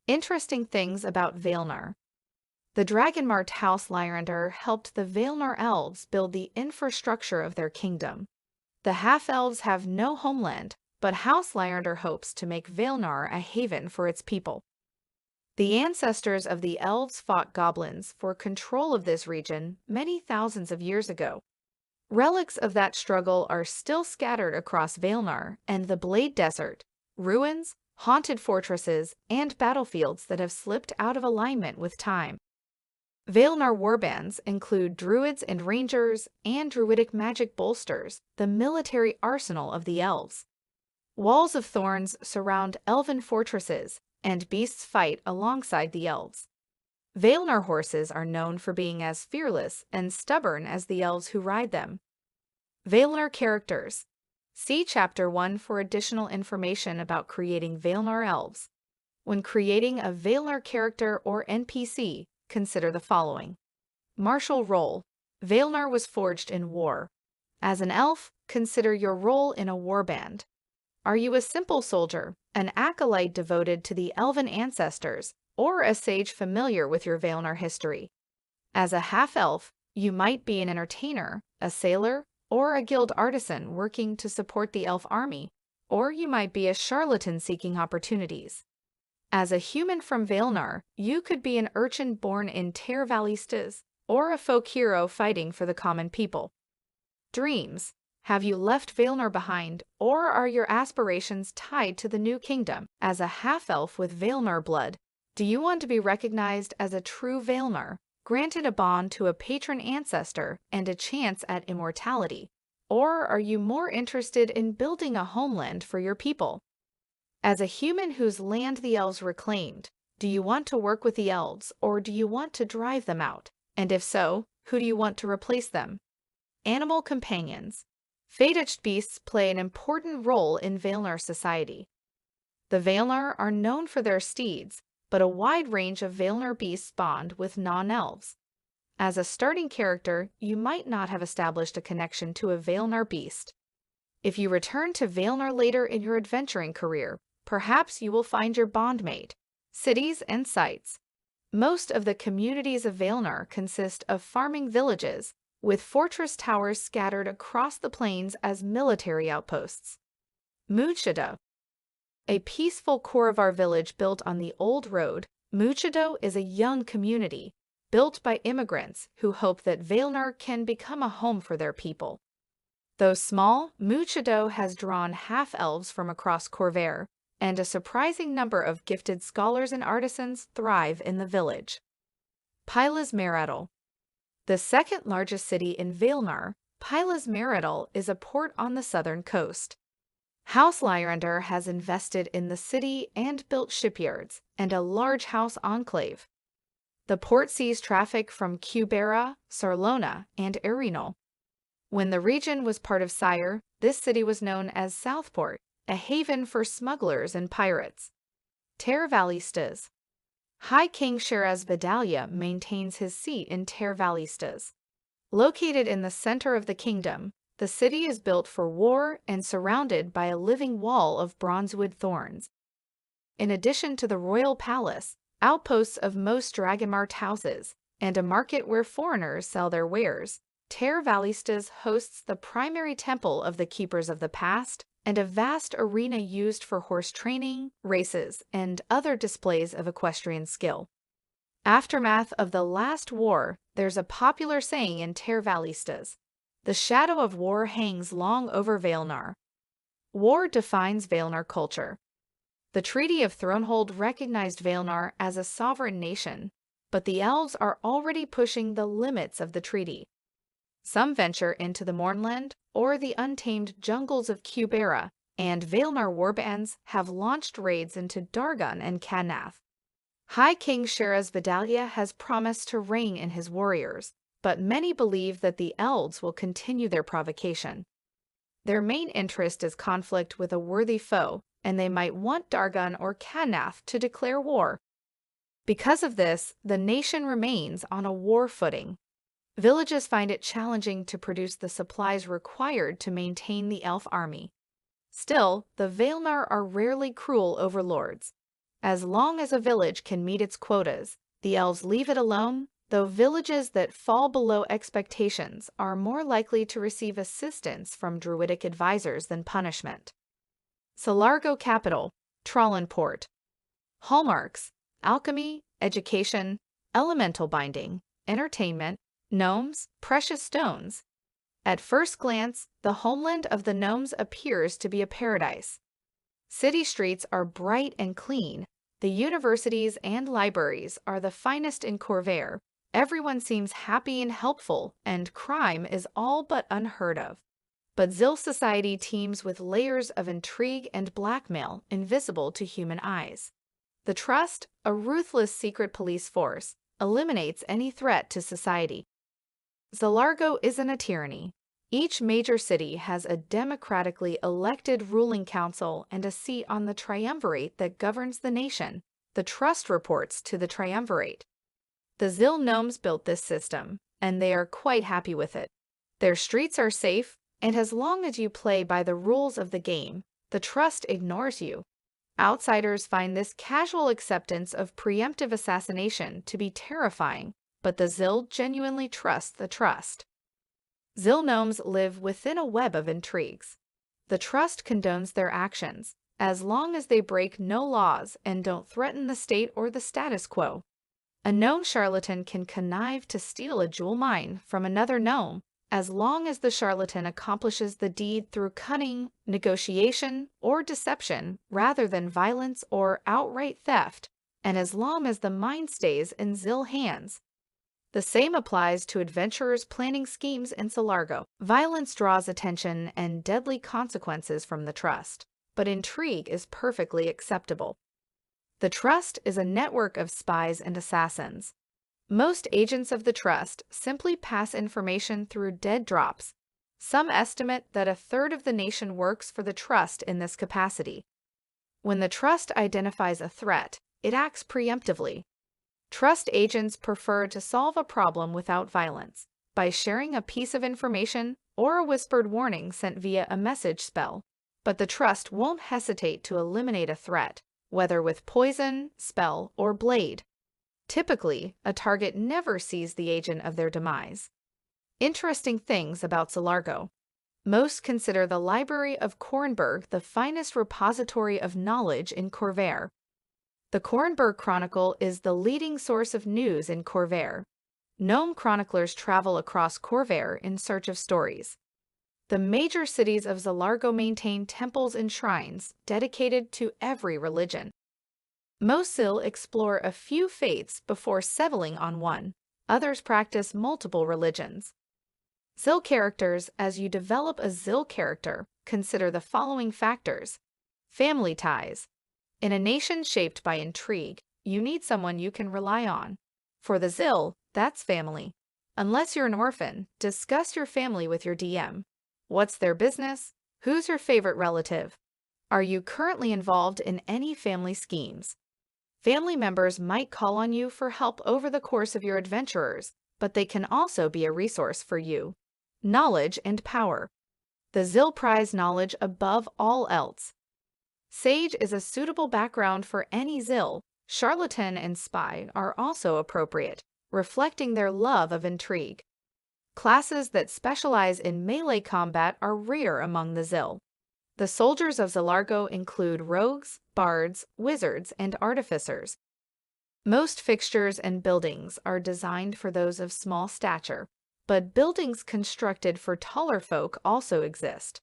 Interesting things about Valenar. The Dragonmarked House Lhazaar helped the Valenar elves build the infrastructure of their kingdom. The half-elves have no homeland, but House Lhazaar hopes to make Valenar a haven for its people. The ancestors of the elves fought goblins for control of this region many thousands of years ago. Relics of that struggle are still scattered across Valenar and the Blade Desert, ruins, haunted fortresses, and battlefields that have slipped out of alignment with time. Valenar warbands include druids and rangers and druidic magic bolsters, the military arsenal of the elves. Walls of thorns surround elven fortresses, and beasts fight alongside the elves. Valenar horses are known for being as fearless and stubborn as the elves who ride them. Valenar characters. See Chapter 1 for additional information about creating Valenar elves. When creating a Valenar character or NPC, consider the following. Martial role. Valenar was forged in war. As an elf, consider your role in a warband. Are you a simple soldier, an acolyte devoted to the elven ancestors, or a sage familiar with your Valenar history? As a half-elf, you might be an entertainer, a sailor, or a guild artisan working to support the elf army, or you might be a charlatan seeking opportunities. As a human from Valenar, you could be an urchin born in Ter Valistas, or a folk hero fighting for the common people. Dreams. Have you left Valenar behind, or are your aspirations tied to the new kingdom? As a half-elf with Valenar blood, do you want to be recognized as a true Valenar, granted a bond to a patron ancestor and a chance at immortality? Or are you more interested in building a homeland for your people? As a human whose land the elves reclaimed, do you want to work with the elves, or do you want to drive them out? And if so, who do you want to replace them? Animal companions. Fate-etched beasts play an important role in Valenar society. The Valenar are known for their steeds, but a wide range of Valenar beasts bond with non-elves. As a starting character, you might not have established a connection to a Valenar beast. If you return to Valenar later in your adventuring career, perhaps you will find your bondmate. Cities and sites. Most of the communities of Valenar consist of farming villages, with fortress towers scattered across the plains as military outposts. Muchado. A peaceful Khorvaire village built on the old road, Muchado is a young community, built by immigrants who hope that Valenar can become a home for their people. Though small, Muchado has drawn half-elves from across Khorvaire, and a surprising number of gifted scholars and artisans thrive in the village. Lhazaar. The second largest city in Valenar, Lhazaar is a port on the southern coast. House Lhazaar has invested in the city and built shipyards and a large house enclave. The port sees traffic from Khorvaire, Sarlona, and Erinal. When the region was part of Cyre, this city was known as Southport, a haven for smugglers and pirates. Tervalistas. High King Sheraz-Vidalia maintains his seat in Tervalistas. Located in the center of the kingdom, the city is built for war and surrounded by a living wall of bronzewood thorns. In addition to the royal palace, outposts of most Dragonmart houses, and a market where foreigners sell their wares, Tervalistas hosts the primary temple of the Keepers of the Past and a vast arena used for horse training, races, and other displays of equestrian skill. Aftermath of the last war, there's a popular saying in Tervalistas: "The shadow of war hangs long over Valenar." War defines Valenar culture. The Treaty of Thronehold recognized Valenar as a sovereign nation, but the elves are already pushing the limits of the treaty. Some venture into the Mournland or the untamed jungles of Khorvaire, and Valenar warbands have launched raids into Darguun and Karrnath. High King Sheraz-Vidalia has promised to rein in his warriors, but many believe that the elves will continue their provocation. Their main interest is conflict with a worthy foe, and they might want Darguun or Karrnath to declare war. Because of this, the nation remains on a war footing. Villages find it challenging to produce the supplies required to maintain the elf army. Still, the Valenar are rarely cruel overlords. As long as a village can meet its quotas, the elves leave it alone, though villages that fall below expectations are more likely to receive assistance from druidic advisors than punishment. Zilargo capital, Thrane port. Hallmarks: alchemy, education, elemental binding, entertainment, gnomes, precious stones. At first glance, the homeland of the gnomes appears to be a paradise. City streets are bright and clean. The universities and libraries are the finest in Khorvaire. Everyone seems happy and helpful, and crime is all but unheard of. But Zil society teems with layers of intrigue and blackmail invisible to human eyes. The Trust, a ruthless secret police force, eliminates any threat to society. Zilargo isn't a tyranny. Each major city has a democratically elected ruling council and a seat on the triumvirate that governs the nation. The Trust reports to the triumvirate. The Zil gnomes built this system, and they are quite happy with it. Their streets are safe, and as long as you play by the rules of the game, the Trust ignores you. Outsiders find this casual acceptance of preemptive assassination to be terrifying, but the Zil genuinely trust the Trust. Zil gnomes live within a web of intrigues. The Trust condones their actions, as long as they break no laws and don't threaten the state or the status quo. A gnome charlatan can connive to steal a jewel mine from another gnome, as long as the charlatan accomplishes the deed through cunning, negotiation, or deception rather than violence or outright theft, and as long as the mine stays in Zil hands. The same applies to adventurers planning schemes in Zilargo. Violence draws attention and deadly consequences from the Trust, but intrigue is perfectly acceptable. The Trust is a network of spies and assassins. Most agents of the Trust simply pass information through dead drops. Some estimate that a third of the nation works for the Trust in this capacity. When the Trust identifies a threat, it acts preemptively. Trust agents prefer to solve a problem without violence, by sharing a piece of information or a whispered warning sent via a message spell. But the Trust won't hesitate to eliminate a threat, whether with poison, spell, or blade. Typically, a target never sees the agent of their demise. Interesting things about Zilargo. Most consider the Library of Khorvaire the finest repository of knowledge in Khorvaire. The Khorvaire Chronicle is the leading source of news in Khorvaire. Gnome chroniclers travel across Khorvaire in search of stories. The major cities of Zilargo maintain temples and shrines dedicated to every religion. Most Zil explore a few faiths before settling on one. Others practice multiple religions. Zil characters. As you develop a Zil character, consider the following factors. Family ties. In a nation shaped by intrigue, you need someone you can rely on. For the Zil, that's family. Unless you're an orphan, discuss your family with your DM. What's their business? Who's your favorite relative? Are you currently involved in any family schemes? Family members might call on you for help over the course of your adventures, but they can also be a resource for you. Knowledge and power. The Zil prize knowledge above all else. Sage is a suitable background for any Zil. Charlatan and spy are also appropriate, reflecting their love of intrigue. Classes that specialize in melee combat are rare among the Zil. The soldiers of Zilargo include rogues, bards, wizards, and artificers. Most fixtures and buildings are designed for those of small stature, but buildings constructed for taller folk also exist.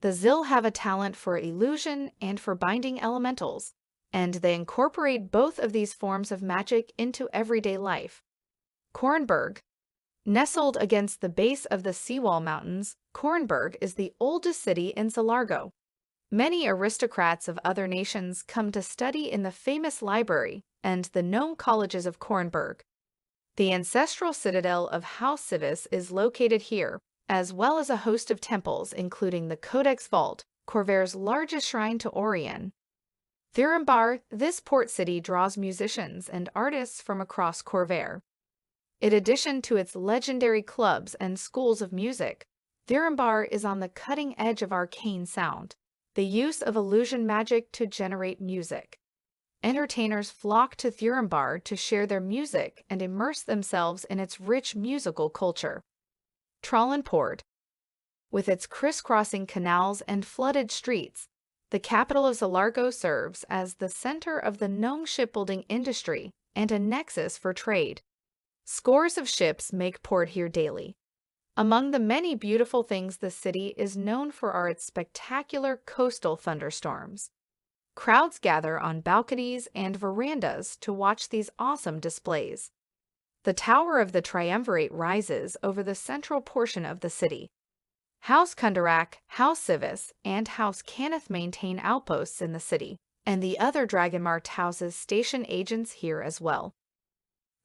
The Zil have a talent for illusion and for binding elementals, and they incorporate both of these forms of magic into everyday life. Khorvaire. Nestled against the base of the Seawall Mountains, Khorvaire is the oldest city in Zilargo. Many aristocrats of other nations come to study in the famous library and the gnome colleges of Khorvaire. The ancestral citadel of House Civis is located here, as well as a host of temples including the Codex Vault, Khorvaire's largest shrine to Orion. Thronehold, this port city draws musicians and artists from across Khorvaire. In addition to its legendary clubs and schools of music, Thronehold is on the cutting edge of arcane sound, the use of illusion magic to generate music. Entertainers flock to Thronehold to share their music and immerse themselves in its rich musical culture. Talenta. With its crisscrossing canals and flooded streets, the capital of Zilargo serves as the center of the gnome shipbuilding industry and a nexus for trade. Scores of ships make port here daily. Among the many beautiful things the city is known for are its spectacular coastal thunderstorms. Crowds gather on balconies and verandas to watch these awesome displays. The Tower of the Triumvirate rises over the central portion of the city. House Karrnath, House Civis, and House Karrnath maintain outposts in the city, and the other Dragonmart houses station agents here as well.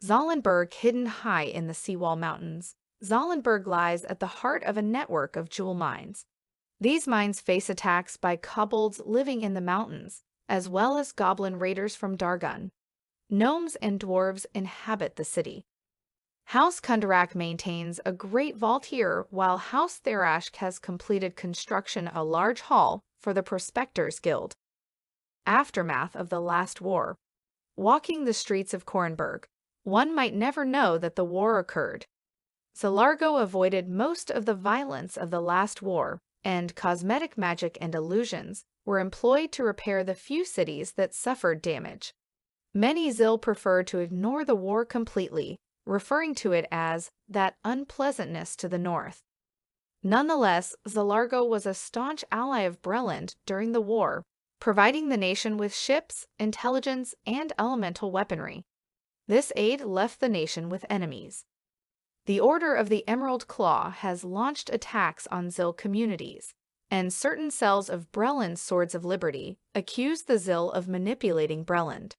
Zilargo, hidden high in the Seawall Mountains. Zilargo lies at the heart of a network of jewel mines. These mines face attacks by kobolds living in the mountains, as well as goblin raiders from Darguun. Gnomes and dwarves inhabit the city. House Karrnath maintains a great vault here, while House Therash has completed construction of a large hall for the Prospectors Guild. Aftermath of the Last War. Walking the streets of Khorvaire, one might never know that the war occurred. Zilargo avoided most of the violence of the last war, and cosmetic magic and illusions were employed to repair the few cities that suffered damage. Many Zil prefer to ignore the war completely, referring to it as that unpleasantness to the north. Nonetheless, Zilargo was a staunch ally of Breland during the war, providing the nation with ships, intelligence, and elemental weaponry. This aid left the nation with enemies. The Order of the Emerald Claw has launched attacks on Zil communities, and certain cells of Breland's Swords of Liberty accuse the Zil of manipulating Breland.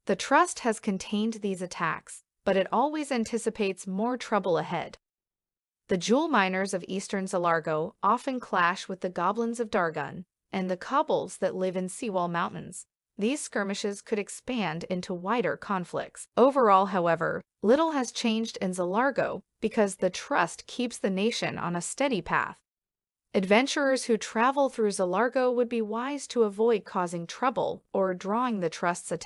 The Trust has contained these attacks, but it always anticipates more trouble ahead. The jewel miners of eastern Zilargo often clash with the goblins of Darguun and the kobolds that live in Seawall Mountains. These skirmishes could expand into wider conflicts. Overall, however, little has changed in Zilargo because the Trust keeps the nation on a steady path. Adventurers who travel through Zilargo would be wise to avoid causing trouble or drawing the Trust's attention.